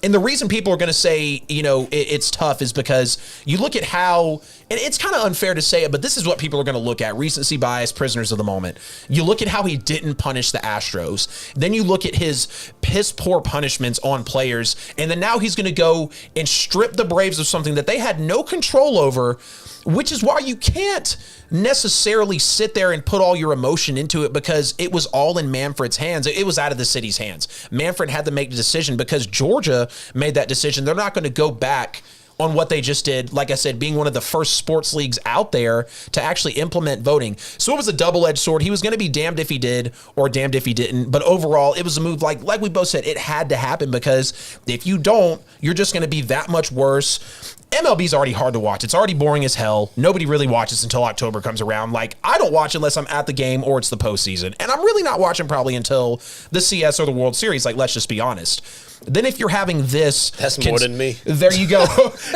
And the reason people are going to say, it's tough is because you look at how, and it's kind of unfair to say it, but this is what people are going to look at. Recency bias, prisoners of the moment. You look at how he didn't punish the Astros. Then you look at his piss poor punishments on players. And then now he's going to go and strip the Braves of something that they had no control over, which is why you can't necessarily sit there and put all your emotion into it, because it was all in Manfred's hands. It was out of the city's hands. Manfred had to make the decision because Georgia made that decision. They're not going to go back on what they just did, like I said, being one of the first sports leagues out there to actually implement voting. So it was a double-edged sword. He was going to be damned if he did or damned if he didn't. But overall, it was a move, like we both said, it had to happen, because if you don't, you're just going to be that much worse. MLB's already hard to watch. It's already boring as hell. Nobody really watches until October comes around. Like, I don't watch unless I'm at the game or it's the postseason. And I'm really not watching probably until the CS or the World Series. Like, let's just be honest. Then if you're having this...
That's more than me.
There you go.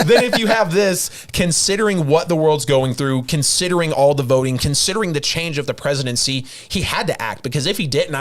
Then if you have this, considering what the world's going through, considering all the voting, considering the change of the presidency, he had to act. Because if he didn't,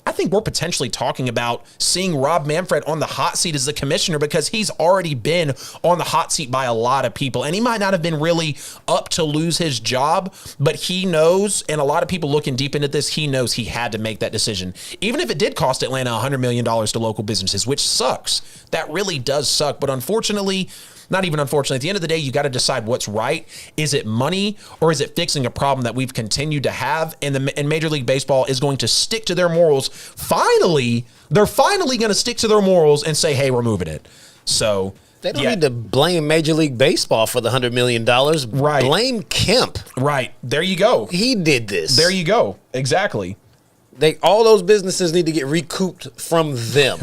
I think we're potentially talking about seeing Rob Manfred on the hot seat as the commissioner, because he's already been on the hot seat by a lot of people. And he might not have been really up to lose his job, but he knows, and a lot of people looking deep into this, he knows he had to make that decision. Even if it did cost Atlanta $100 million to local businesses, which sucks. That really does suck. But unfortunately, not even unfortunately, at the end of the day, you got to decide what's right. Is it money, or is it fixing a problem that we've continued to have? And Major League Baseball is going to stick to their morals. Finally, they're finally going to stick to their morals and say, hey, we're moving it. So
they don't need to blame Major League Baseball for the $100 million.
Right.
Blame Kemp.
Right. There you go.
He did this.
There you go. Exactly.
All those businesses need to get recouped from them.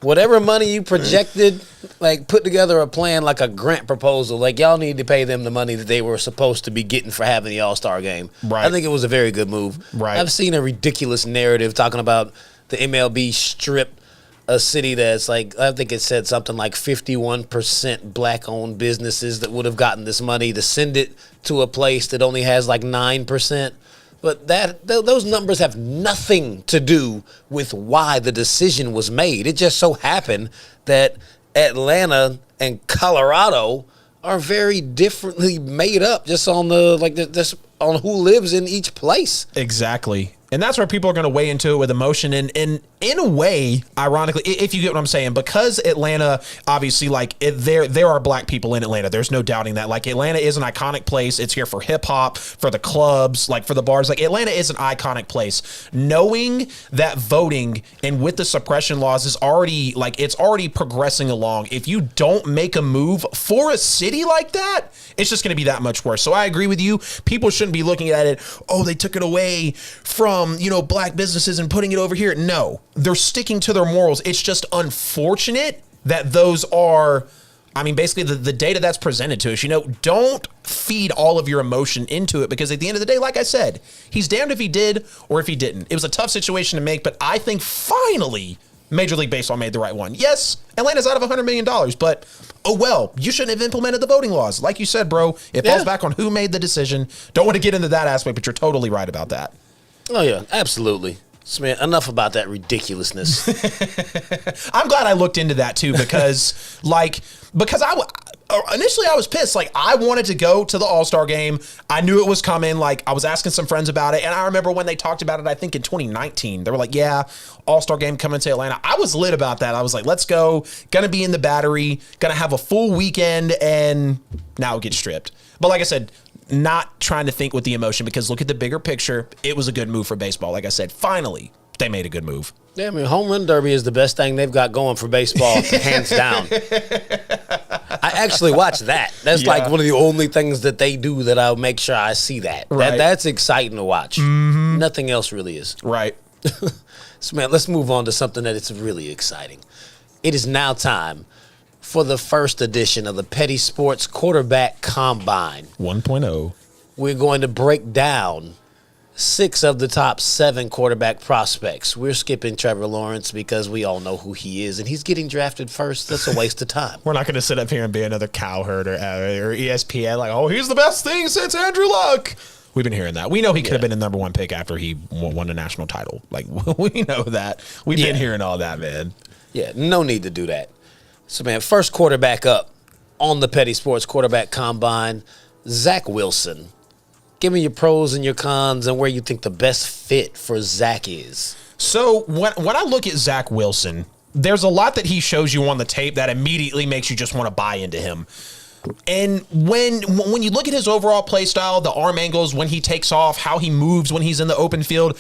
Whatever money you projected, like, put together a plan, like a grant proposal. Like, y'all need to pay them the money that they were supposed to be getting for having the All-Star game.
Right.
I think it was a very good move.
Right.
I've seen a ridiculous narrative talking about the MLB stripped a city that's like, I think it said something like 51% black-owned businesses that would have gotten this money, to send it to a place that only has like 9%. But those numbers have nothing to do with why the decision was made. It just so happened that Atlanta and Colorado are very differently made up, just on on who lives in each place.
Exactly. And that's where people are going to weigh into it with emotion. And in a way, ironically, if you get what I'm saying, because Atlanta, obviously, there are black people in Atlanta. There's no doubting that. Like, Atlanta is an iconic place. It's here for hip hop, for the clubs, like for the bars. Like, Atlanta is an iconic place. Knowing that voting and with the suppression laws is already, it's already progressing along. If you don't make a move for a city like that, it's just going to be that much worse. So I agree with you. People shouldn't be looking at it, oh, they took it away from, black businesses and putting it over here. No, they're sticking to their morals. It's just unfortunate that those are, basically the data that's presented to us. Don't feed all of your emotion into it, because at the end of the day, like I said, he's damned if he did or if he didn't. It was a tough situation to make, but I think finally Major League Baseball made the right one. Yes, Atlanta's out of $100 million, but oh well, you shouldn't have implemented the voting laws. Like you said, bro, it falls back on who made the decision. Don't want to get into that aspect, but you're totally right about that.
Oh, yeah, absolutely. So, man, enough about that ridiculousness.
I'm glad I looked into that, too, because initially I was pissed. Like, I wanted to go to the All-Star game. I knew it was coming. Like, I was asking some friends about it, and I remember when they talked about it, I think in 2019, they were like, yeah, All-Star game coming to Atlanta. I was lit about that. I was like, let's go. Gonna be in the Battery. Gonna have a full weekend, and now it gets stripped. But like I said, not trying to think with the emotion, because look at the bigger picture. It was a good move for baseball. Like I said, finally, they made a good move.
Yeah, home run derby is the best thing they've got going for baseball, hands down. I actually watch that. That's like one of the only things that they do that I'll make sure I see that.
Right.
That's exciting to watch. Mm-hmm. Nothing else really is.
Right.
So, man, let's move on to something that is really exciting. It is now time for the first edition of the Petty Sports Quarterback Combine
1.0.
We're going to break down 6 of the top 7 quarterback prospects. We're skipping Trevor Lawrence because we all know who he is, and he's getting drafted first. That's a waste of time.
We're not going to sit up here and be another Cowherd or ESPN like, oh, he's the best thing since Andrew Luck. We've been hearing that. We know he could have been the number 1 pick after he won a national title. Like, we know that. We've been hearing all that, man.
Yeah, no need to do that. So, man, first quarterback up on the Petty Sports Quarterback Combine, Zach Wilson. Give me your pros and your cons and where you think the best fit for Zach is.
So when I look at Zach Wilson, there's a lot that he shows you on the tape that immediately makes you just want to buy into him. And when you look at his overall play style, the arm angles, when he takes off, how he moves when he's in the open field,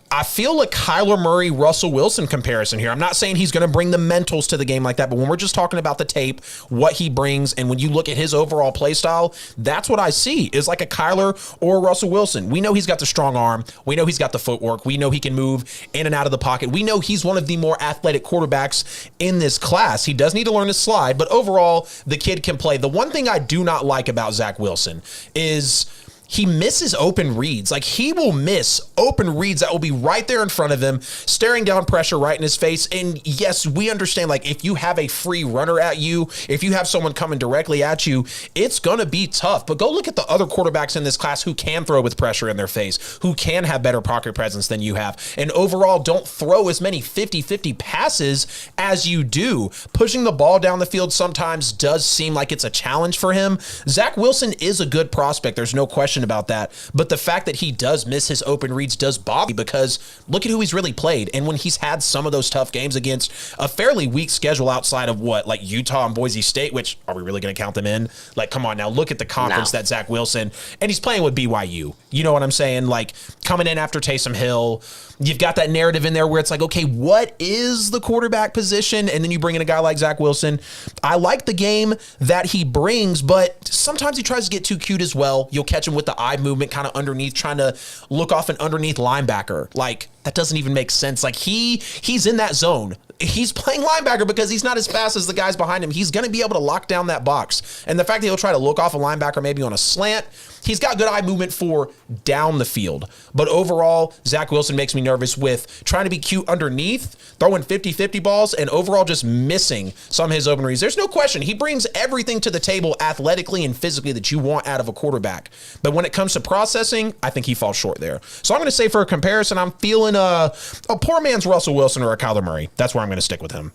I feel a Kyler Murray, Russell Wilson comparison here. I'm not saying he's going to bring the mentals to the game like that, but when we're just talking about the tape, what he brings, and when you look at his overall play style, that's what I see is like a Kyler or a Russell Wilson. We know he's got the strong arm. We know he's got the footwork. We know he can move in and out of the pocket. We know he's one of the more athletic quarterbacks in this class. He does need to learn to slide, but overall, the kid can play. The one thing I do not like about Zach Wilson is he misses open reads. Like, he will miss open reads that will be right there in front of him, staring down pressure right in his face. And yes, we understand, like, if you have a free runner at you, if you have someone coming directly at you, it's going to be tough. But go look at the other quarterbacks in this class who can throw with pressure in their face, who can have better pocket presence than you have. And overall, don't throw as many 50-50 passes as you do. Pushing the ball down the field sometimes does seem like it's a challenge for him. Zach Wilson is a good prospect. There's no question about that, but the fact that he does miss his open reads does bother me because look at who he's really played, and when he's had some of those tough games against a fairly weak schedule outside of like Utah and Boise State, which are we really going to count them in? Like, come on now, look at the conference that Zach Wilson, and he's playing with BYU. You know what I'm saying? Like, coming in after Taysom Hill, you've got that narrative in there where it's like, okay, what is the quarterback position? And then you bring in a guy like Zach Wilson. I like the game that he brings, but sometimes he tries to get too cute as well. You'll catch him with the eye movement kind of underneath, trying to look off an underneath linebacker. Like, that doesn't even make sense. Like, he's in that zone. He's playing linebacker because he's not as fast as the guys behind him. He's going to be able to lock down that box. And the fact that he'll try to look off a linebacker maybe on a slant, he's got good eye movement for down the field. But overall, Zach Wilson makes me nervous with trying to be cute underneath, throwing 50-50 balls, and overall just missing some of his open reads. There's no question. He brings everything to the table athletically and physically that you want out of a quarterback. But when it comes to processing, I think he falls short there. So I'm going to say for a comparison, I'm feeling a poor man's Russell Wilson or a Kyler Murray. That's where I'm going to stick with him.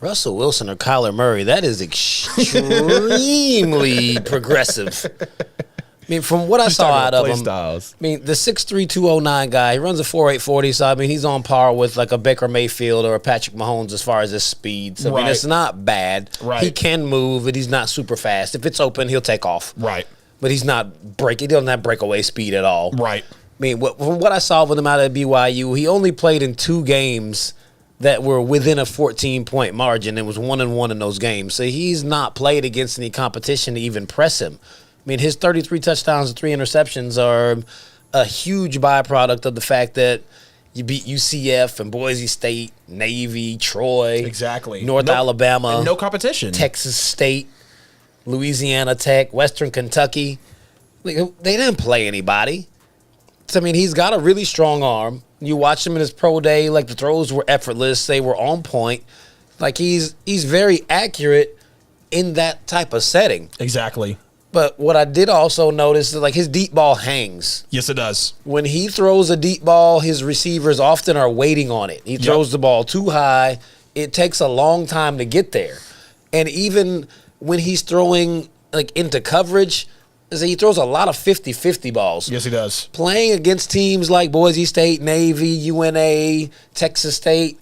Russell Wilson or Kyler Murray, that is extremely progressive. I mean, from what I saw out of him,
styles.
I mean, the 6'3", 209 guy, he runs a 4.8 40, so I mean, he's on par with like a Baker Mayfield or a Patrick Mahomes as far as his speed. So, I mean, it's not bad.
Right.
He can move, but he's not super fast. If it's open, he'll take off.
Right.
But he doesn't have breakaway speed at all.
Right.
I mean, from what I saw with him out of BYU, he only played in 2 games that were within a 14-point margin and was 1-1 in those games. So he's not played against any competition to even press him. I mean, his 33 touchdowns and 3 interceptions are a huge byproduct of the fact that you beat UCF and Boise State, Navy, Troy,
exactly,
North Alabama,
no competition,
Texas State, Louisiana Tech, Western Kentucky. They didn't play anybody. So, I mean, he's got a really strong arm. You watch him in his pro day, like the throws were effortless. They were on point. Like, he's very accurate in that type of setting.
Exactly.
But what I did also notice is, like, his deep ball hangs.
Yes, it does.
When he throws a deep ball, his receivers often are waiting on it. He throws the ball too high. It takes a long time to get there. And even when he's throwing, like, into coverage, he throws a lot of 50-50 balls.
Yes, he does.
Playing against teams like Boise State, Navy, UNA, Texas State,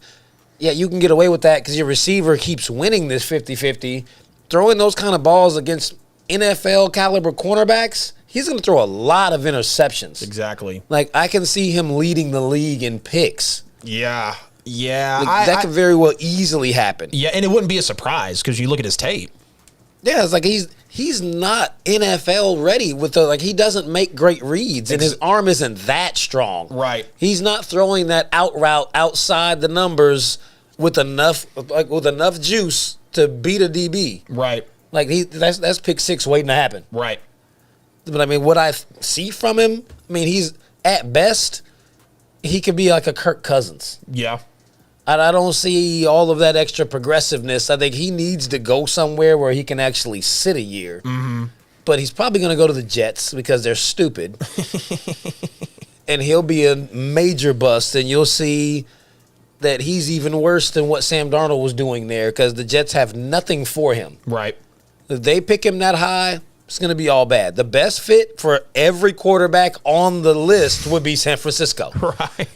yeah, you can get away with that because your receiver keeps winning this 50-50. Throwing those kind of balls against NFL caliber cornerbacks, he's going to throw a lot of interceptions.
Exactly.
Like, I can see him leading the league in picks.
Yeah. Yeah.
Like, that could very well easily happen.
Yeah, and it wouldn't be a surprise because you look at his tape.
Yeah, it's like he's not NFL ready with he doesn't make great reads and his arm isn't that strong.
Right.
He's not throwing that out route outside the numbers with enough juice to beat a DB.
Right.
Like that's pick 6 waiting to happen.
Right.
But I mean, what I see from him, I mean, he's at best he could be like a Kirk Cousins.
Yeah.
I don't see all of that extra progressiveness. I think he needs to go somewhere where he can actually sit a year. Mm-hmm. But he's probably going to go to the Jets because they're stupid. And he'll be a major bust, and you'll see that he's even worse than what Sam Darnold was doing there because the Jets have nothing for him.
Right.
If they pick him that high, it's going to be all bad. The best fit for every quarterback on the list would be San Francisco.
Right.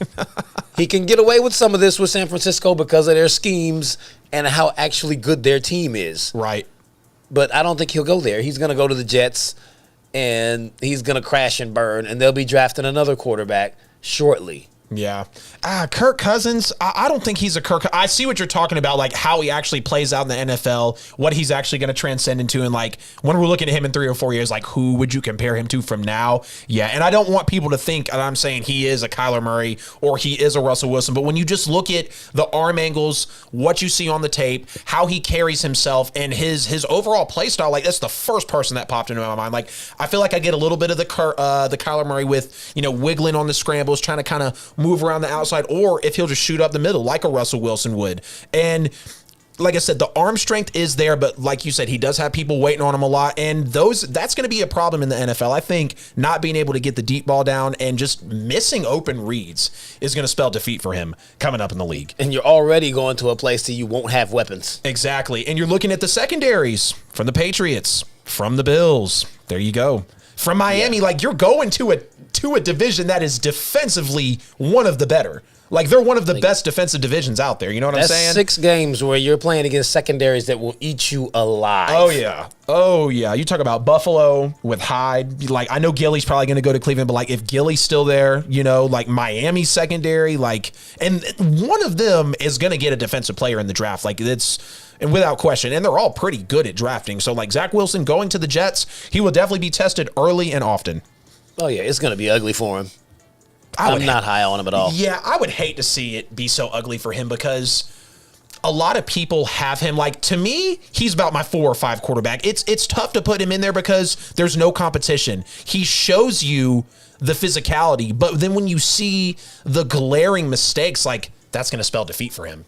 He can get away with some of this with San Francisco because of their schemes and how actually good their team is.
Right.
But I don't think he'll go there. He's going to go to the Jets, and he's going to crash and burn, and they'll be drafting another quarterback shortly.
Yeah. Kirk Cousins, I don't think he's a Kirk. I see what you're talking about, like how he actually plays out in the NFL, what he's actually going to transcend into. And like when we're looking at him in 3 or 4 years, like who would you compare him to from now? Yeah. And I don't want people to think that I'm saying he is a Kyler Murray or he is a Russell Wilson. But when you just look at the arm angles, what you see on the tape, how he carries himself and his overall play style, like that's the first person that popped into my mind. Like I feel like I get a little bit of the Kyler Murray with, wiggling on the scrambles, trying to kind of move around the outside, or if he'll just shoot up the middle like a Russell Wilson would. And like I said, the arm strength is there, but like you said, he does have people waiting on him a lot, and that's going to be a problem in the NFL. I think not being able to get the deep ball down and just missing open reads is going to spell defeat for him coming up in the league.
And you're already going to a place that you won't have weapons.
Exactly. And you're looking at the secondaries from the Patriots, from the Bills. There you go. From Miami, like you're going to a division that is defensively one of the better. Like they're one of the best defensive divisions out there. You know what I'm saying?
That's 6 games where you're playing against secondaries that will eat you alive.
Oh yeah. You talk about Buffalo with Hyde. Like I know Gilly's probably going to go to Cleveland, but like if Gilly's still there, like Miami secondary, like, and one of them is going to get a defensive player in the draft. Like and without question, and they're all pretty good at drafting. So like Zach Wilson going to the Jets, he will definitely be tested early and often.
Oh yeah, it's going to be ugly for him. I'm not high on him at all.
Yeah, I would hate to see it be so ugly for him because a lot of people have him. Like, to me, he's about my 4 or 5 quarterback. It's tough to put him in there because there's no competition. He shows you the physicality, but then when you see the glaring mistakes, like, that's going to spell defeat for him,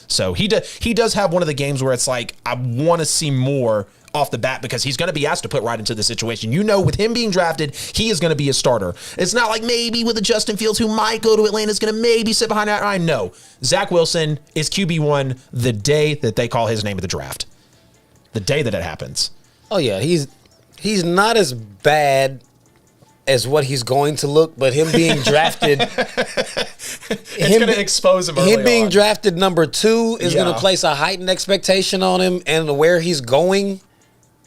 So he does have one of the games where it's like, I want to see more off the bat because he's going to be asked to put right into the situation. With him being drafted, he is going to be a starter. It's not like maybe with a Justin Fields who might go to Atlanta is going to maybe sit behind that. I know. Zach Wilson is QB1 the day that they call his name at the draft. The day that it happens.
Oh, yeah. He's not as bad as what he's going to look, but him being drafted...
it's going to expose him early
Him being
on.
drafted number 2 is going to place a heightened expectation on him, and where he's going...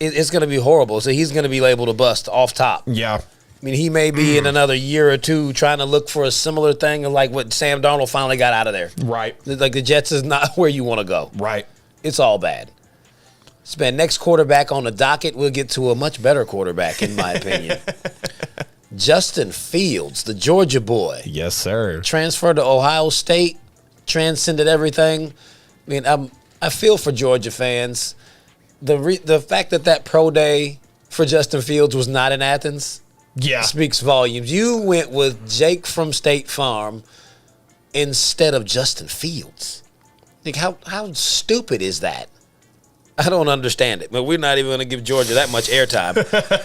It's going to be horrible. So he's going to be labeled a bust off top.
Yeah.
I mean, he may be in another year or 2 trying to look for a similar thing like what Sam Darnold finally got out of there.
Right.
Like the Jets is not where you want to go.
Right.
It's all bad. Next quarterback on the docket, we'll get to a much better quarterback, in my opinion. Justin Fields, the Georgia boy.
Yes, sir.
Transferred to Ohio State, transcended everything. I mean, I feel for Georgia fans. The fact that pro day for Justin Fields was not in Athens speaks volumes. You went with Jake from State Farm instead of Justin Fields. Like how stupid is that? I don't understand it, but we're not even going to give Georgia that much airtime.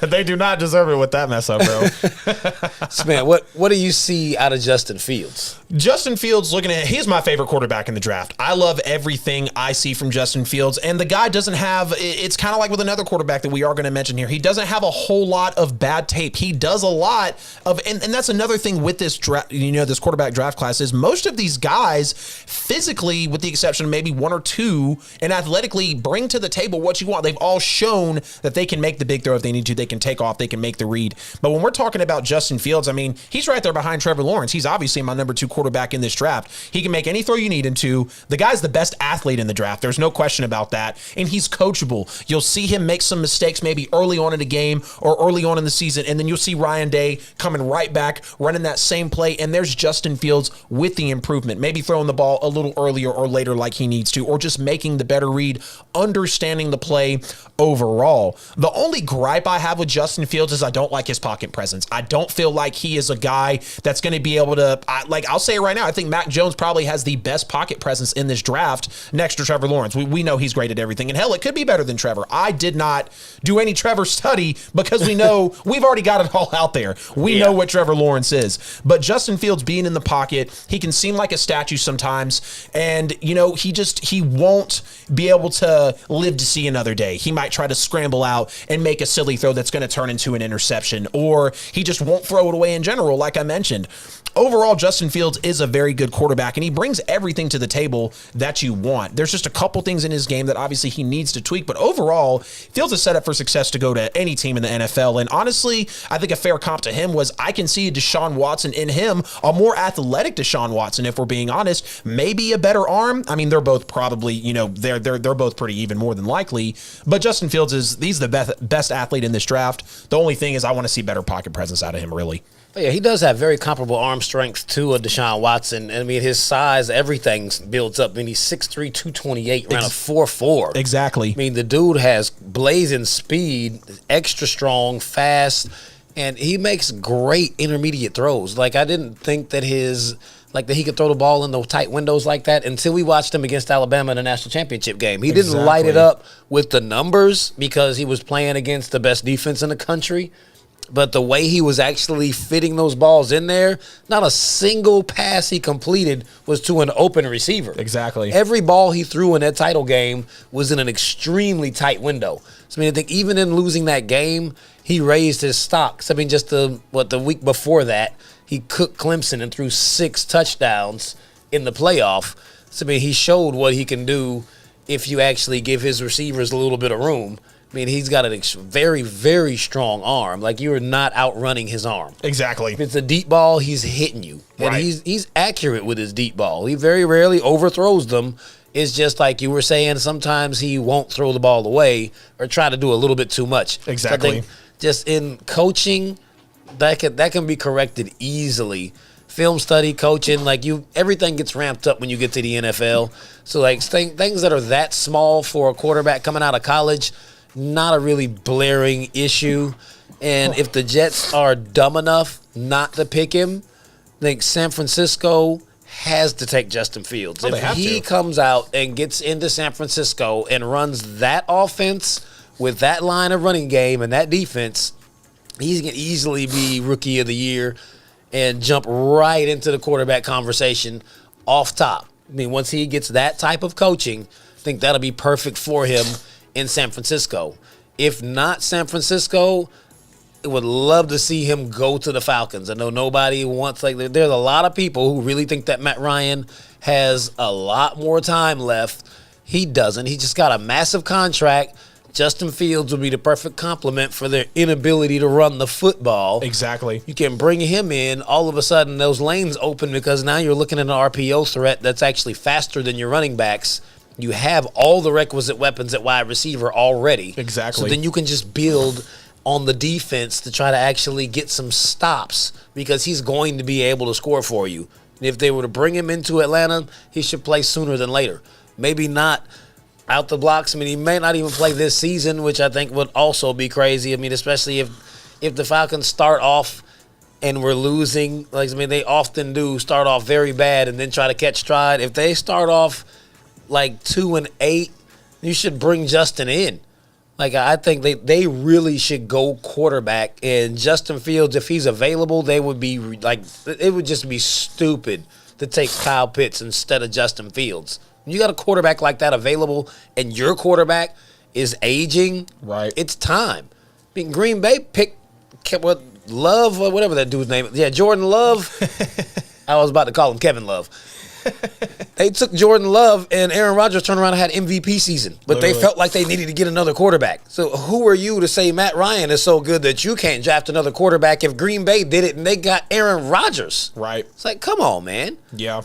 They do not deserve it with that mess up, bro.
So, man, what do you see out of Justin Fields?
Justin Fields, he's my favorite quarterback in the draft. I love everything I see from Justin Fields, and the guy doesn't have, it's kind of like with another quarterback that we are going to mention here. He doesn't have a whole lot of bad tape. He does a lot of, and that's another thing with this draft, this quarterback draft class is most of these guys physically, with the exception of maybe 1 or 2, and athletically bring to the table what you want. They've all shown that they can make the big throw if they need to. They can take off. They can make the read. But when we're talking about Justin Fields, I mean, he's right there behind Trevor Lawrence. He's obviously my number 2 quarterback in this draft. He can make any throw you need him to. The guy's the best athlete in the draft. There's no question about that. And he's coachable. You'll see him make some mistakes maybe early on in the game or early on in the season, and then you'll see Ryan Day coming right back, running that same play, and there's Justin Fields with the improvement. Maybe throwing the ball a little earlier or later like he needs to, or just making the better read, understanding the play, overall. The only gripe I have with Justin Fields is I don't like his pocket presence. I don't feel like he is a guy that's going to be able to, I'll say it right now, I think Mac Jones probably has the best pocket presence in this draft next to Trevor Lawrence. We know he's great at everything. And hell, it could be better than Trevor. I did not do any Trevor study because we know we've already got it all out there. We know what Trevor Lawrence is. But Justin Fields being in the pocket, he can seem like a statue sometimes. And, he won't be able to live to see another day. He might try to scramble out and make a silly throw that's going to turn into an interception, or he just won't throw it away in general, like I mentioned. Overall, Justin Fields is a very good quarterback, and he brings everything to the table that you want. There's just a couple things in his game that obviously he needs to tweak, but overall, Fields is set up for success to go to any team in the NFL. And honestly, I think a fair comp to him was I can see Deshaun Watson in him, a more athletic Deshaun Watson, if we're being honest, maybe a better arm. I mean, they're both probably, they're both pretty even more than likely, but Justin Fields he's the best athlete in this draft. The only thing is I want to see better pocket presence out of him, really.
Yeah, he does have very comparable arm strength to a Deshaun Watson. I mean, his size, everything builds up. I mean, he's 6'3", 228, around a 4'4".
Exactly.
I mean, the dude has blazing speed, extra strong, fast, and he makes great intermediate throws. Like, I didn't think that that he could throw the ball in the tight windows like that until we watched him against Alabama in the national championship game. He didn't light it up with the numbers because he was playing against the best defense in the country. But the way he was actually fitting those balls in there, not a single pass he completed was to an open receiver.
Exactly.
Every ball he threw in that title game was in an extremely tight window. So, I mean, I think even in losing that game, he raised his stocks. I mean, just the week before that, he cooked Clemson and threw 6 touchdowns in the playoff. So, I mean, he showed what he can do if you actually give his receivers a little bit of room. I mean, he's got a very, very strong arm. Like, you are not outrunning his arm.
Exactly.
If it's a deep ball, he's hitting you. And
right.
he's accurate with his deep ball. He very rarely overthrows them. It's just like you were saying, sometimes he won't throw the ball away or try to do a little bit too much.
Exactly.
So I think just in coaching, that can be corrected easily. Film study, coaching, everything gets ramped up when you get to the NFL. So, things that are that small for a quarterback coming out of college, not a really blaring issue. And if the Jets are dumb enough not to pick him, I think San Francisco has to take Justin Fields.
Oh,
if he comes out and gets into San Francisco and runs that offense with that line of running game and that defense, he's going to easily be Rookie of the Year and jump right into the quarterback conversation off top. I mean, once he gets that type of coaching, I think that'll be perfect for him in San Francisco. If not San Francisco, I would love to see him go to the Falcons. I know nobody wants, there's a lot of people who really think that Matt Ryan has a lot more time left. He doesn't. He just got a massive contract. Justin Fields would be the perfect complement for their inability to run the football.
Exactly.
You can bring him in, all of a sudden those lanes open because now you're looking at an RPO threat that's actually faster than your running backs. You have all the requisite weapons at wide receiver already.
Exactly.
So then you can just build on the defense to try to actually get some stops because he's going to be able to score for you. And if they were to bring him into Atlanta, he should play sooner than later. Maybe not out the blocks. I mean, he may not even play this season, which I think would also be crazy. I mean, especially if the Falcons start off and we're losing. They often do start off very bad and then try to catch stride. If they start off 2-8, you should bring Justin in. I think they really should go quarterback. And Justin Fields, if he's available, they would be it would just be stupid to take Kyle Pitts instead of Justin Fields. When you got a quarterback like that available and your quarterback is aging,
right? It's
time. I mean, Green Bay picked Love or whatever that dude's name is. Yeah, Jordan Love. I was about to call him Kevin Love. They took Jordan Love, and Aaron Rodgers turned around and had MVP season. But
Literally.
They felt like they needed to get another quarterback. So who are you to say Matt Ryan is so good that you can't draft another quarterback if Green Bay did it and they got Aaron Rodgers?
Right.
It's come on, man.
Yeah.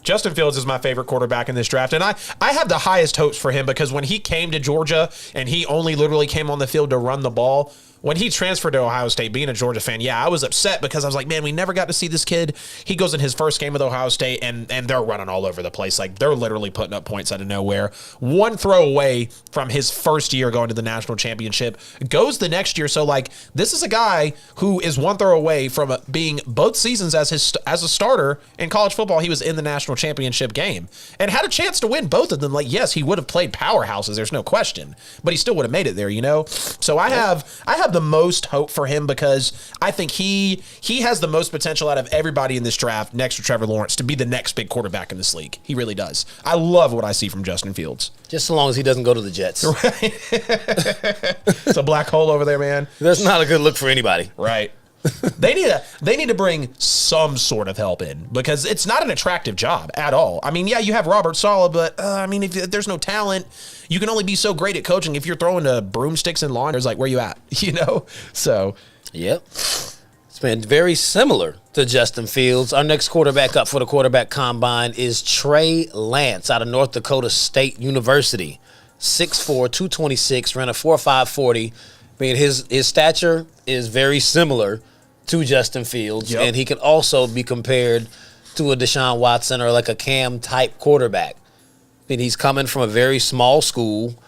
Justin Fields is my favorite quarterback in this draft, and I have the highest hopes for him because when he came to Georgia and he only literally came on the field to run the ball, when he transferred to Ohio State, being a Georgia fan, I was upset because I was like, man, we never got to see this kid. He goes in his first game with Ohio State, and they're running all over the place. Like, they're literally putting up points out of nowhere. One throw away from his first year going to the national championship, goes the next year. So, like, this is a guy who is one throw away from being both seasons as a starter in college football. He was in the national championship game and had a chance to win both of them. Like, yes, he would have played powerhouses. There's no question, but he still would have made it there, So I have the most hope for him because I think he has the most potential out of everybody in this draft next to Trevor Lawrence to be the next big quarterback in this league. He really does. I love what I see from Justin Fields.
Just so long as he doesn't go to the Jets.
Right. It's a black hole over there, man.
That's not a good look for anybody.
Right. They need to bring some sort of help in because it's not an attractive job at all. I mean, you have Robert Saleh, but if there's no talent, you can only be so great at coaching if you're throwing broomsticks and lawn. There's like, where you at? So.
Yep. It's been very similar to Justin Fields. Our next quarterback up for the quarterback combine is Trey Lance out of North Dakota State University. 6'4", 226, ran a 4.5 40. His stature is very similar to Justin Fields, and he can also be compared to a Deshaun Watson or like a Cam type quarterback. He's coming from a very small school,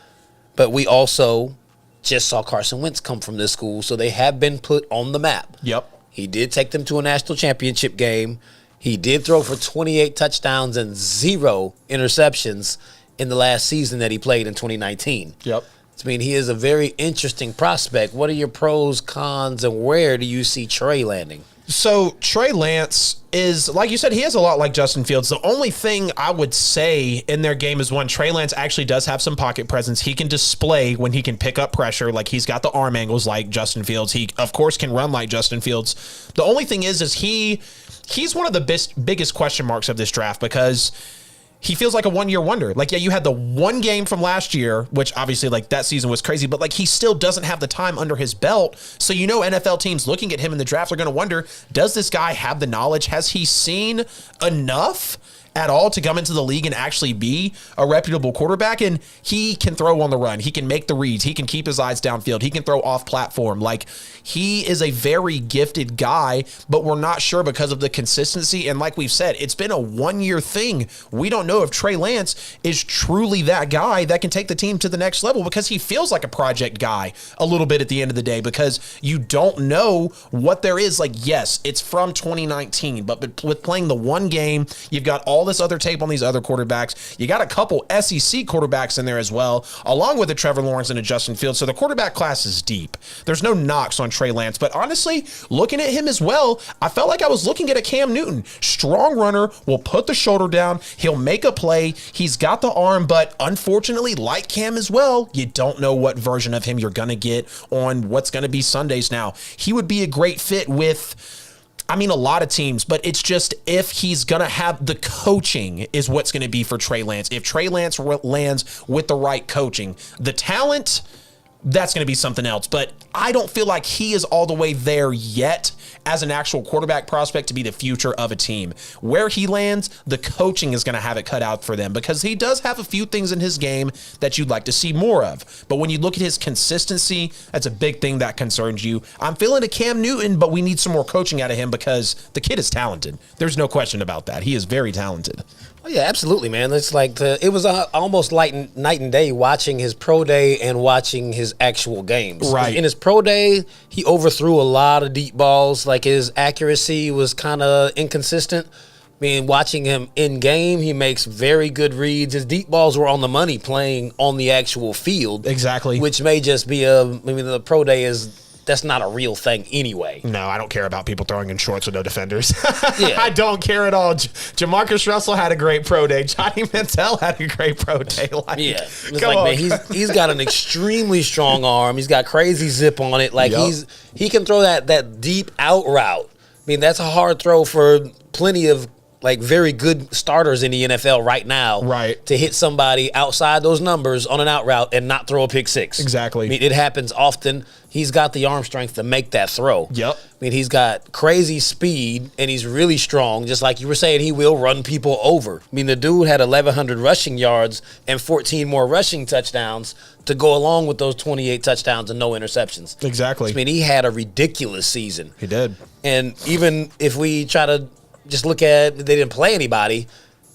but we also just saw Carson Wentz come from this school, so they have been put on the map.
Yep.
He did take them to a national championship game. He did throw for 28 touchdowns and 0 interceptions in the last season that he played in 2019.
Yep.
He is a very interesting prospect. What are your pros, cons, and where do you see Trey landing?
So Trey Lance is, like you said, he is a lot like Justin Fields. The only thing I would say in their game is one, Trey Lance actually does have some pocket presence. He can display when he can pick up pressure. Like, he's got the arm angles like Justin Fields. He, of course, can run like Justin Fields. The only thing is he's one of the biggest question marks of this draft because he feels like a one-year wonder. Like, you had the one game from last year, which obviously, like, that season was crazy, but, like, he still doesn't have the time under his belt. So, NFL teams looking at him in the draft are going to wonder, does this guy have the knowledge? Has he seen enough at all to come into the league and actually be a reputable quarterback? And he can throw on the run. He can make the reads. He can keep his eyes downfield. He can throw off platform. Like, he is a very gifted guy, but we're not sure because of the consistency. And like we've said, it's been a one-year thing. We don't know if Trey Lance is truly that guy that can take the team to the next level because he feels like a project guy a little bit at the end of the day because you don't know what there is. Like, yes, it's from 2019, but with playing the one game, you've got all this other tape on these other quarterbacks. You got a couple SEC quarterbacks in there as well, along with a Trevor Lawrence and a Justin Fields. So the quarterback class is deep. There's no knocks on Trey Lance, but honestly, looking at him as well, I felt like I was looking at a Cam Newton. Strong runner, will put the shoulder down. He'll make a play. He's got the arm, but unfortunately, like Cam as well, you don't know what version of him you're going to get on what's going to be Sundays now. He would be a great fit with a lot of teams, but it's just if he's going to have the coaching is what's going to be for Trey Lance. If Trey Lance lands with the right coaching, the talent, that's going to be something else. But I don't feel like he is all the way there yet as an actual quarterback prospect to be the future of a team. Where he lands, the coaching is going to have it cut out for them because he does have a few things in his game that you'd like to see more of. But when you look at his consistency, that's a big thing that concerns you. I'm feeling a Cam Newton, but we need some more coaching out of him because the kid is talented. There's no question about that. He is very talented.
Oh, yeah, absolutely, man. It's like it was almost like night and day watching his pro day and watching his actual games.
Right.
In his pro day, he overthrew a lot of deep balls. Like, his accuracy was kind of inconsistent. Watching him in game, he makes very good reads. His deep balls were on the money playing on the actual field.
Exactly.
Which may just be the pro day that's not a real thing anyway.
No, I don't care about people throwing in shorts with no defenders.
Yeah.
I don't care at all. Jamarcus Russell had a great pro day. Johnny Manziel had a great pro day.
He's got an extremely strong arm. He's got crazy zip on it. Like, he can throw that deep out route. That's a hard throw for plenty of like very good starters in the NFL right now,
Right.
to hit somebody outside those numbers on an out route and not throw a pick six.
Exactly.
I mean, it happens often. He's got the arm strength to make that throw.
Yep.
I mean, he's got crazy speed and he's really strong. Just like you were saying, he will run people over. I mean, the dude had 1,100 rushing yards and 14 more rushing touchdowns to go along with those 28 touchdowns and no interceptions.
Exactly.
I mean, he had a ridiculous season.
He did.
And even if we try to just look at, they didn't play anybody,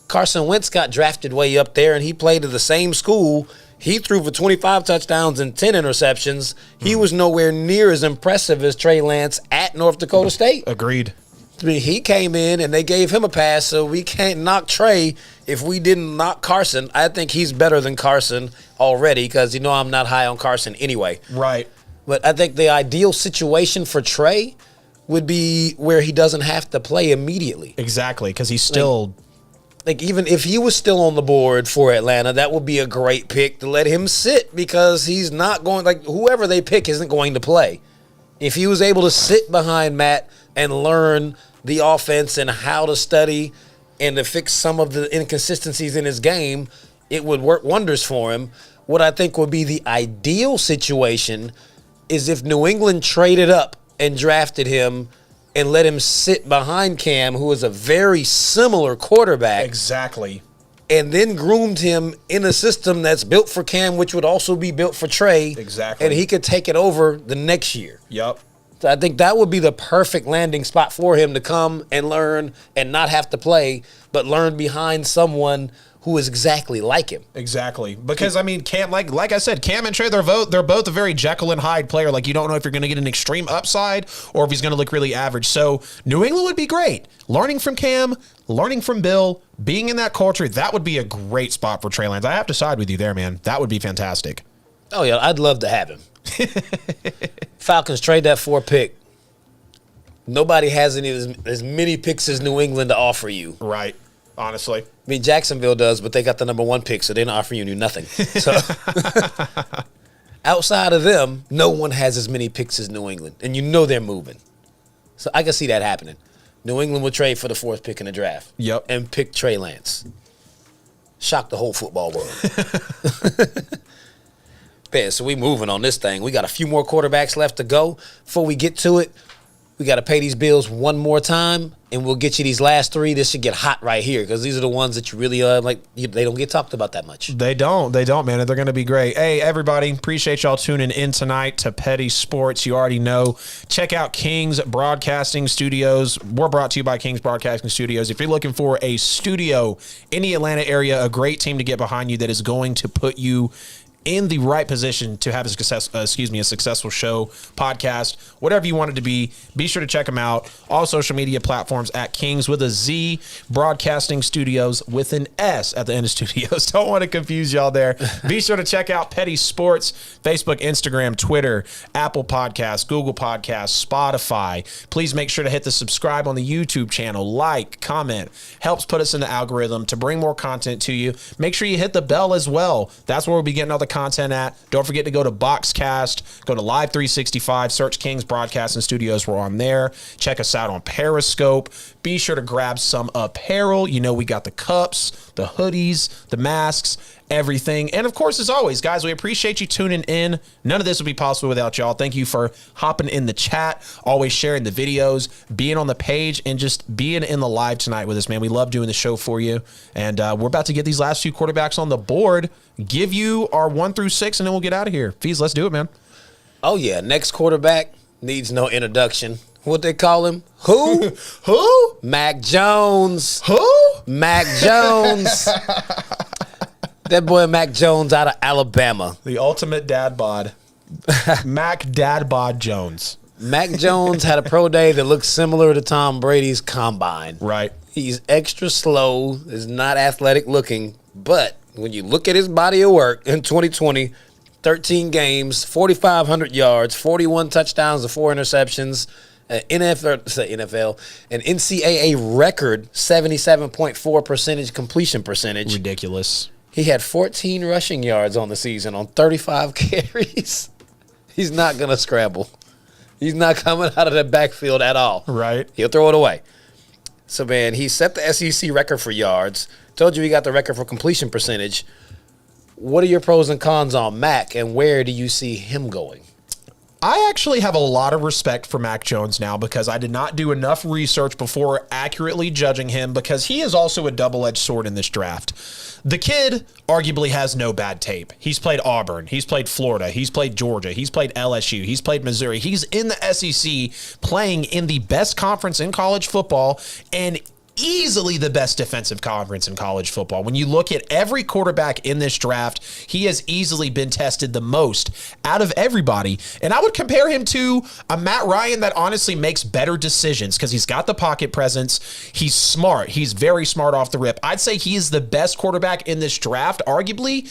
Carson Wentz got drafted way up there and he played at the same school. He threw for 25 touchdowns and 10 interceptions. He was nowhere near as impressive as Trey Lance at North Dakota State.
Agreed.
I mean, he came in and they gave him a pass, so we can't knock Trey if we didn't knock Carson. I think he's better than Carson already because, I'm not high on Carson anyway.
Right.
But I think the ideal situation for Trey would be where he doesn't have to play immediately.
Exactly, because he's still...
Like, even if he was still on the board for Atlanta, that would be a great pick to let him sit because he's not going, like, whoever they pick isn't going to play. If he was able to sit behind Matt and learn the offense and how to study and to fix some of the inconsistencies in his game, it would work wonders for him. What I think would be the ideal situation is if New England traded up and drafted him and let him sit behind Cam, who is a very similar quarterback.
Exactly.
And then groomed him in a system that's built for Cam, which would also be built for Trey.
Exactly.
And he could take it over the next year.
Yep.
So I think that would be the perfect landing spot for him to come and learn and not have to play, but learn behind someone who is exactly like him.
Exactly. Because, I mean, Cam, like I said, Cam and Trey, they're both a very Jekyll and Hyde player. Like, you don't know if you're going to get an extreme upside or if he's going to look really average. So, New England would be great. Learning from Cam, learning from Bill, being in that culture, that would be a great spot for Trey Lance. I have to side with you there, man. That would be fantastic.
Oh, yeah, I'd love to have him. Falcons trade that 4 pick. Nobody has as many picks as New England to offer you.
Right. Honestly.
I mean, Jacksonville does, but they got the number 1 pick, so they're not offering you nothing. So outside of them, no one has as many picks as New England, and they're moving. So I can see that happening. New England will trade for the 4th pick in the draft.
Yep.
And pick Trey Lance. Shock the whole football world. Man, so we moving on this thing. We got a few more quarterbacks left to go. Before we get to it, we got to pay these bills one more time, and we'll get you these last 3. This should get hot right here because these are the ones that you really they don't get talked about that much.
They don't, man. They're going to be great. Hey, everybody, appreciate y'all tuning in tonight to Petty Sports. You already know. Check out Kingz Broadcasting Studios. We're brought to you by Kingz Broadcasting Studios. If you're looking for a studio in the Atlanta area, a great team to get behind you that is going to put you in the right position to have a successful show, podcast, whatever you want it to be sure to check them out. All social media platforms at Kingz with a Z, Broadcasting Studios with an S at the end of studios. Don't want to confuse y'all there. Be sure to check out Petty Sports, Facebook, Instagram, Twitter, Apple Podcasts, Google Podcasts, Spotify. Please make sure to hit the subscribe on the YouTube channel, like, comment, helps put us in the algorithm to bring more content to you. Make sure you hit the bell as well. That's where we'll be getting all the content at. Don't forget to go to Boxcast, go to Live 365, search Kingz Broadcasting Studios. We're on there. Check us out on Periscope. Be sure to grab some apparel. We got the cups, the hoodies, the masks, everything. And of course, as always, guys, we appreciate you tuning in. None of this would be possible without y'all. Thank you for hopping in the chat, always sharing the videos, being on the page, and just being in the live tonight with us, man. We love doing the show for you. And we're about to get these last 2 quarterbacks on the board, give you our 1 through 6, and then we'll get out of here. Feez, let's do it, man.
Oh, yeah. Next quarterback needs no introduction. What they call him? Who?
Who?
Mac Jones.
Who?
Mac Jones. That boy Mac Jones out of Alabama.
The ultimate dad bod. Mac Dad Bod Jones.
Mac Jones had a pro day that looked similar to Tom Brady's combine.
Right.
He's extra slow, is not athletic looking, but when you look at his body of work in 2020, 13 games, 4,500 yards, 41 touchdowns and 4 interceptions, an NCAA record 77.4% completion percentage.
Ridiculous.
He had 14 rushing yards on the season on 35 carries. He's not going to scramble. He's not coming out of the backfield at all.
Right.
He'll throw it away. So, man, he set the SEC record for yards. Told you he got the record for completion percentage. What are your pros and cons on Mac, and where do you see him going?
I actually have a lot of respect for Mac Jones now because I did not do enough research before accurately judging him because he is also a double-edged sword in this draft. The kid arguably has no bad tape. He's played Auburn. He's played Florida. He's played Georgia. He's played LSU. He's played Missouri. He's in the SEC playing in the best conference in college football and easily the best defensive conference in college football. When you look at every quarterback in this draft, he has easily been tested the most out of everybody. And I would compare him to a Matt Ryan that honestly makes better decisions because he's got the pocket presence. He's smart. He's very smart off the rip. I'd say he is the best quarterback in this draft, arguably.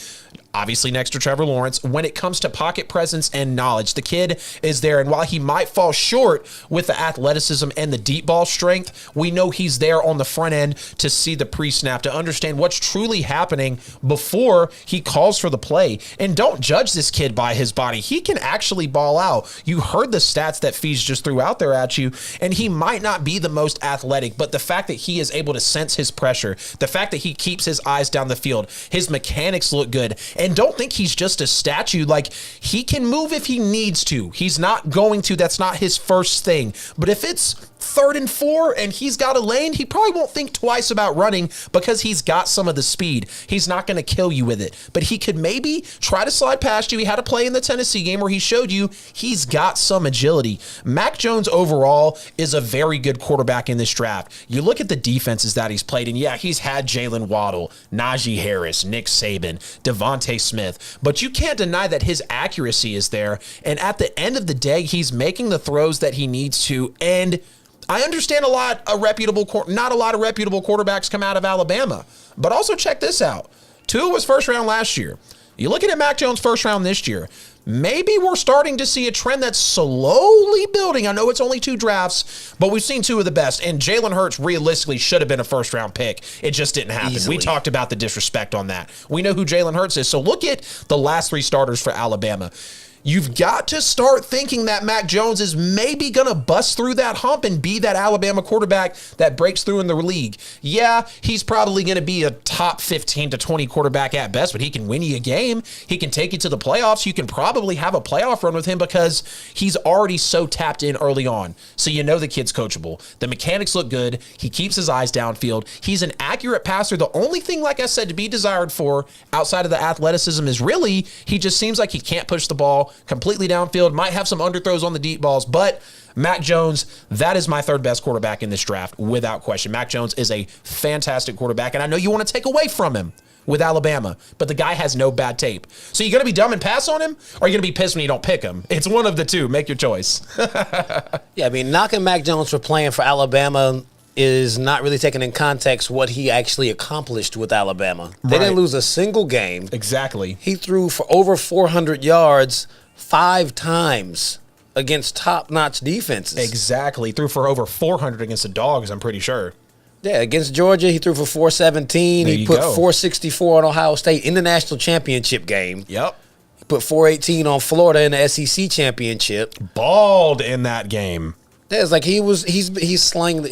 Obviously next to Trevor Lawrence, when it comes to pocket presence and knowledge. The kid is there, and while he might fall short with the athleticism and the deep ball strength, we know he's there on the front end to see the pre-snap, to understand what's truly happening before he calls for the play. And don't judge this kid by his body. He can actually ball out. You heard the stats that Feez just threw out there at you, and he might not be the most athletic, but the fact that he is able to sense his pressure, the fact that he keeps his eyes down the field, his mechanics look good. And don't think he's just a statue. Like, he can move if he needs to. He's not going to. That's not his first thing. But if it's 3rd and 4 and he's got a lane, he probably won't think twice about running because he's got some of the speed. He's not going to kill you with it. But he could maybe try to slide past you. He had a play in the Tennessee game where he showed you he's got some agility. Mac Jones overall is a very good quarterback in this draft. You look at the defenses that he's played, and yeah, he's had Jalen Waddle, Najee Harris, Nick Saban, Devontae Smith, but you can't deny that his accuracy is there. And at the end of the day, he's making the throws that he needs to. And I understand not a lot of reputable quarterbacks come out of Alabama, but also check this out. Tua was first round last year. You're looking at Mac Jones first round this year. Maybe we're starting to see a trend that's slowly building. I know it's only 2 drafts, but we've seen 2 of the best. And Jalen Hurts realistically should have been a first-round pick. It just didn't happen.
Easily.
We talked about the disrespect on that. We know who Jalen Hurts is. So look at the last 3 starters for Alabama. You've got to start thinking that Mac Jones is maybe going to bust through that hump and be that Alabama quarterback that breaks through in the league. Yeah, he's probably going to be a top 15 to 20 quarterback at best, but he can win you a game. He can take you to the playoffs. You can probably have a playoff run with him because he's already so tapped in early on. So you know the kid's coachable. The mechanics look good. He keeps his eyes downfield. He's an accurate passer. The only thing, like I said, to be desired for outside of the athleticism is really he just seems like he can't push the ball completely downfield, might have some underthrows on the deep balls, but Mac Jones, that is my 3rd best quarterback in this draft, without question. Mac Jones is a fantastic quarterback, and I know you want to take away from him with Alabama, but the guy has no bad tape. So you going to be dumb and pass on him, or are you going to be pissed when you don't pick him? It's one of the two. Make your choice.
Yeah, I mean, knocking Mac Jones for playing for Alabama is not really taking in context what he actually accomplished with Alabama. They didn't lose a single game.
Exactly.
He threw for over 400 yards 5 times against top-notch defenses.
Exactly. Threw for over 400 against the Dogs, I'm pretty sure.
Yeah, against Georgia, he threw for 417. He put 464 on Ohio State in the national championship game.
Yep.
He put 418 on Florida in the SEC championship.
Balled in that game.
Yeah, it's like he was slinging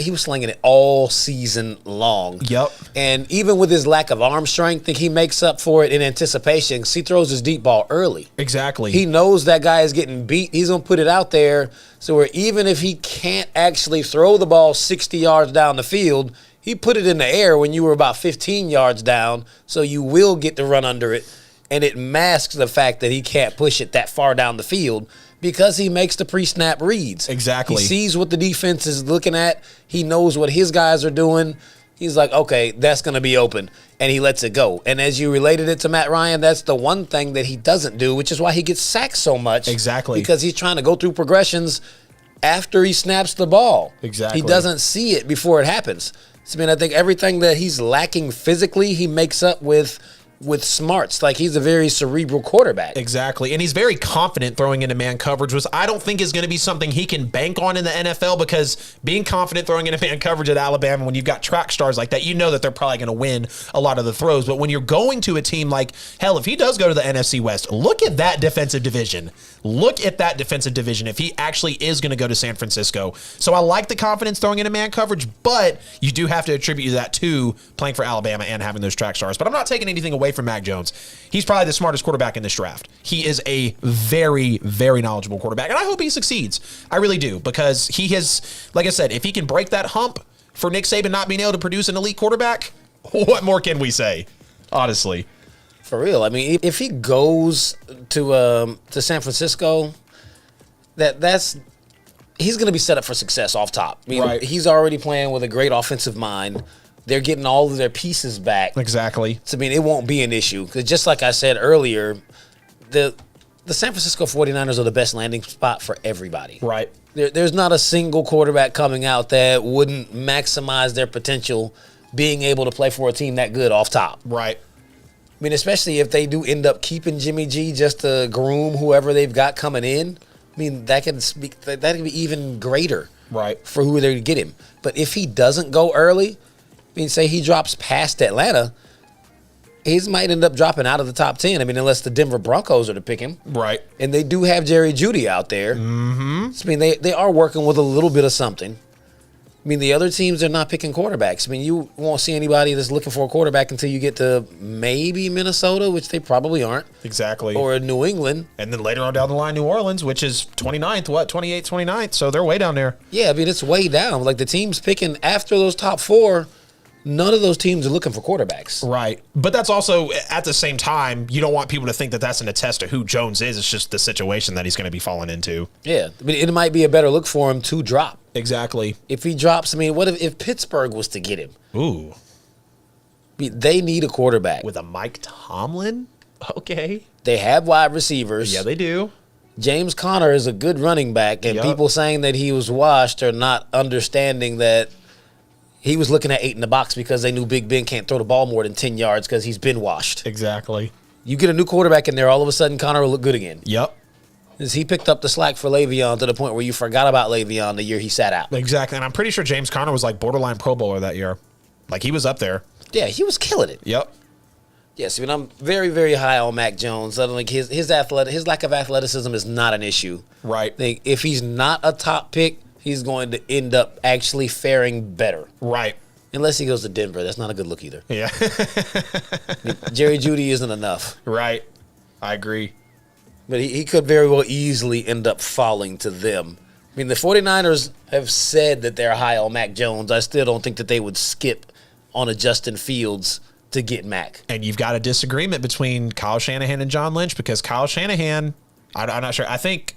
it all season long.
Yep.
And even with his lack of arm strength, I think he makes up for it in anticipation because he throws his deep ball early.
Exactly.
He knows that guy is getting beat. He's going to put it out there. So where even if he can't actually throw the ball 60 yards down the field, he put it in the air when you were about 15 yards down, so you will get to run under it. And it masks the fact that he can't push it that far down the field because he makes the pre-snap reads.
Exactly.
He sees what the defense is looking at. He knows what his guys are doing. He's like, okay, that's going to be open, and he lets it go. And as you related it to Matt Ryan, that's the one thing that he doesn't do, which is why he gets sacked so much.
Exactly.
Because he's trying to go through progressions after he snaps the ball.
Exactly.
He doesn't see it before it happens. So, I mean, I think everything that he's lacking physically, he makes up with with smarts. Like, he's a very cerebral quarterback.
Exactly. And he's very confident throwing into man coverage, which I don't think is going to be something he can bank on in the NFL, because being confident throwing into man coverage at Alabama, when you've got track stars like that, you know that they're probably going to win a lot of the throws. But when you're going to a team like, hell, if he does go to the NFC West, look at that defensive division. Look at that defensive division if he actually is going to go to San Francisco. So I like the confidence throwing into man coverage, but you do have to attribute that to playing for Alabama and having those track stars. But I'm not taking anything away from Mac Jones. He's probably the smartest quarterback in this draft. He is a very, very knowledgeable quarterback, and I hope he succeeds. I really do, because he has, like I said, if he can break that hump for Nick Saban not being able to produce an elite quarterback, what more can we say? Honestly.
For real. I mean, if he goes to San Francisco, he's going to be set up for success off top. I mean,
right.
He's already playing with a great offensive mind. They're getting all of their pieces back.
Exactly.
So, I mean, it won't be an issue. Because just like I said earlier, the San Francisco 49ers are the best landing spot for everybody.
Right.
There's not a single quarterback coming out that wouldn't maximize their potential being able to play for a team that good off top.
Right.
I mean, especially if they do end up keeping Jimmy G just to groom whoever they've got coming in. I mean, that can be even greater,
right,
for who they're to get him. But if he doesn't go early, I mean, say he drops past Atlanta, he might end up dropping out of the top 10. I mean, unless the Denver Broncos are to pick him.
Right.
And they do have Jerry Jeudy out there.
Mm-hmm.
So, I mean, they are working with a little bit of something. I mean, the other teams are not picking quarterbacks. I mean, you won't see anybody that's looking for a quarterback until you get to maybe Minnesota, which they probably aren't.
Exactly.
Or New England.
And then later on down the line, New Orleans, which is 29th, 28th, 29th. So they're way down there.
Yeah, I mean, it's way down. Like, the teams picking after those top four, none of those teams are looking for quarterbacks.
Right. But that's also, at the same time, you don't want people to think that that's an attest to who Jones is. It's just the situation that he's going to be falling into.
Yeah. I mean, it might be a better look for him to drop.
Exactly.
If he drops, I mean, what if Pittsburgh was to get him?
Ooh.
I mean, they need a quarterback.
With a Mike Tomlin? Okay.
They have wide receivers.
Yeah, they do.
James Conner is a good running back, and people saying that he was washed are not understanding that he was looking at 8 in the box because they knew Big Ben can't throw the ball more than 10 yards because he's been washed.
Exactly.
You get a new quarterback in there, all of a sudden Conner will look good again.
Yep.
He picked up the slack for Le'Veon to the point where you forgot about Le'Veon the year he sat out.
Exactly. And I'm pretty sure James Conner was like borderline Pro Bowler that year. Like, he was up there.
Yeah, he was killing it.
Yep.
Yes, I mean, I'm very, very high on Mac Jones. I don't think his lack of athleticism is not an issue.
Right.
I think if he's not a top pick, he's going to end up actually faring better.
Right.
Unless he goes to Denver. That's not a good look either.
Yeah.
Jerry Jeudy isn't enough.
Right. I agree.
But he could very well easily end up falling to them. I mean, the 49ers have said that they're high on Mac Jones. I still don't think that they would skip on a Justin Fields to get Mac.
And you've got a disagreement between Kyle Shanahan and John Lynch, because Kyle Shanahan, I'm not sure. I think,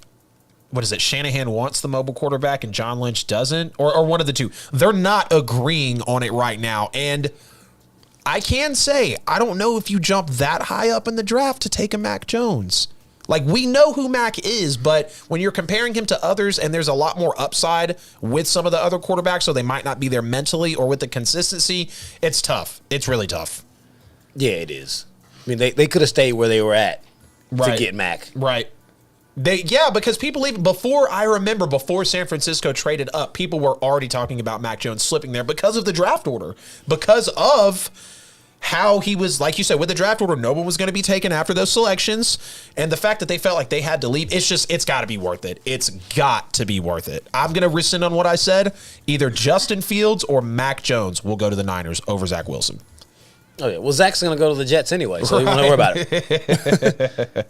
what is it? Shanahan wants the mobile quarterback and John Lynch doesn't, or one of the two. They're not agreeing on it right now. And I can say, I don't know if you jump that high up in the draft to take a Mac Jones. Like, we know who Mac is, but when you're comparing him to others, and there's a lot more upside with some of the other quarterbacks, so they might not be there mentally or with the consistency, it's tough. It's really tough.
Yeah, it is. I mean, they could have stayed where they were at
Right.
to get Mac.
Right. Because people even before San Francisco traded up, people were already talking about Mac Jones slipping there because of the draft order, because of how he was, like you said, with the draft order, no one was going to be taken after those selections, and the fact that they felt like they had to leave, it's got to be worth it. It's got to be worth it. I'm going to rescind on what I said. Either Justin Fields or Mac Jones will go to the Niners over Zach Wilson.
Oh, yeah. Well, Zach's going to go to the Jets anyway, so you don't worry about it.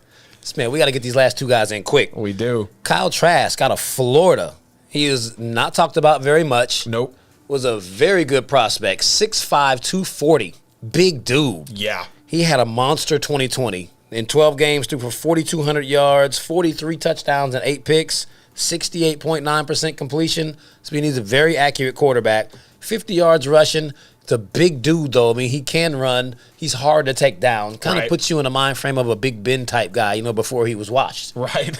Man, we got to get these last two guys in quick.
We do.
Kyle Trask out of Florida. He is not talked about very much.
Nope.
Was a very good prospect. 6'5", 240. Big dude.
Yeah.
He had a monster 2020. In 12 games, threw for 4,200 yards, 43 touchdowns, and 8 picks, 68.9% completion. So he's a very accurate quarterback. 50 yards rushing. It's a big dude, though. I mean, he can run. He's hard to take down. Kind of puts you in the mind frame of a Big Ben type guy, before he was washed.
Right.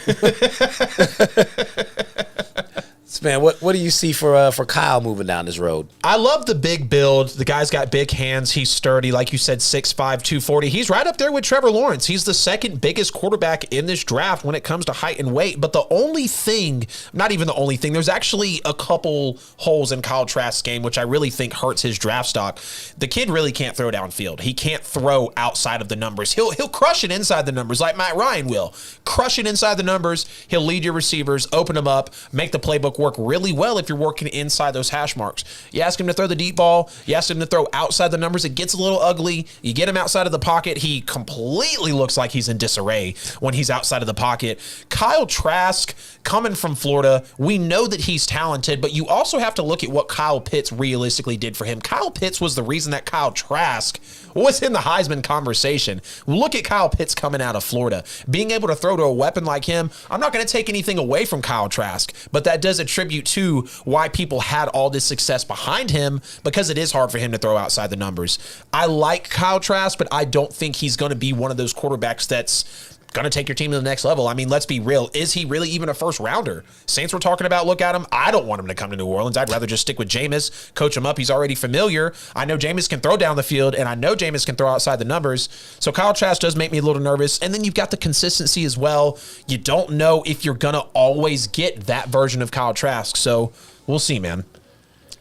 Man, what do you see for Kyle moving down this road?
I love the big build. The guy's got big hands. He's sturdy. Like you said, 6'5", 240. He's right up there with Trevor Lawrence. He's the second biggest quarterback in this draft when it comes to height and weight. But the only thing, not even the only thing, there's actually a couple holes in Kyle Trask's game, which I really think hurts his draft stock. The kid really can't throw downfield. He can't throw outside of the numbers. He'll crush it inside the numbers like Matt Ryan will. Crush it inside the numbers. He'll lead your receivers, open them up, make the playbook work really well if you're working inside those hash marks. You ask him to throw the deep ball, you ask him to throw outside the numbers, it gets a little ugly. You get him outside of the pocket, he completely looks like he's in disarray when he's outside of the pocket. Kyle Trask, coming from Florida, we know that he's talented, but you also have to look at what Kyle Pitts realistically did for him. Kyle Pitts was the reason that Kyle Trask was in the Heisman conversation. Look at Kyle Pitts coming out of Florida. Being able to throw to a weapon like him, I'm not going to take anything away from Kyle Trask, but that does attribute to why people had all this success behind him, because it is hard for him to throw outside the numbers. I like Kyle Trask, but I don't think he's going to be one of those quarterbacks that's going to take your team to the next level. I mean, let's be real. Is he really even a first rounder? Saints were talking about, look at him. I don't want him to come to New Orleans. I'd rather just stick with Jameis, coach him up. He's already familiar. I know Jameis can throw down the field, and I know Jameis can throw outside the numbers. So Kyle Trask does make me a little nervous. And then you've got the consistency as well. You don't know if you're going to always get that version of Kyle Trask. So we'll see, man.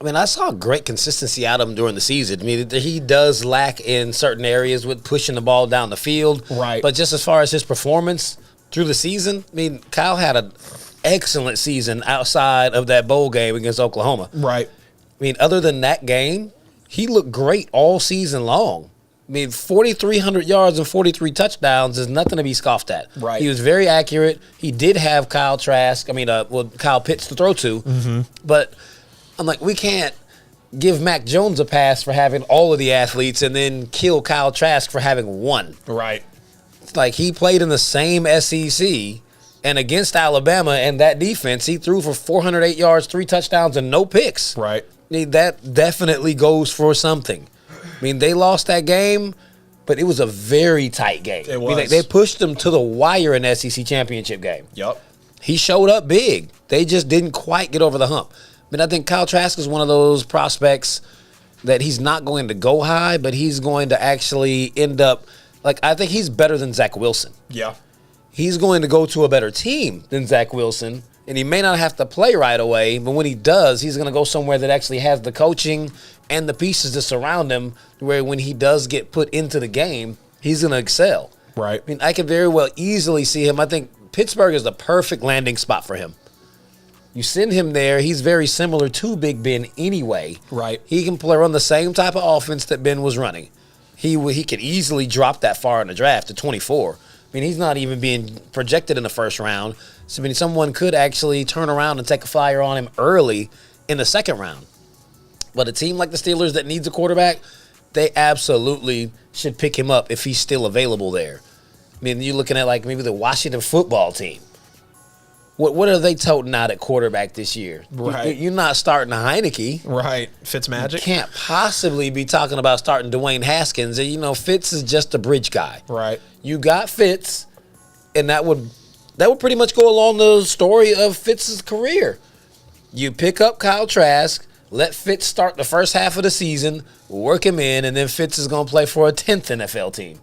I mean, I saw great consistency out of him during the season. I mean, he does lack in certain areas with pushing the ball down the field.
Right.
But just as far as his performance through the season, I mean, Kyle had an excellent season outside of that bowl game against Oklahoma.
Right.
I mean, other than that game, he looked great all season long. I mean, 4,300 yards and 43 touchdowns is nothing to be scoffed at.
Right.
He was very accurate. He did have Kyle Pitts to throw to. Mm-hmm. But I'm like, we can't give Mac Jones a pass for having all of the athletes and then kill Kyle Trask for having one.
Right.
It's like he played in the same SEC, and against Alabama and that defense, he threw for 408 yards, 3 touchdowns, and no picks.
Right.
I mean, that definitely goes for something. I mean, they lost that game, but it was a very tight game.
It was.
I mean, they pushed them to the wire in the SEC championship game.
Yep.
He showed up big. They just didn't quite get over the hump. I mean, I think Kyle Trask is one of those prospects that he's not going to go high, but he's going to actually end up, like, I think he's better than Zach Wilson.
Yeah.
He's going to go to a better team than Zach Wilson, and he may not have to play right away, but when he does, he's going to go somewhere that actually has the coaching and the pieces to surround him, where when he does get put into the game, he's going to excel.
Right.
I mean, I could very well easily see him. I think Pittsburgh is the perfect landing spot for him. You send him there, he's very similar to Big Ben anyway.
Right.
He can run the same type of offense that Ben was running. He could easily drop that far in the draft to 24. I mean, he's not even being projected in the first round. So, I mean, someone could actually turn around and take a flyer on him early in the second round. But a team like the Steelers that needs a quarterback, they absolutely should pick him up if he's still available there. I mean, you're looking at like maybe the Washington football team. What are they toting out at quarterback this year?
Right.
You're not starting a Heineke.
Right. Fitzmagic.
You can't possibly be talking about starting Dwayne Haskins. And, Fitz is just a bridge guy.
Right.
You got Fitz, and that would pretty much go along the story of Fitz's career. You pick up Kyle Trask, let Fitz start the first half of the season, work him in, and then Fitz is going to play for a 10th NFL team.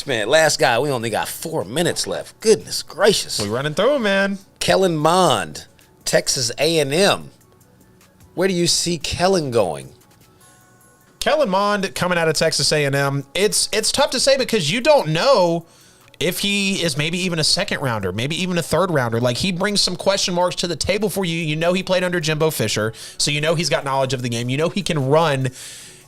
Man, last guy, we only got 4 minutes left. Goodness gracious.
We running through him, man.
Kellen Mond, Texas A&M. Where do you see Kellen going?
Kellen Mond coming out of Texas A&M. It's tough to say because you don't know if he is maybe even a second rounder, maybe even a third rounder. Like, he brings some question marks to the table for you. You know he played under Jimbo Fisher, so you know he's got knowledge of the game. You know he can run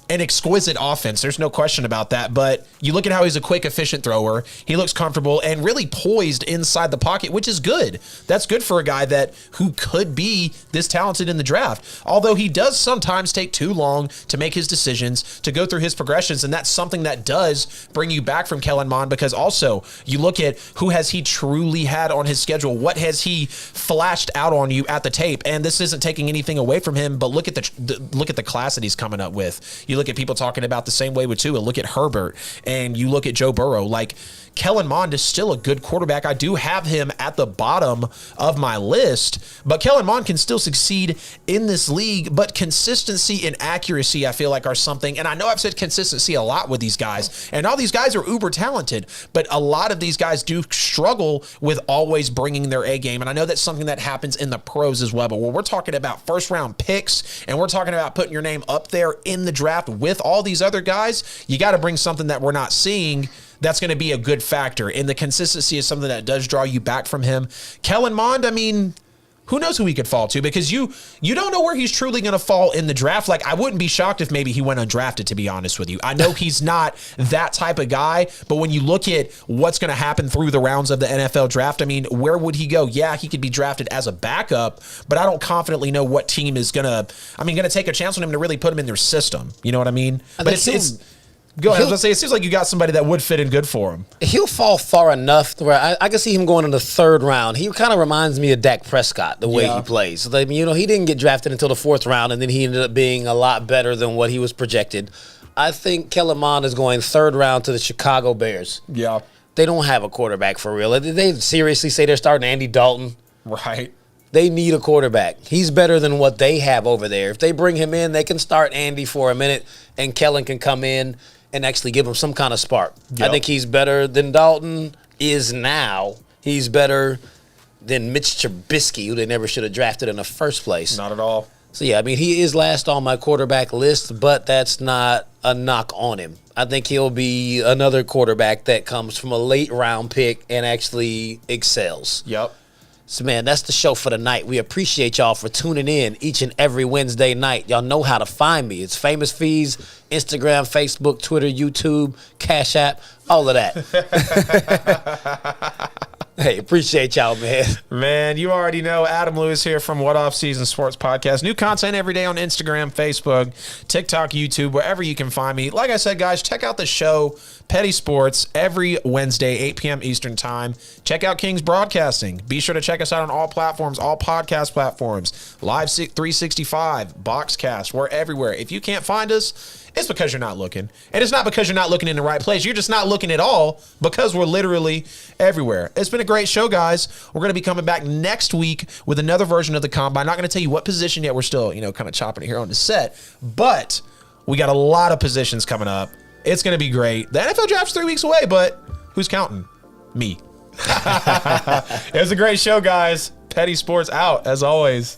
an exquisite offense. There's no question about that. But you look at how he's a quick, efficient thrower. He looks comfortable and really poised inside the pocket, which is good. That's good for a guy who could be this talented in the draft. Although he does sometimes take too long to make his decisions, to go through his progressions, and that's something that does bring you back from Kellen Mond, because also you look at who has he truly had on his schedule. What has he flashed out on you at the tape? And this isn't taking anything away from him, but look at the class that he's coming up with. You You look at people talking about the same way with Tua. Look at Herbert, and you look at Joe Burrow. Like, Kellen Mond is still a good quarterback. I do have him at the bottom of my list, but Kellen Mond can still succeed in this league. But consistency and accuracy, I feel like, are something. And I know I've said consistency a lot with these guys, and all these guys are uber talented, but a lot of these guys do struggle with always bringing their A game. And I know that's something that happens in the pros as well. But when we're talking about first round picks and we're talking about putting your name up there in the draft with all these other guys, you got to bring something that we're not seeing. That's going to be a good factor. And the consistency is something that does draw you back from him. Kellen Mond, I mean, who knows who he could fall to, because you don't know where he's truly going to fall in the draft. Like, I wouldn't be shocked if maybe he went undrafted, to be honest with you. I know he's not that type of guy, but when you look at what's going to happen through the rounds of the NFL draft, I mean, where would he go? Yeah, he could be drafted as a backup, but I don't confidently know what team is going to take a chance on him to really put him in their system. You know what I mean? But it's go ahead. I was gonna say, it seems like you got somebody that would fit in good for him.
He'll fall far enough to where I can see him going in the third round. He kind of reminds me of Dak Prescott, the way he plays. So, I mean, you know, he didn't get drafted until the fourth round, and then he ended up being a lot better than what he was projected. I think Kellen Mond is going third round to the Chicago Bears.
Yeah.
They don't have a quarterback for real. They seriously say they're starting Andy Dalton.
Right.
They need a quarterback. He's better than what they have over there. If they bring him in, they can start Andy for a minute, and Kellen can come in and actually give him some kind of spark. Yep. I think he's better than Dalton is now. He's better than Mitch Trubisky, who they never should have drafted in the first place.
Not at all.
So, yeah, I mean, he is last on my quarterback list, but that's not a knock on him. I think he'll be another quarterback that comes from a late round pick and actually excels.
Yep.
So, man, that's the show for the night. We appreciate y'all for tuning in each and every Wednesday night. Y'all know how to find me. It's Famous Feez, Instagram, Facebook, Twitter, YouTube, Cash App, all of that. Hey, appreciate y'all, man.
Man, you already know Adam Lewis here from What Off Season Sports Podcast. New content every day on Instagram, Facebook, TikTok, YouTube, wherever you can find me. Like I said, guys, check out the show, Petty Sports, every Wednesday, 8 p.m. Eastern Time. Check out Kingz Broadcasting. Be sure to check us out on all platforms, all podcast platforms, Live 365, Boxcast. We're everywhere. If you can't find us, it's because you're not looking. And it's not because you're not looking in the right place. You're just not looking at all, because we're literally everywhere. It's been a great show, guys. We're going to be coming back next week with another version of the Combine. Not going to tell you what position yet. We're still, kind of chopping it here on the set. But we got a lot of positions coming up. It's going to be great. The NFL draft's 3 weeks away, but who's counting? Me. It was a great show, guys. Petty Sports out, as always.